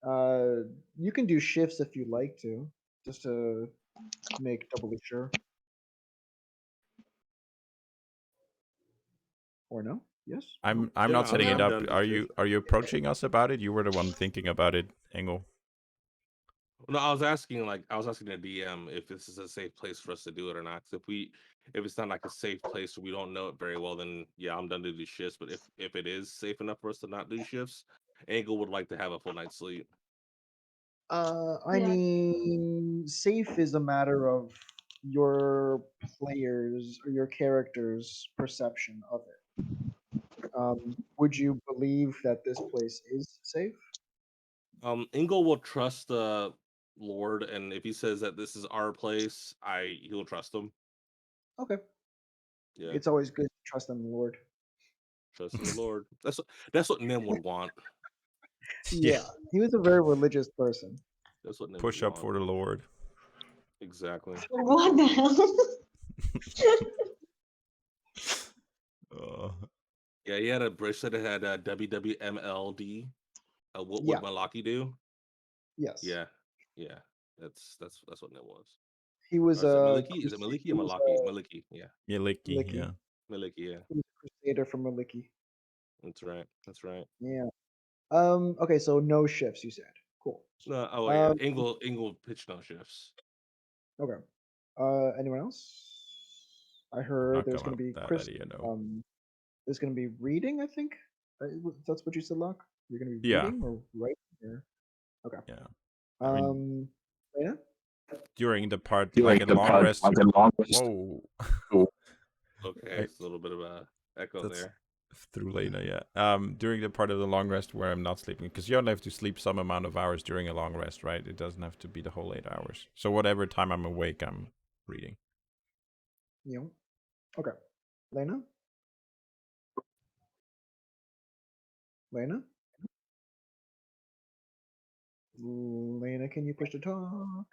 you can do shifts if you like to, just to make doubly sure. Or no? Yes? No?
I'm
yeah,
not setting it
I'm
up.
done.
Are you approaching us about it? You were the one thinking about it, Engel.
No, I was asking the DM if this is a safe place for us to do it or not. 'Cause if it's not like a safe place or we don't know it very well, then yeah, I'm done to do shifts. But if it is safe enough for us to not do shifts, Angle would like to have a full night's sleep.
I
Yeah.
mean, safe is a matter of your players or your character's perception of it. Would you believe that this place is safe?
Ingle will trust the Lord, and if he says that this is our place, he'll trust him.
Okay.
Yeah,
It's always good to trust in the Lord.
trust in the Lord. That's what Nim would want.
Yeah.
Yeah, he was a very religious person.
That's what Nim would
Push up
want.
for the Lord.
Exactly.
What the hell?
Uh,
Yeah, he had a bracelet that had WWMLD. What
Yeah.
would Malaki do?
Yes.
Yeah, yeah. That's what Nim was.
He was
Or is it
a
Maliki? Is it Maliki
he
or
was
Malaki?
a
Maliki. Yeah,
Miliki,
Maliki.
yeah.
Maliki. Yeah,
He was a crusader from Maliki.
that's right. That's right.
Yeah. Okay, so no shifts, you said. Cool.
No, oh yeah.
Um,
Ingle pitched no shifts.
okay. Anyone else? I
I'm
heard
not
there's
coming
gonna
up
be
with that
Chris.
idea, no.
There's gonna be reading. I think that's what you said, Locke. You're gonna be
Yeah.
reading or writing. Or... Okay.
Yeah. I mean,
Yeah.
during the part, like a long rest. Whoa.
Okay,
I,
it's a little bit of a echo
that's
there.
through Lena, yeah. During the part of the long rest where I'm not sleeping, because you only have to sleep some amount of hours during a long rest, right? It doesn't have to be the whole 8 hours. So whatever time I'm awake, I'm reading.
Yeah. Okay. Lena. Lena. Lena, can you push to talk?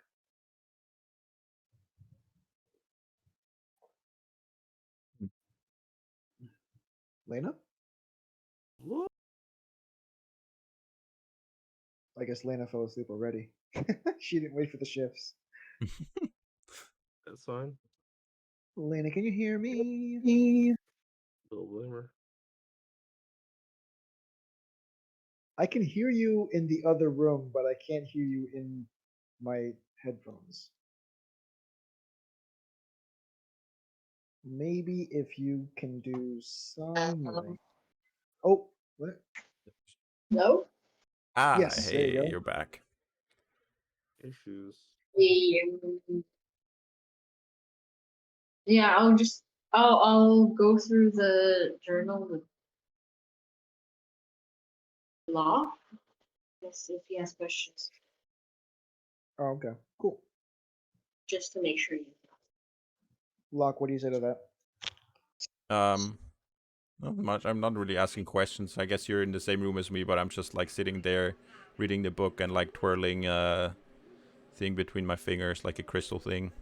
Lena. I guess Lena fell asleep already. She didn't wait for the shifts.
That's fine.
Lena, can you hear me?
Little bloomer.
I can hear you in the other room, but I can't hear you in my headphones. Maybe if you can do something. Oh, what?
No?
Ah,
Yes, there you
hey,
go.
you're back.
Issues.
Yeah, I'll just I'll go through the journal with Law. Let's see if he has questions,
Oh, okay, cool.
just to make sure you.
Locke, what do you say to that?
Not much. I'm not really asking questions. I guess you're in the same room as me, but I'm just like sitting there, reading the book and like twirling thing between my fingers, like a crystal thing.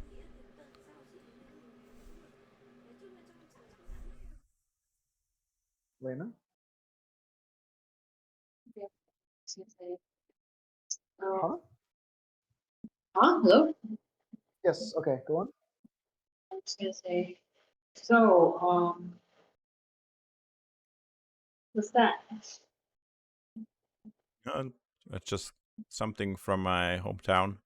Lena? Huh?
Hello?
Yes, okay, go on.
I was gonna say, so, what's that?
It's just something from my hometown.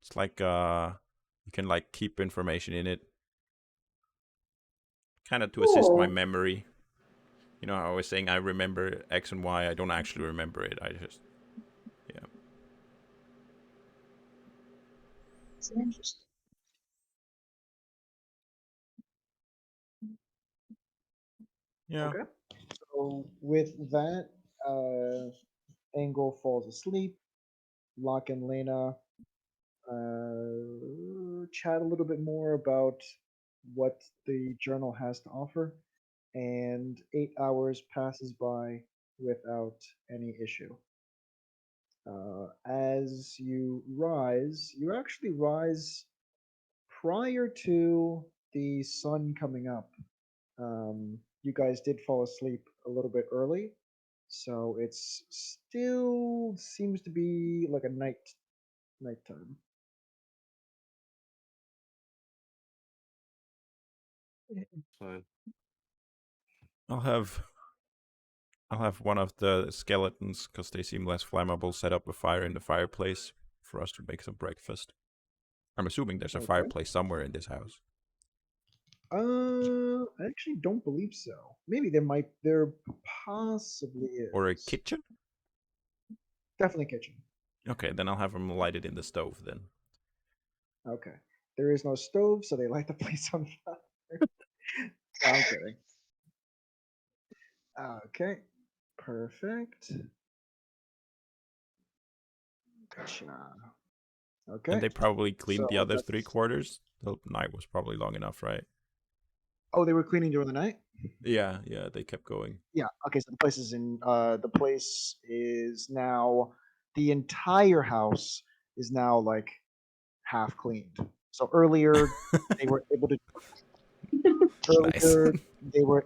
It's like you can like keep information in it, kind of to assist my
Cool.
memory. You know, how I was saying I remember X and Y. I don't actually remember it. I just
It's interesting.
yeah.
Okay. So with that, Angle falls asleep. Locke and Lena chat a little bit more about what the journal has to offer, and 8 hours passes by without any issue. As you rise, you actually rise prior to the sun coming up. You guys did fall asleep a little bit early, so it's still seems to be like a nighttime.
Fine.
I'll have one of the skeletons, because they seem less flammable, set up a fire in the fireplace for us to make some breakfast. I'm assuming there's a
Okay.
fireplace somewhere in this house.
I actually don't believe so. Maybe there possibly is.
Or a kitchen?
Definitely kitchen.
Okay, then I'll have them light it in the stove then.
Okay. There is no stove, so they light the place on fire. No, I'm kidding. Okay. Perfect. Gotcha. Okay.
And they probably cleaned the
So
other
that's
3/4. The night was probably long enough, right?
Oh, they were cleaning during the night?
Yeah, they kept going.
Yeah. Okay, so the place is now the entire house is now like half cleaned. So they were able to
Nice.
earlier they were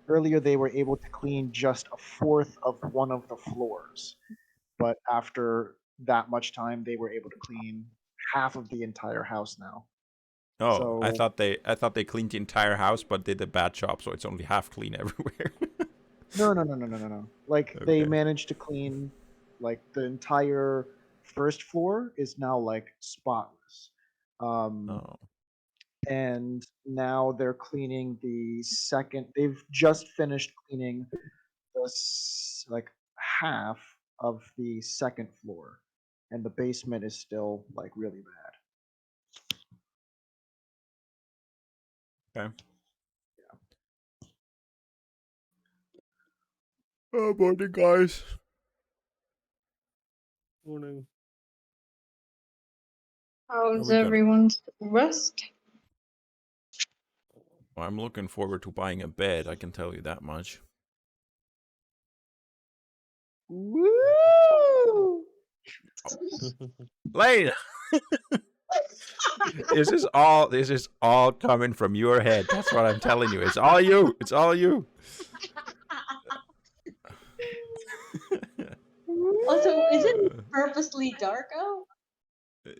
earlier they were able to clean just a fourth of one of the floors. But after that much time they were able to clean half of the entire house now.
Oh, I
So
thought they cleaned the entire house, but did a bad job, so it's only half clean everywhere.
no. Like they
Okay.
managed to clean like the entire first floor is now like spotless. Um
Oh,
and now they're cleaning the second. They've just finished cleaning like half of the second floor, and the basement is still like really bad.
okay. Oh, morning, guys.
Morning.
How's
we gonna-
everyone's rest?
Well, I'm looking forward to buying a bed. I can tell you that much.
Woo!
Lane, this is all coming from your head. That's what I'm telling you. It's all you. It's all you.
Also, is it purposely dark out?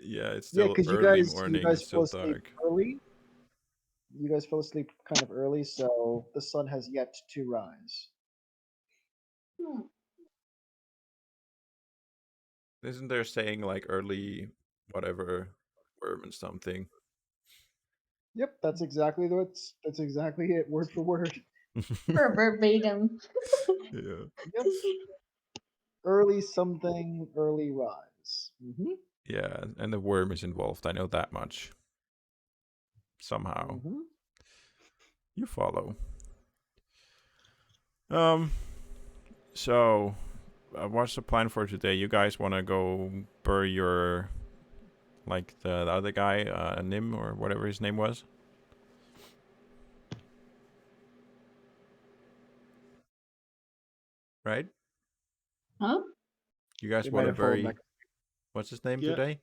Yeah, it's
Yeah,
still
because
early
you
morning.
guys
It's
fell
still
asleep
dark.
early. You guys fell asleep kind of early, so the sun has yet to rise.
Hmm.
Isn't there saying like early whatever worm and something?
Yep, that's exactly it, word for word.
Or verbatim.
Yeah.
Yep. Early something, early rise.
Yeah, and the worm is involved. I know that much. Somehow. You follow. So, what's the plan for today? You guys want to go bury your, like the other guy, Nim or whatever his name was? Right?
Huh?
You guys
We
want
might
to
have followed
bury,
back.
what's his name
Yeah.
today?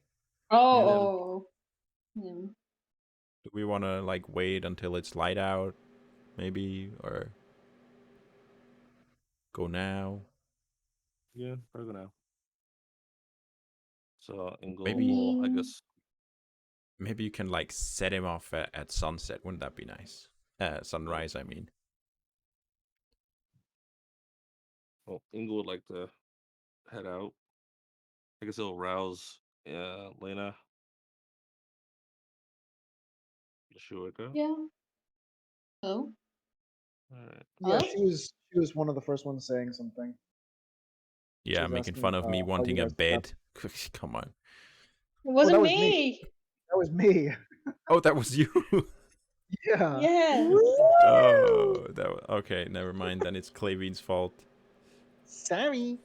Oh. Yeah.
Do we want to like wait until it's light out, maybe, or go now?
Yeah, probably now. So Ingle
Maybe-
will, I guess.
Maybe you can like set him off at sunset. Wouldn't that be nice? Sunrise, I mean.
Well, Ingle would like to head out. I guess it'll rouse Lena. Does she wake up?
Yeah. Oh.
All right.
Yeah,
Hello?
she was one of the first ones saying something.
Yeah,
was
making
asking,
fun of me
how you
wanting a
guys slept.
bed. Come on.
It wasn't
that was
me.
me. That was me.
Oh, that was you.
Yeah.
Yeah.
Oh, okay. Never mind. Then it's Claybean's fault.
Sorry.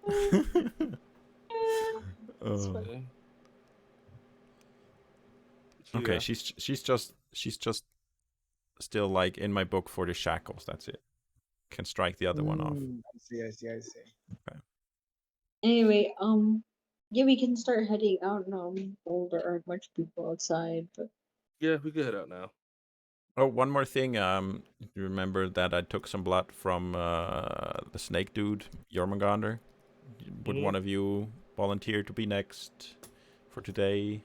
It's
Oh.
fine.
Okay, she's just still like in my book for the shackles. That's it. Can strike the other one off.
I see.
Anyway, yeah, we can start heading out now. Well, there aren't much people outside, but
Yeah, we could head out now.
Oh, one more thing. You remember that I took some blood from the snake dude, Jormungandr? Would
Mhm.
one of you volunteer to be next for today?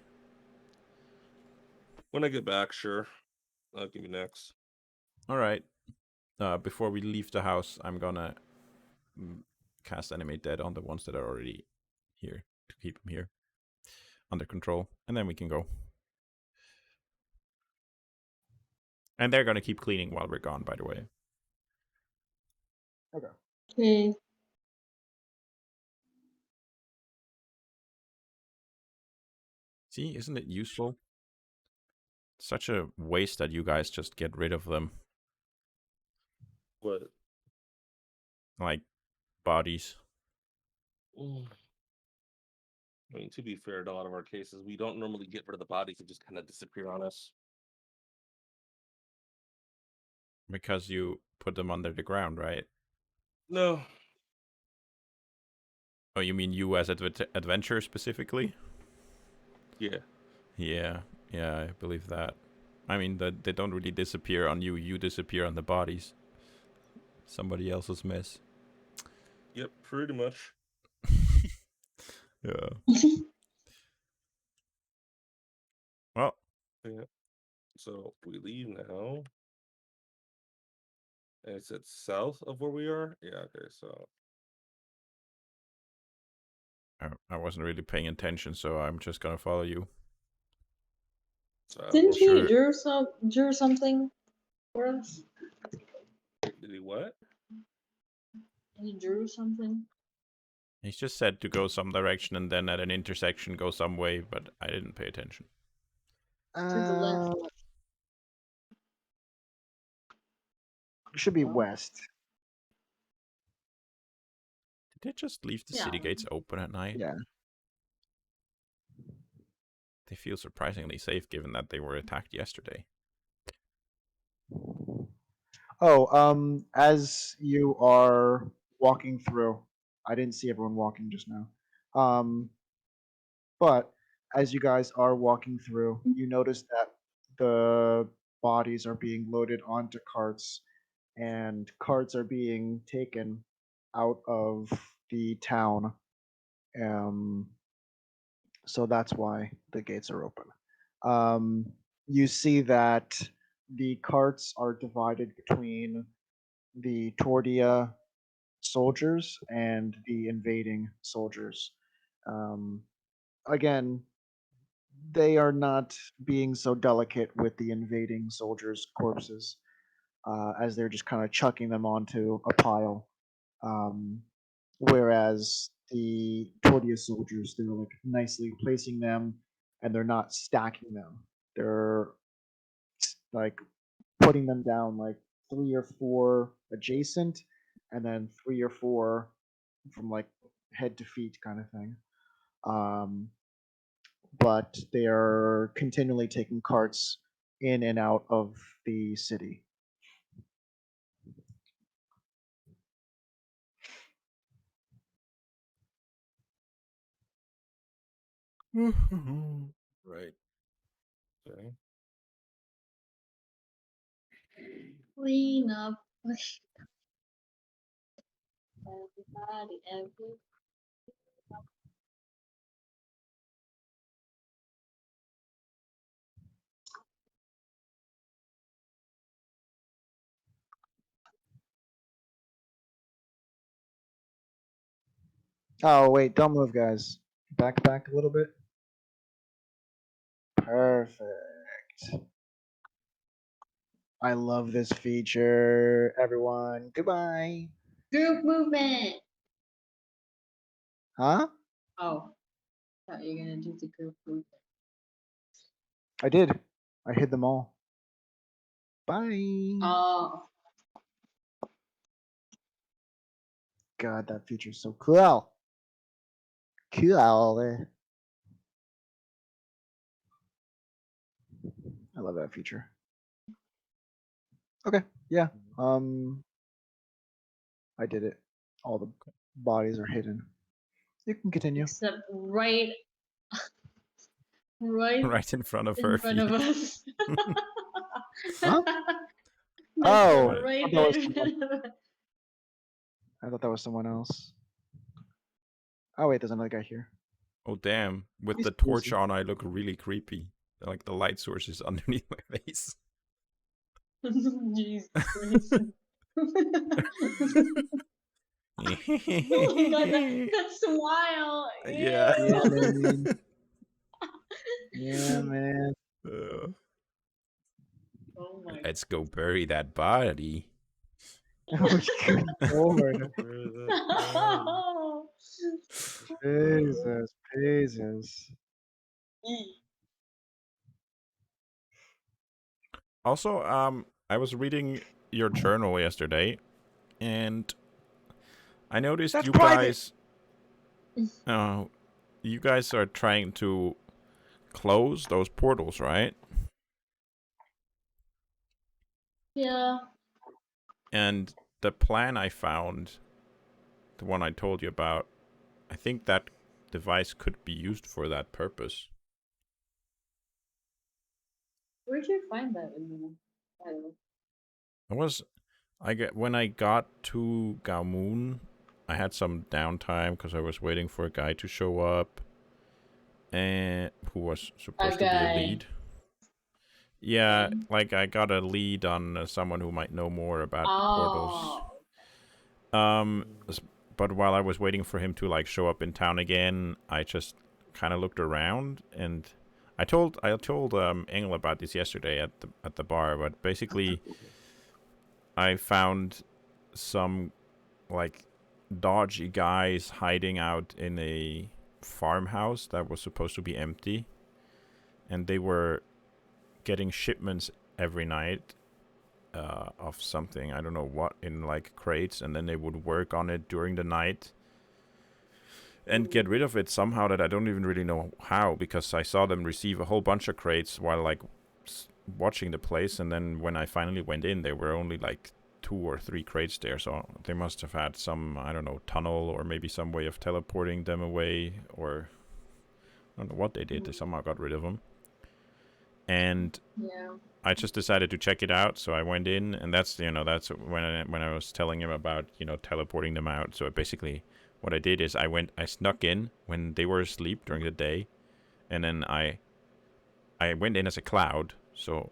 When I get back, sure. I'll give you next.
All right. Before we leave the house, I'm gonna cast Animate Dead on the ones that are already here to keep them here under control, and then we can go. And they're gonna keep cleaning while we're gone, by the way.
Okay.
okay.
See, isn't it useful? Such a waste that you guys just get rid of them,
What?
like bodies.
I mean, to be fair, in a lot of our cases, we don't normally get rid of the bodies; they just kind of disappear on us.
Because you put them under the ground, right?
No.
Oh, you mean you as adventurer specifically?
Yeah.
Yeah, I believe that. I mean, they don't really disappear on you. You disappear on the bodies. Somebody else's mess.
Yep. Pretty much.
Yeah. Well,
Yeah. So we leave now. And it's south of where we are. Yeah. Okay. So.
I wasn't really paying attention, so I'm just gonna follow you.
Didn't he
Sure.
drew something for us?
Did he what?
He drew something.
He's just said to go some direction and then at an intersection go some way, but I didn't pay attention.
To the left.
It should be
Oh.
west.
Did they just leave the
Yeah.
city gates open at night?
Yeah.
They feel surprisingly safe given that they were attacked yesterday.
Oh, as you are walking through, I didn't see everyone walking just now. But as you guys are walking through, you notice that the bodies are being loaded onto carts, and carts are being taken out of the town. So that's why the gates are open. You see that the carts are divided between the Tordia soldiers and the invading soldiers. Um, Again, they are not being so delicate with the invading soldiers' corpses, as they're just kind of chucking them onto a pile. Whereas the Tordia soldiers, they're like nicely placing them, and they're not stacking them. They're like putting them down like 3 or 4 adjacent, and then 3 or 4 from like head to feet kind of thing. But they are continually taking carts in and out of the city.
Right.
Okay.
Clean up. Everybody, every.
Oh wait, don't move, guys. Back a little bit. Perfect. I love this feature. Everyone, goodbye.
Group movement.
Huh?
Oh, thought you were gonna do the group movement.
I did. I hid them all. Bye.
Oh,
God, that feature's so cool. Cool. I love that feature. Okay, yeah. I did it. All the bodies are hidden. You can continue.
except right, right
Right in front of
in
her
front
feet.
of us.
Huh?
That's
Oh,
Right.
right
I thought that
there.
was someone, I thought that was someone else. Oh wait, there's another guy here.
Oh damn! With
He's
the torch
easy.
on, I look really creepy. Like the light source is underneath my face.
Jesus Christ. Oh my god, that smile.
Yeah.
Yeah,
Ew.
man. Yeah, man.
Uh,
Oh my
let's go bury that body.
Oh, good lord.
god.
Jesus, Jesus.
Also, I was reading your journal yesterday, and I noticed
That's private.
you guys are trying to close those portals, right?
Yeah.
And the plan I found, the one I told you about, I think that device could be used for that purpose.
Where'd you find that in the title?
When I got to Galmoon, I had some downtime because I was waiting for a guy to show up, and who was supposed to be a
guy.
lead. Yeah, like I got a lead on someone who might know more about portals.
Oh.
But while I was waiting for him to like show up in town again, I just kind of looked around, and I told Engel about this yesterday at the bar. But basically, I found some like dodgy guys hiding out in a farmhouse that was supposed to be empty, and they were getting shipments every night of something, I don't know what, in like crates, and then they would work on it during the night and get rid of it somehow that I don't even really know how, because I saw them receive a whole bunch of crates while like watching the place, and then when I finally went in, there were only like 2 or 3 crates there, so they must have had some, I don't know, tunnel or maybe some way of teleporting them away, or I don't know what they did. They somehow got rid of them. And
Yeah.
I just decided to check it out, so I went in, and that's when I was telling him about teleporting them out. So basically, what I did is I snuck in when they were asleep during the day, and then I went in as a cloud, so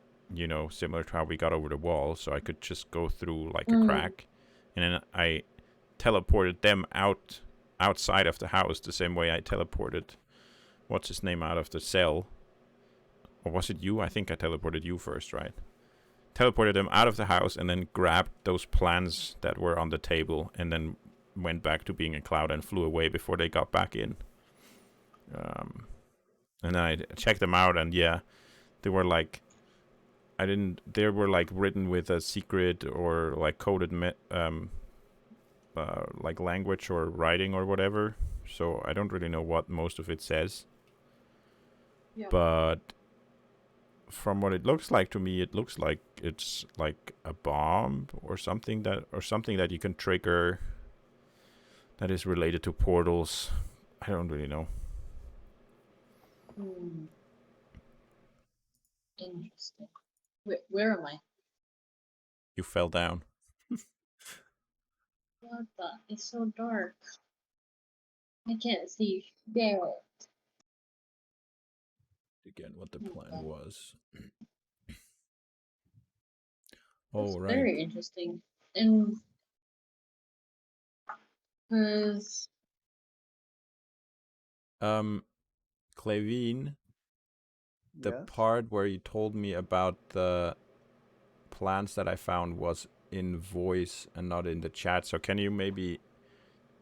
similar to how we got over the wall, so I could just go through like a crack, and then I teleported them outside of the house the same way I teleported what's his name out of the cell. Or was it you? I think I teleported you first, right? Teleported them out of the house and then grabbed those plans that were on the table and then went back to being a cloud and flew away before they got back in. And then I checked them out, and yeah, they were like I didn't. They were like written with a secret or like coded like language or writing or whatever. So I don't really know what most of it says.
Yeah.
But from what it looks like to me, it looks like it's like a bomb or something that you can trigger that is related to portals. I don't really know.
Interesting. Where am I?
You fell down.
What the? It's so dark. I can't see. There.
Again, what the
Oh,
plan
God.
was.
It's
Oh, right.
very interesting. And because
Clavine, the
Yes.
part where you told me about the plans that I found was in voice and not in the chat. So can you maybe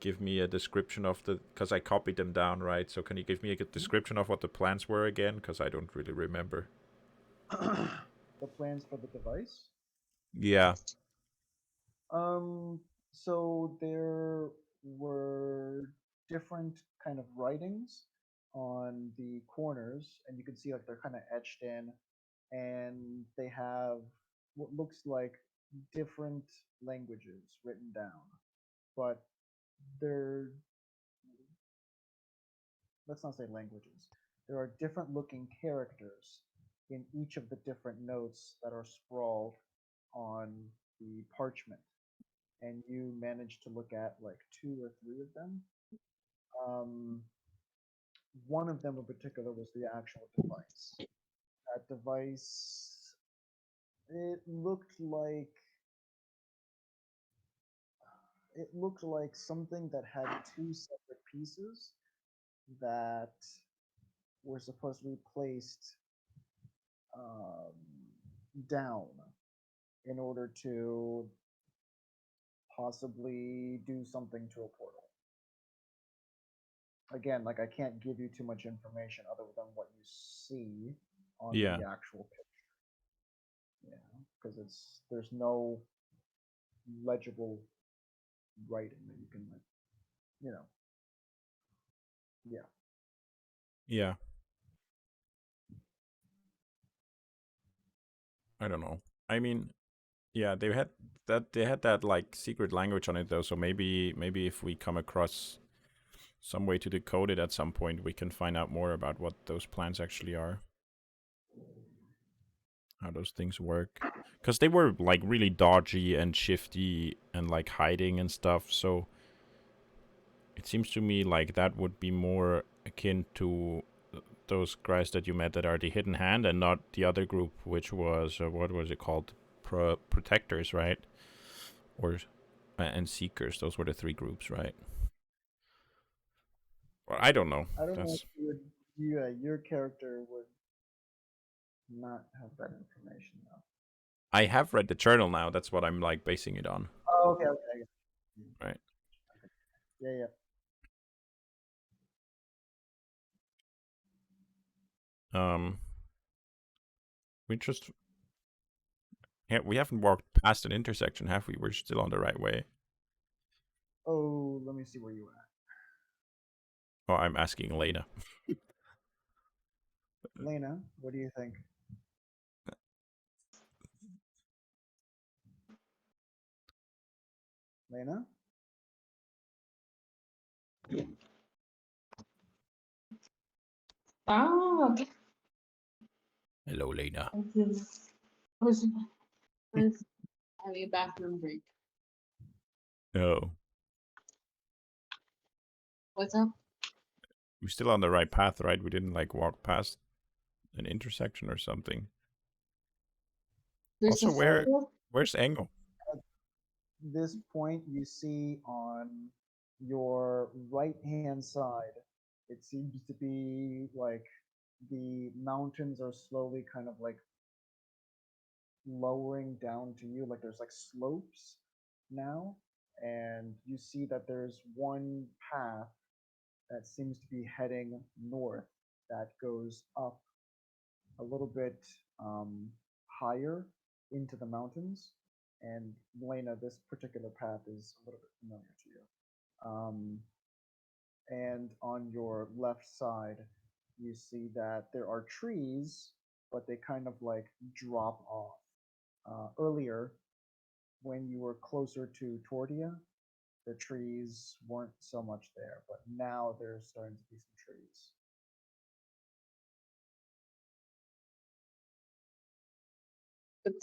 give me a description of the, because I copied them down, right? So can you give me a description of what the plans were again? Because I don't really remember.
The plans for the device.
Yeah.
So there were different kind of writings on the corners, and you can see like they're kind of etched in, and they have what looks like different languages written down. But they're, let's not say languages. There are different looking characters in each of the different notes that are sprawled on the parchment, and you managed to look at like two or three of them. Um, one of them in particular was the actual device. That device, it looked like something that had two separate pieces that were supposed to be placed um, down in order to possibly do something to a portal. Again, like I can't give you too much information other than what you see on
Yeah.
the actual picture. Yeah, because there's no legible writing that you can, like, you know. Yeah.
Yeah. I don't know. I mean, yeah, they had that like secret language on it though, so maybe if we come across some way to decode it at some point, we can find out more about what those plans actually are. How those things work. Because they were like really dodgy and shifty and like hiding and stuff, so it seems to me like that would be more akin to those guys that you met that are the hidden hand and not the other group, which was what was it called? Protectors, right? Or and seekers. Those were the three groups, right? Well, I don't know.
I don't know if
That's
you would, yeah, your character would not have that information though.
I have read the journal now. That's what I'm like basing it on,
Oh, okay, okay.
right?
Yeah, yeah.
Um, we just we haven't walked past an intersection, have we? We're still on the right way.
Oh, let me see where you at.
Oh, I'm asking Lena.
Lena, what do you think? Lena?
ah,
Hello, Lena.
I was was having a bathroom break.
No,
What's up?
we're still on the right path, right? We didn't like walk past an intersection or something.
There's
Also,
a photo.
where's Engel?
This point you see on your right hand side, it seems to be like the mountains are slowly kind of like lowering down to you, like there's like slopes now, and you see that there's one path that seems to be heading north that goes up a little bit higher into the mountains. And Lena, this particular path is a little bit familiar to you. And on your left side, you see that there are trees, but they kind of like drop off. Earlier, when you were closer to Tordia, the trees weren't so much there, but now there's starting to be some trees.
But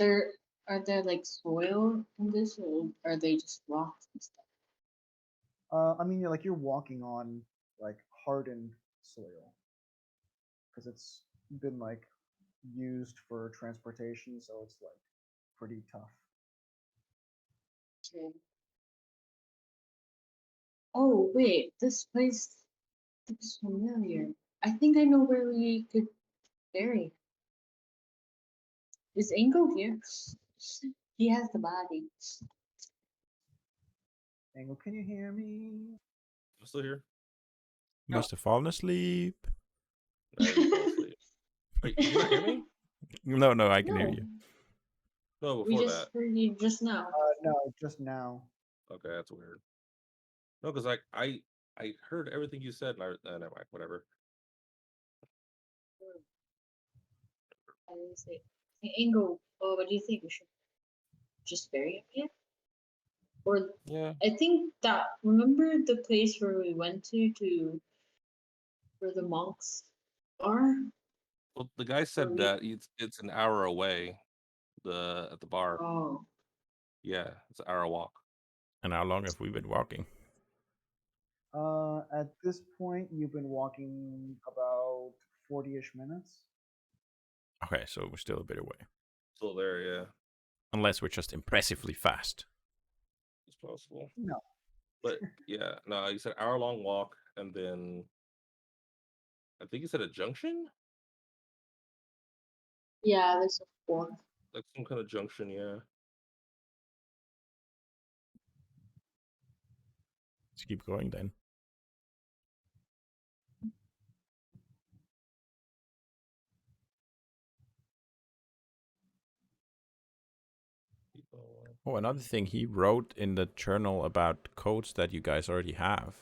are there like soil in this, or are they just rocks and stuff?
I mean, you're walking on like hardened soil because it's been like used for transportation, so it's like pretty tough.
Okay. Oh wait, this place looks familiar. I think I know where we could bury. Is Ango here? He has the body.
Angle, can you hear me?
I'm still here.
You must have fallen asleep.
No, I didn't fall asleep. Wait, did you not hear me?
No, I can hear
No,
you.
No,
we
before
just
that.
heard you just now.
No, just now.
Okay, that's weird. No, because I heard everything you said, and never mind, whatever.
I didn't say. Hey, Ango, what do you think? We should just bury him here? Or
Yeah.
I think that remember the place where we went to where the monks are?
Well, the guy said
we-
that it's an hour away. At the bar.
Oh,
Yeah, it's an hour walk.
And how long have we been walking?
At this point, you've been walking about 40-ish minutes.
Okay, so we're still a bit away.
Still there, yeah.
Unless we're just impressively fast.
It's possible.
No.
But yeah, no, you said hour long walk, and then I think you said a junction,
yeah, there's a fork.
like some kind of junction. Yeah.
Let's keep going then. Oh, another thing, he wrote in the journal about codes that you guys already have.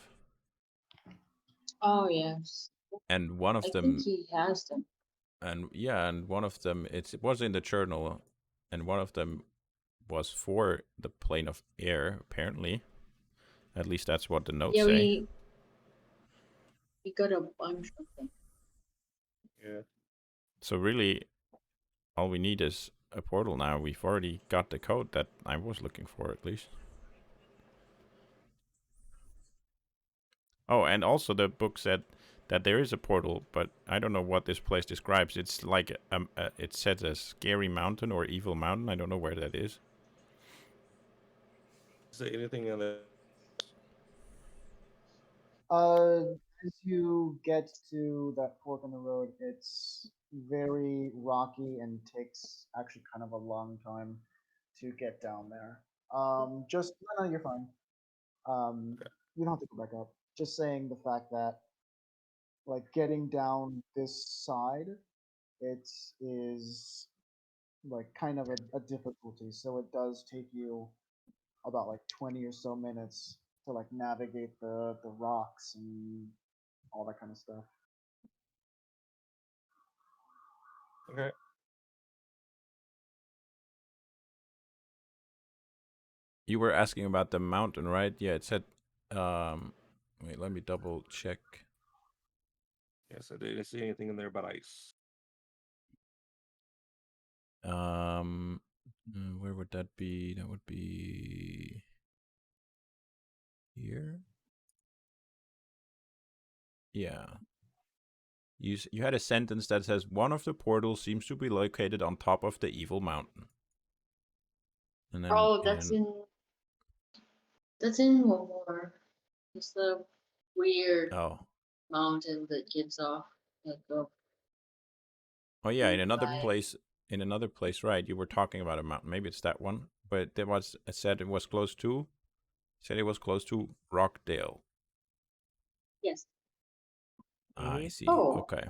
Oh yes,
And one of
I
them,
think he has them.
and yeah, and one of them, it was in the journal, and one of them was for the plane of air, apparently. At least that's what the notes
Yeah,
say.
we got a bunch of them.
Yeah.
So really, all we need is a portal now. We've already got the code that I was looking for, at least. Oh, and also the book said that there is a portal, but I don't know what this place describes. It's like it says a scary mountain or evil mountain. I don't know where that is.
Say anything in the.
As you get to that fork in the road, it's very rocky and takes actually kind of a long time to get down there. Just no, you're fine. You don't have to go back up. Just saying the fact that like getting down this side, it is like kind of a difficulty. So it does take you about like 20 or so minutes to like navigate the rocks and all that kind of stuff.
Okay.
You were asking about the mountain, right? Yeah, it said. Wait, let me double check.
Yes, I didn't see anything in there about ice.
Where would that be? That would be here. Yeah. You had a sentence that says one of the portals seems to be located on top of the evil mountain. And then
Oh, that's in one more. It's the weird
oh
mountain that gives off like a
oh yeah, in
vibe.
another place, right? You were talking about a mountain. Maybe it's that one, but there was it said it was close to Rockdale.
Yes.
I see.
Oh.
Okay.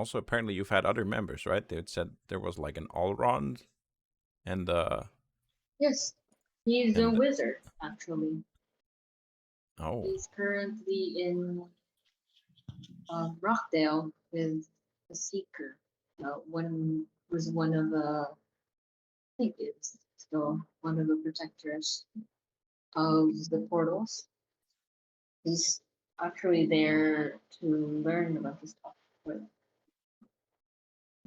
Also, apparently you've had other members, right? They had said there was like an all-round and
Yes, he's a
and
wizard, actually.
oh,
He's currently in Rockdale with a seeker. One was one of the, I think it's still one of the protectors of the portals. He's actually there to learn about this stuff with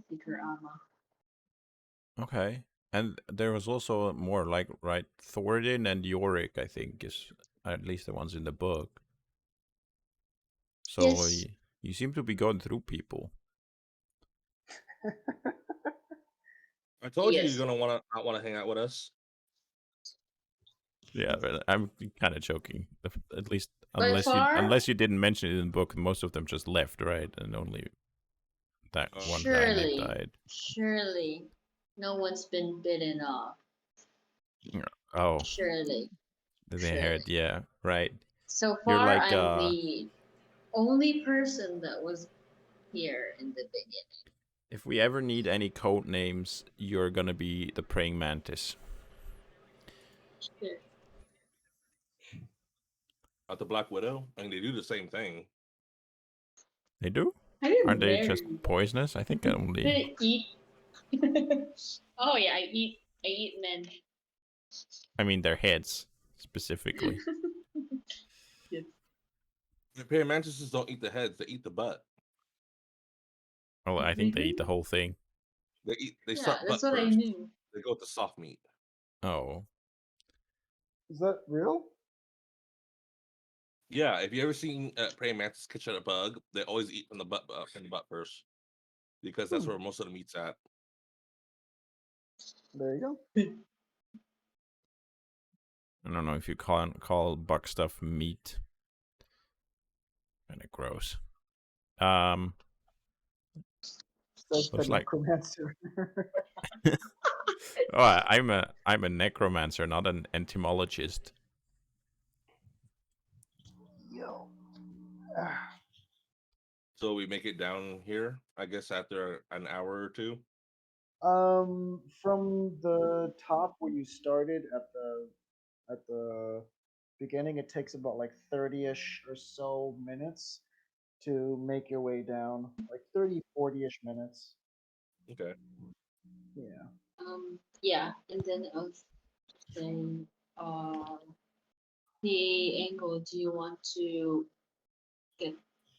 Seeker Alma.
okay. And there was also more like, right, Thoradin and Yorick, I think, is at least the ones in the book. So
Yes.
you seem to be going through people.
I told you
Yes.
you're gonna not want to hang out with us.
Yeah, but I'm kind of joking. At least
By far,
unless you didn't mention it in the book, most of them just left, right? And only that
Oh.
one guy that
surely,
died.
surely, no one's been bitten off.
Oh,
Surely.
they heard, yeah, right.
So
You're
far,
like
I'm the only person that was here in the beginning.
if we ever need any code names, you're gonna be the praying mantis.
Sure.
At the Black Widow, I mean, they do the same thing.
They do?
I didn't
Aren't they
marry
just
them.
poisonous? I think
I
only.
didn't eat. Oh yeah, I eat men.
I mean, their heads specifically.
Yes.
The praying mantises don't eat the heads; they eat the butt.
Well, I think they eat the whole thing.
They
Yeah,
start butt
that's what I
first.
knew.
They go with the soft meat.
Oh,
Is that real?
Yeah, if you ever seen praying mantis catch a bug, they always eat from the butt first, because that's where most of the meat's at.
There you go.
I don't know if you call bug stuff meat. Kind of gross.
Says the
Looks like
necromancer.
oh, I'm a necromancer, not an entomologist.
Yo.
So we make it down here, I guess, after an hour or two.
From the top where you started at the beginning, it takes about like 30-ish or so minutes to make your way down, like 30, 40-ish minutes.
Okay.
Yeah.
Yeah, and then I was saying, the angle. Do you want to get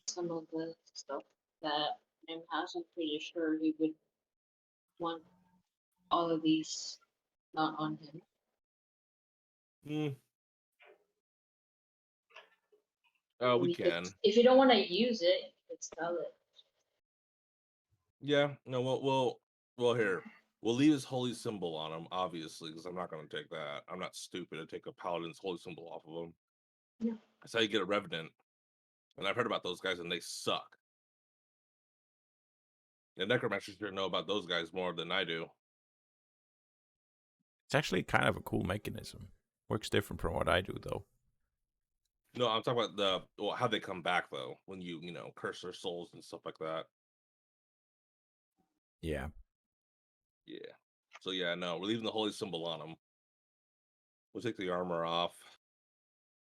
some of the stuff that Nim has? I'm pretty sure he would want all of these not on him.
Hmm.
And
We
could-
can.
if you don't want to use it, you could sell it.
Yeah. No. Well. Here, we'll leave his holy symbol on him, obviously, because I'm not going to take that. I'm not stupid to take a paladin's holy symbol off of him.
Yeah.
That's how you get a revenant. And I've heard about those guys, and they suck. The necromancers here know about those guys more than I do.
It's actually kind of a cool mechanism. Works different from what I do, though.
No, I'm talking about how they come back though, when you curse their souls and stuff like that.
Yeah.
Yeah. So yeah, no, we're leaving the holy symbol on them. We'll take the armor off.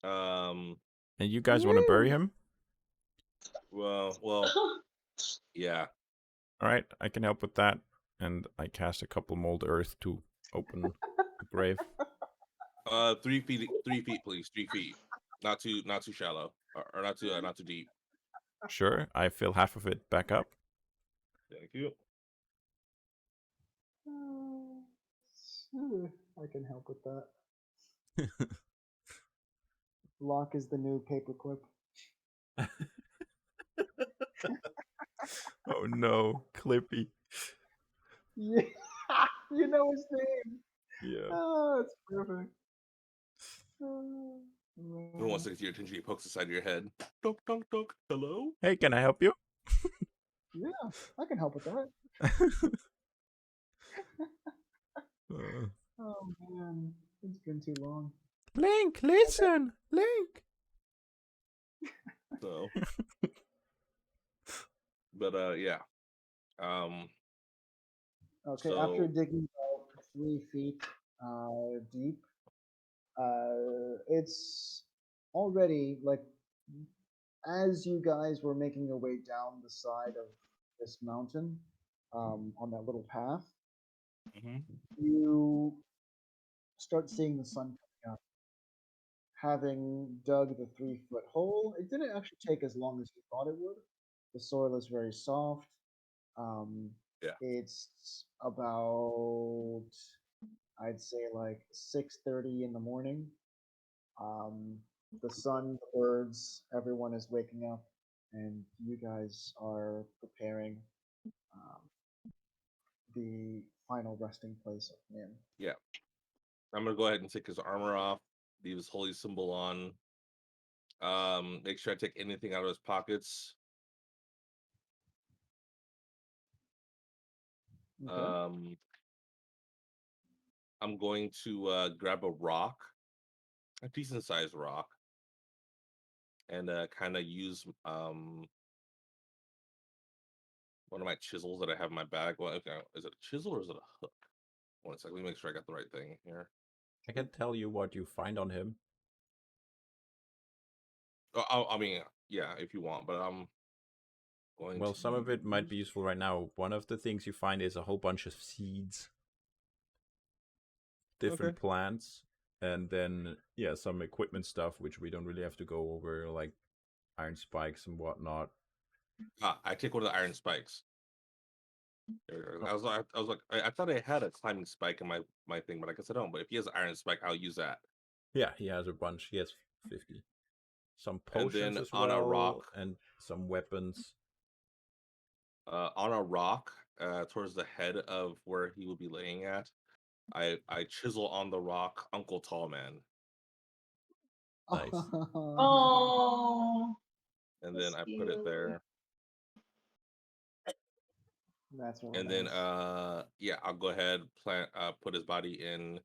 And you guys want to bury him?
Well, yeah.
All right, I can help with that. And I cast a couple mold earth to open the grave.
3 feet, 3 feet, please. 3 feet. Not too shallow, or not too deep.
Sure, I fill half of it back up.
Thank you.
I can help with that. Lock is the new paperclip.
Oh no, Clippy.
Yeah, you know his name.
Yeah.
Oh, it's perfect. Oh,
Who wants to get your attention? He pokes inside your head. Dunk, dunk, dunk. Hello.
Hey, can I help you?
yeah, I can help with that. Oh man, it's been too long.
Link, listen, Link.
So, but yeah.
Okay, after
So
digging about 3 feet deep, it's already like as you guys were making your way down the side of this mountain, on that little path,
mhm.
you start seeing the sun coming up. Having dug the 3 foot hole, it didn't actually take as long as you thought it would. The soil is very soft. Um,
Yeah.
it's about, I'd say, like 6:30 in the morning. Um, the sun, the birds, everyone is waking up, and you guys are preparing um, the final resting place of Nim.
Yeah. I'm gonna go ahead and take his armor off, leave his holy symbol on. Make sure I take anything out of his pockets.
Okay.
I'm going to grab a rock, a decent sized rock, and kind of use one of my chisels that I have in my bag. Well, okay, is it a chisel or is it a hook? One second, let me make sure I got the right thing here.
I can tell you what you find on him.
Oh, I mean, yeah, if you want, but I'm going
Well,
to
some of it might be
use.
useful right now. One of the things you find is a whole bunch of seeds,
Okay.
different plants, and then yeah, some equipment stuff which we don't really have to go over, like iron spikes and whatnot.
I take one of the iron spikes.
Oh,
I thought I had a climbing spike in my thing, but I guess I don't. But if he has an iron spike, I'll use that.
yeah, he has a bunch. He has 50. Some
And
potions
then
as
on a rock,
well, and some weapons.
towards the head of where he will be laying at, I chisel on the rock Uncle Tallman,
Nice.
Oh,
and then
that's
I put it
cute.
there.
That's really
And then
nice.
yeah, I'll go ahead put his body in,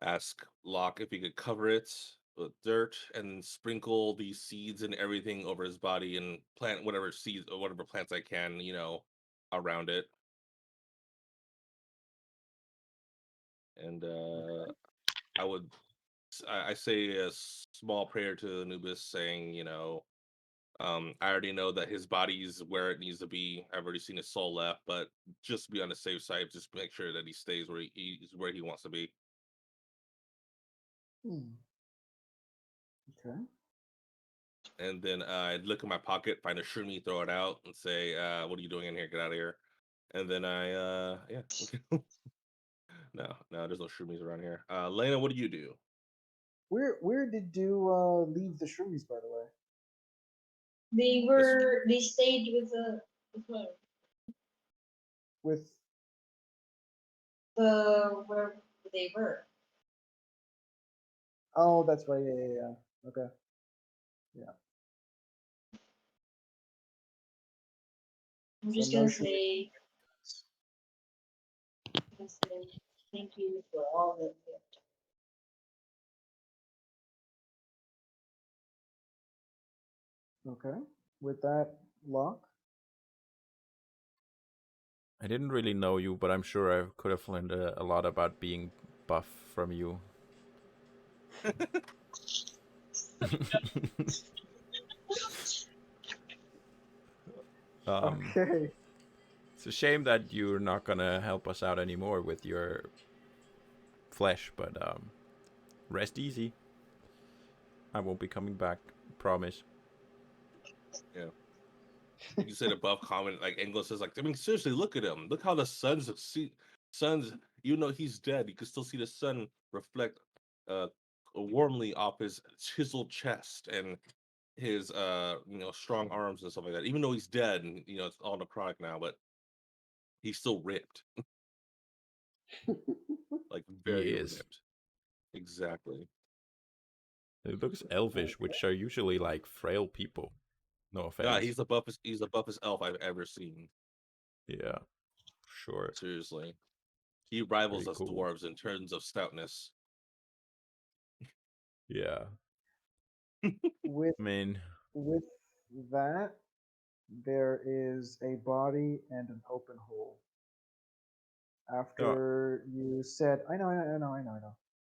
ask Locke if he could cover it with dirt and sprinkle these seeds and everything over his body and plant whatever seeds or whatever plants I can, around it. And I would I say a small prayer to Anubis saying, I already know that his body's where it needs to be. I've already seen his soul left, but just to be on the safe side, just make sure that he stays where he wants to be.
Hmm. Okay.
And then I look in my pocket, find a shroomy, throw it out, and say, "What are you doing in here? Get out of here!" And then yeah, no, there's no shroomies around here. Lena, what do you do?
Where did you leave the shroomies, by the way?
This
They stayed with
With
the where they were.
oh, that's right. Yeah. Okay. Yeah.
I'm
So
just
no
gonna
shroomies.
say thank you for all that you have
Okay. With that, Lock.
I didn't really know you, but I'm sure I could have learned a lot about being buff from you.
Okay.
It's a shame that you're not gonna help us out anymore with your flesh, but rest easy. I won't be coming back. Promise.
Yeah. You said above comment, like Anglo says, like, I mean, seriously, look at him. Look how the sun's, even though he's dead, you can still see the sun reflect uh warmly off his chiseled chest and his strong arms and stuff like that. Even though he's dead and it's all necrotic now, but he's still ripped, like
He
very
is.
ripped. Exactly.
It looks elvish, which are usually like frail people. No
Yeah,
offense.
he's the buffest elf I've ever seen.
Yeah, sure.
Seriously. He rivals
Pretty
us
cool.
dwarves in terms of stoutness.
Yeah.
With
I mean,
with that, there is a body and an open hole.
Oh,
After you said, I know.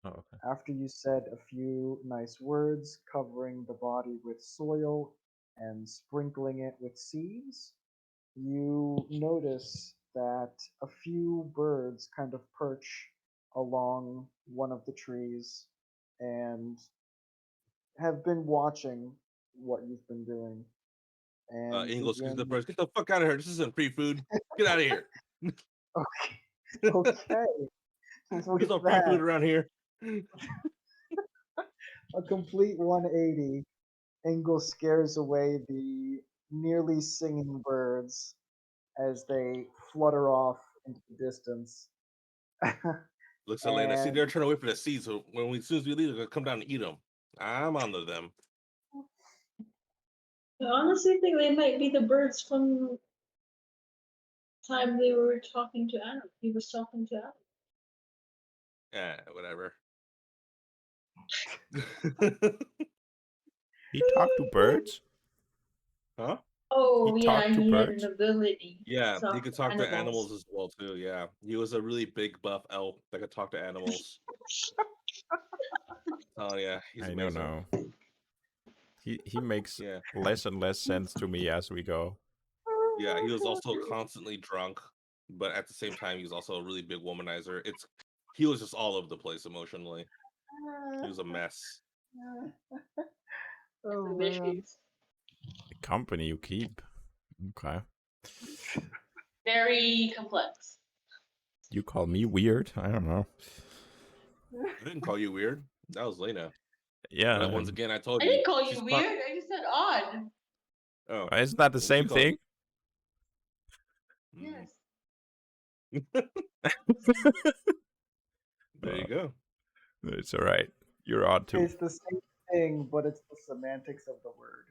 oh, okay.
After you said a few nice words covering the body with soil and sprinkling it with seeds, you notice that a few birds kind of perch along one of the trees and have been watching what you've been doing and
Ingles gives the
begin.
first. Get the fuck out of here. This isn't free food. Get out of here.
Okay, okay.
There's
With
no free food
that,
around here.
a complete 180, Engel scares away the nearly singing birds as they flutter off into the distance.
Looks at Lena. See,
And
they're trying to wait for the seeds. So as soon as we leave, they're gonna come down and eat them. I'm onto them.
I honestly think they might be the birds from time they were talking to Adam. He was talking to Adam.
Yeah, whatever.
He talked to birds.
Huh?
Oh
He
yeah,
talked to
he had
birds?
an ability.
Yeah,
to
he
talk
could
to
talk to animals as well too. Yeah, he was a really big buff elf that could talk to animals. Oh yeah, he's
I don't
amazing.
know. He makes
Yeah,
less and less sense to me as we go.
yeah. He was also constantly drunk, but at the same time, he was also a really big womanizer. He was just all over the place emotionally. He was a mess.
oh
Some
man.
issues.
The company you keep. Okay.
Very complex.
You call me weird? I don't know.
I didn't call you weird. That was Lena.
Yeah.
But once again, I told
I
you.
didn't call
she's
you
part-
weird. I just said odd.
Oh,
Isn't that the
she
same
called-
thing?
Mm,
Yes.
There you go.
It's all right. You're odd too.
It's the same thing, but it's the semantics of the word.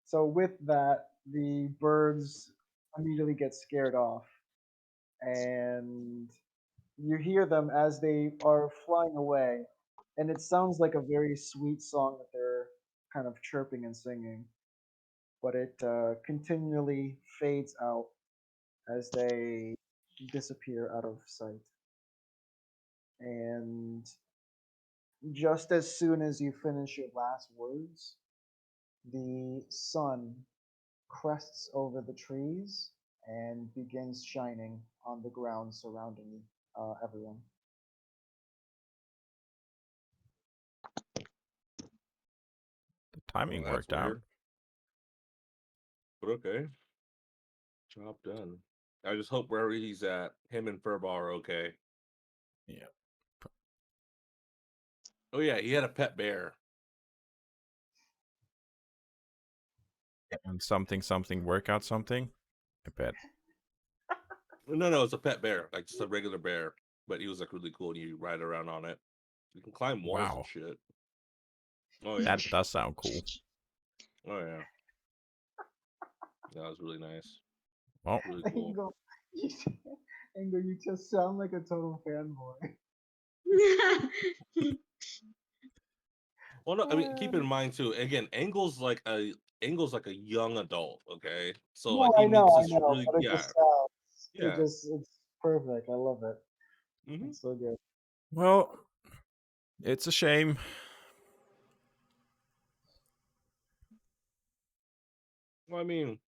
So with that, the birds immediately get scared off, and you hear them as they are flying away, and it sounds like a very sweet song that they're kind of chirping and singing, but it continually fades out as they disappear out of sight. And just as soon as you finish your last words, the sun crests over the trees and begins shining on the ground surrounding everyone.
The timing
Well, that's
worked out.
weird. But okay. Job done. I just hope wherever he's at, him and Furball are okay.
Yeah.
Oh yeah, he had a pet bear.
And something work out something. I bet.
No, it's a pet bear, like just a regular bear. But he was like really cool, and you ride around on it. You can climb walls
Wow.
and shit. Oh yeah.
That does sound cool.
Oh yeah. That was really nice.
Well,
Really cool.
Angle, Angle, you just sound like a total fanboy.
Well, no, I mean, keep in mind too. Again, Angel's like a young adult. Okay, so
No,
like he
I
meets this
know,
really
but it
yeah
just sounds,
yeah.
it's perfect. I love it.
hmm
It's so good.
well, it's a shame.
Well, I mean,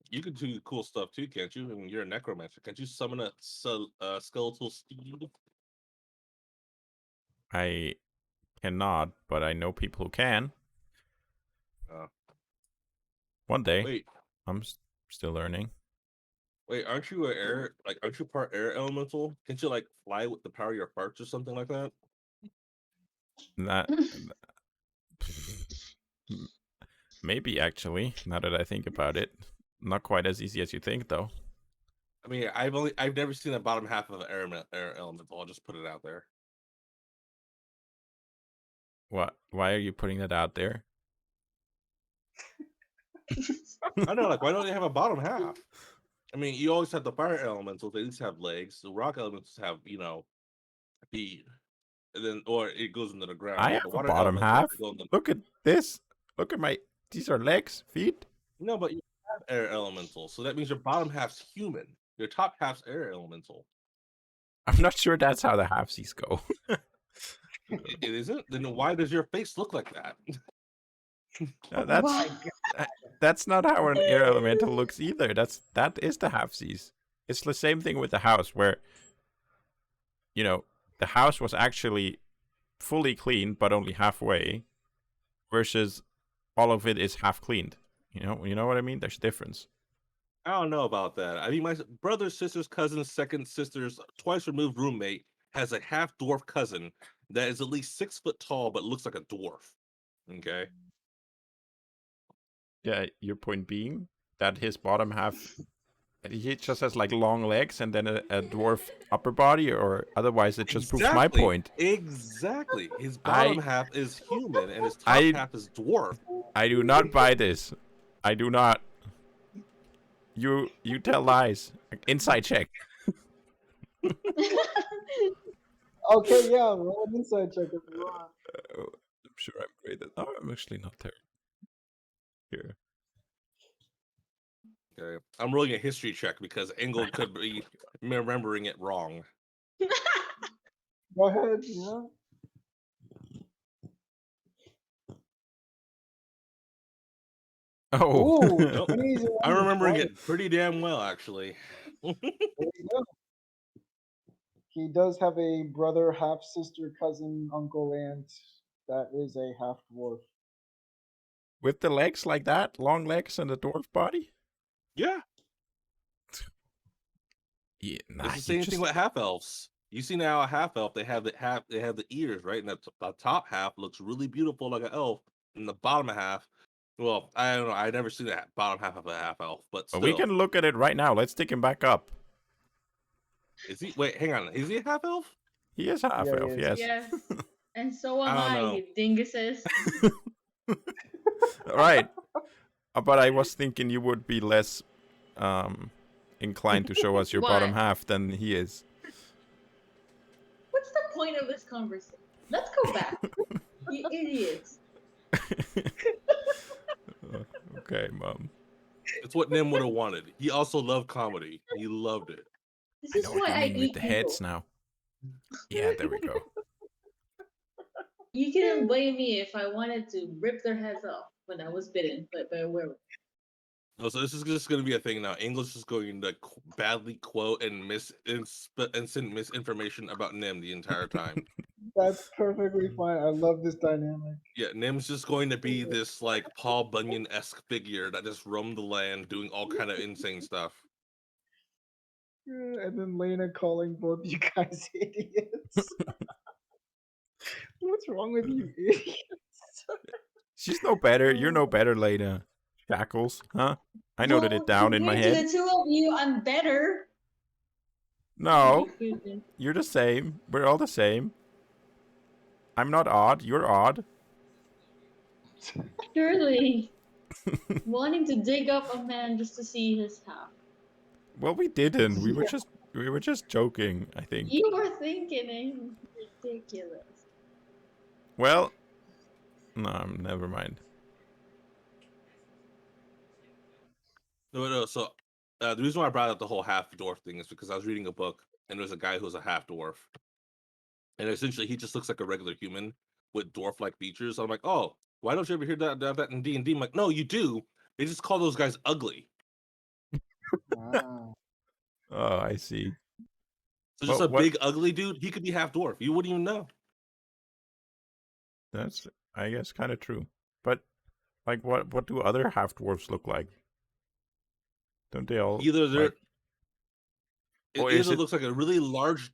you can do cool stuff too, can't you? I mean, you're a necromancer. Can't you summon a skeletal steed?
I cannot, but I know people who can.
Uh,
One day.
wait,
I'm still learning.
aren't you aren't you part air elemental? Can't you like fly with the power of your farts or something like that?
That maybe actually, now that I think about it. Not quite as easy as you think though.
I mean, I've never seen the bottom half of an air elemental. I'll just put it out there.
What? Why are you putting that out there?
I know, like, why don't they have a bottom half? I mean, you always have the fire elementals. They at least have legs. The rock elementals have, feet, and then or it goes into the ground.
I have
The
a
water
bottom
elementals,
half.
they go in the.
Look at this. Look at my These are legs, feet.
No, but you have air elemental, so that means your bottom half's human. Your top half's air elemental.
I'm not sure that's how the halfsies go.
It isn't? Then why does your face look like that?
That's
My God.
that's not how an air elemental looks either. That is the halfsies. It's the same thing with the house, where the house was actually fully cleaned but only halfway, versus all of it is half cleaned. You know what I mean? There's a difference.
I don't know about that. I mean, my brother's sister's cousin's second sister's twice removed roommate has a half dwarf cousin that is at least 6 foot tall but looks like a dwarf. Okay.
Yeah, your point being that his bottom half, he just has like long legs and then a dwarf upper body, or otherwise it just proves my point.
Exactly. His bottom half is human and his top
I-
half is dwarf.
I do not buy this. I do not. You tell lies. Inside check.
Okay, yeah, roll an inside check if you want.
I'm sure I'm great at. Oh, I'm actually not terrible. Here.
Okay. I'm rolling a history check because Engel could be remembering it wrong.
Go ahead, yeah.
Oh.
Ooh,
Nope.
20 is
I'm
around
remembering
20.
it pretty damn well, actually.
There you go. He does have a brother, half sister, cousin, uncle, aunt that is a half dwarf.
With the legs like that, long legs and a dwarf body.
Yeah.
Yeah, nah,
It's the same thing with half elves. You see now a half elf, they have the ears, right? And the top half looks really beautiful like an elf, and the bottom half, well, I don't know, I never seen that bottom half of a half elf, but still.
We can look at it right now. Let's take him back up.
Is he? Wait, hang on. Is he a half elf?
He is half
Yeah, he
elf,
is.
yes.
Yes. And so am
I don't
I,
know.
you dinguses.
Right. But I was thinking you would be less inclined to show us your bottom
What?
half than he is.
What's the point of this conversation? Let's go back. You idiots.
Okay, Mom.
It's what Nim would have wanted. He also loved comedy. He loved it.
This
I
is
know what
why
you
I
mean with
eat
the
people.
heads now. Yeah, there we go.
You couldn't blame me if I wanted to rip their heads off when I was bitten by a werewolf.
Oh, so this is just going to be a thing now. English is going to badly quote and send misinformation about Nim the entire time.
That's perfectly fine. I love this dynamic.
Yeah, Nim's just going to be this like Paul Bunyan-esque figure that just roamed the land doing all kind of insane stuff.
And then Lena calling both you guys idiots. What's wrong with you idiots?
She's no better. You're no better, Lena. Shackles, huh? I noted it down in my
compared
head.
to the two of you, I'm better.
No,
My goodness.
you're the same. We're all the same. I'm not odd. You're odd.
Surely. Wanting to dig up a man just to see his half.
Well, we didn't. We were just joking, I think.
You were thinking it. Ridiculous.
Well, no, never mind.
No. So the reason why I brought up the whole half dwarf thing is because I was reading a book and there's a guy who's a half dwarf, and essentially he just looks like a regular human with dwarf-like features. So I'm like, oh, why don't you ever hear that in D&D? I'm like, no, you do. They just call those guys ugly.
Wow.
Oh, I see.
So just
Well,
a
what-
big ugly dude, he could be half dwarf. You wouldn't even know.
That's, I guess, kind of true. But, like, what do other half dwarfs look like? Don't they all?
Either they're
like-
it
Or is
either
it-
looks like a really large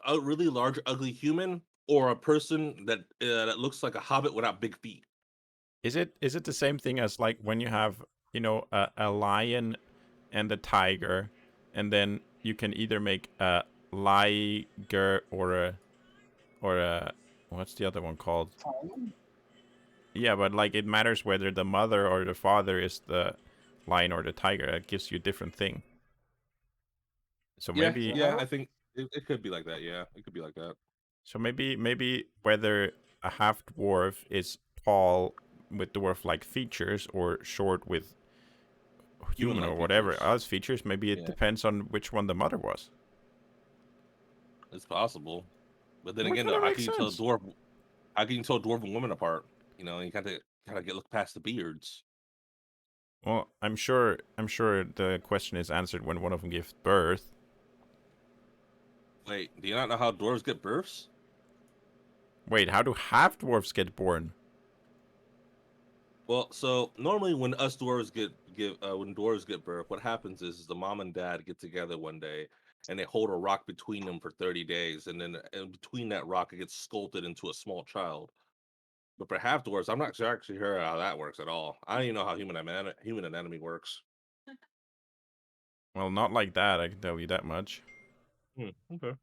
ugly human, or a person that looks like a hobbit without big feet.
Is it the same thing as like when you have a lion and a tiger, and then you can either make a liger or a what's the other one called?
Fine.
Yeah, but like it matters whether the mother or the father is the lion or the tiger. That gives you a different thing. So maybe
Yeah, I think it could be like that. Yeah, it could be like that.
maybe whether a half dwarf is tall with dwarf-like features or short with human or
Human-like
whatever
features.
else features. Maybe it
Yeah.
depends on which one the mother was.
It's possible, but then
Why
again,
can't
though,
it
how
make
can you tell
sense?
dwarf? How can you tell dwarf and woman apart? You know, you kind of get look past the beards.
Well, I'm sure the question is answered when one of them gives birth.
Wait, do you not know how dwarves get births?
Wait, how do half dwarfs get born?
Well, so normally when us dwarves when dwarves get birth, what happens is the mom and dad get together one day and they hold a rock between them for 30 days, and then in between that rock it gets sculpted into a small child. But for half dwarves, I'm not actually sure how that works at all. I don't even know how human anatomy works.
Well, not like that, I can tell you that much.
Okay.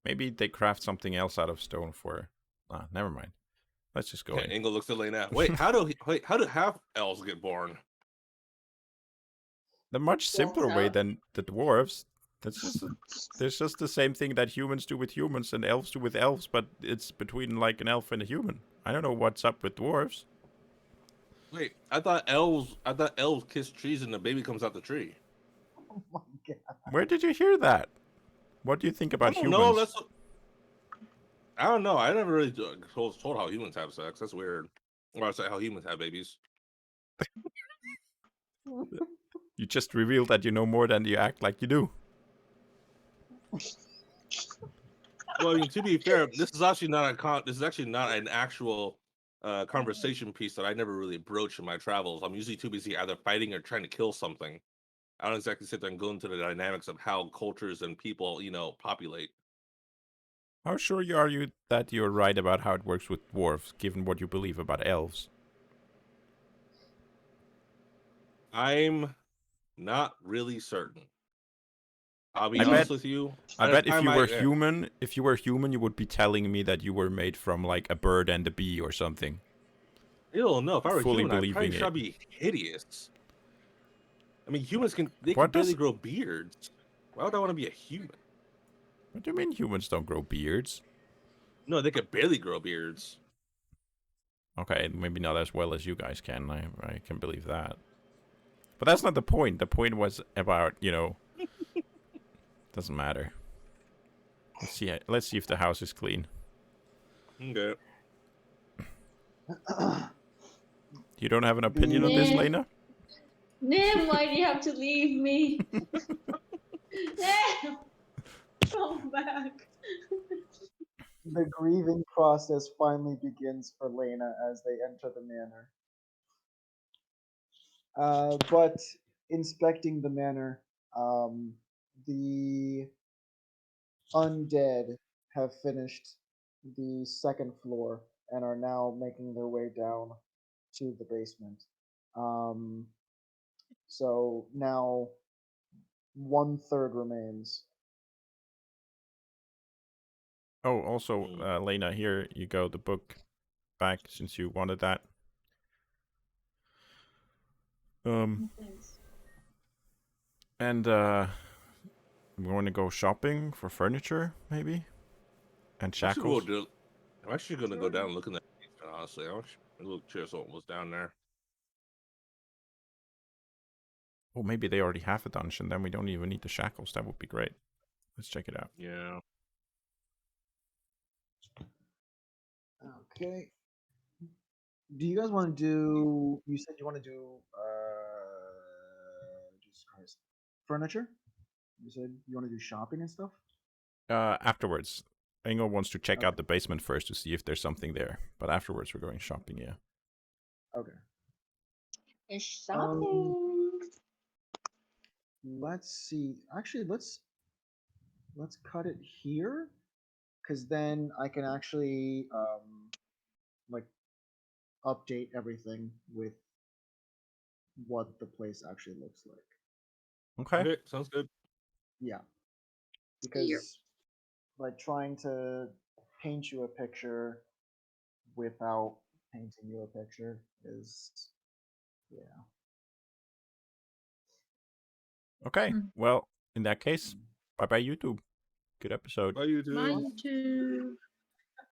Maybe they craft something else out of stone for... Ah, never mind. Let's just go in.
Engel looks at Lena. Wait, how do half elves get born?
The much simpler way
So-
than the dwarves. There's just the same thing that humans do with humans and elves do with elves, but it's between like an elf and a human. I don't know what's up with dwarves.
Wait, I thought elves kiss trees and the baby comes out the tree.
Oh my god.
Where did you hear that? What do you think about humans?
No, I don't know. I never really told how humans have sex. That's weird. Or I say how humans have babies.
You just revealed that you know more than you act like you do.
Well, I mean, to be fair, this is actually not an actual conversation piece that I never really broach in my travels. I'm usually too busy either fighting or trying to kill something. I don't exactly sit there and go into the dynamics of how cultures and people, populate.
How sure are you that you're right about how it works with dwarves, given what you believe about elves?
I'm not really certain. I'll be
I
honest
bet-
with you.
I
At
bet
the
if
time
you were
yeah.
human, you would be telling me that you were made from like a bird and a bee or something.
Ew, no, if I were
fully
human, I'd probably
believing
try
it.
to be hideous. I mean, humans can
What
barely
does-
grow beards. Why would I want to be a human?
What do you mean humans don't grow beards?
No, they could barely grow beards.
Okay, maybe not as well as you guys can. I can believe that. But that's not the point. The point was about, doesn't matter. Let's see if the house is clean.
Okay.
You don't have an opinion on this,
Yeah.
Lena?
Nim, why do you have to leave me? Nim, come back.
The grieving process finally begins for Lena as they enter the manor. But inspecting the manor, the undead have finished the second floor and are now making their way down to the basement. So now 1/3 remains.
Oh, also, Lena, here you go. The book back since you wanted that.
Thanks.
And we're going to go shopping for furniture, maybe, and shackles.
I'm actually going to go down and look in that basement, honestly. I'm curious what was down there.
Oh, maybe they already have a dungeon. Then we don't even need the shackles. That would be great. Let's check it out.
Yeah.
Okay. Do you guys want to do? You said you want to do. Jesus Christ, furniture. You said you want to do shopping and stuff.
Afterwards, Engel wants to check out the basement first to see if there's something there. But afterwards, we're going shopping. Yeah.
Okay.
It's shopping.
Let's see. Actually, let's cut it here, because then I can actually like update everything with what the place actually looks like.
Okay.
Sounds good.
Yeah, because like trying to paint you a picture without painting you a picture is, yeah.
Okay.
Hmm.
Well, in that case, bye bye YouTube. Good episode.
Bye, you two.
Mine too.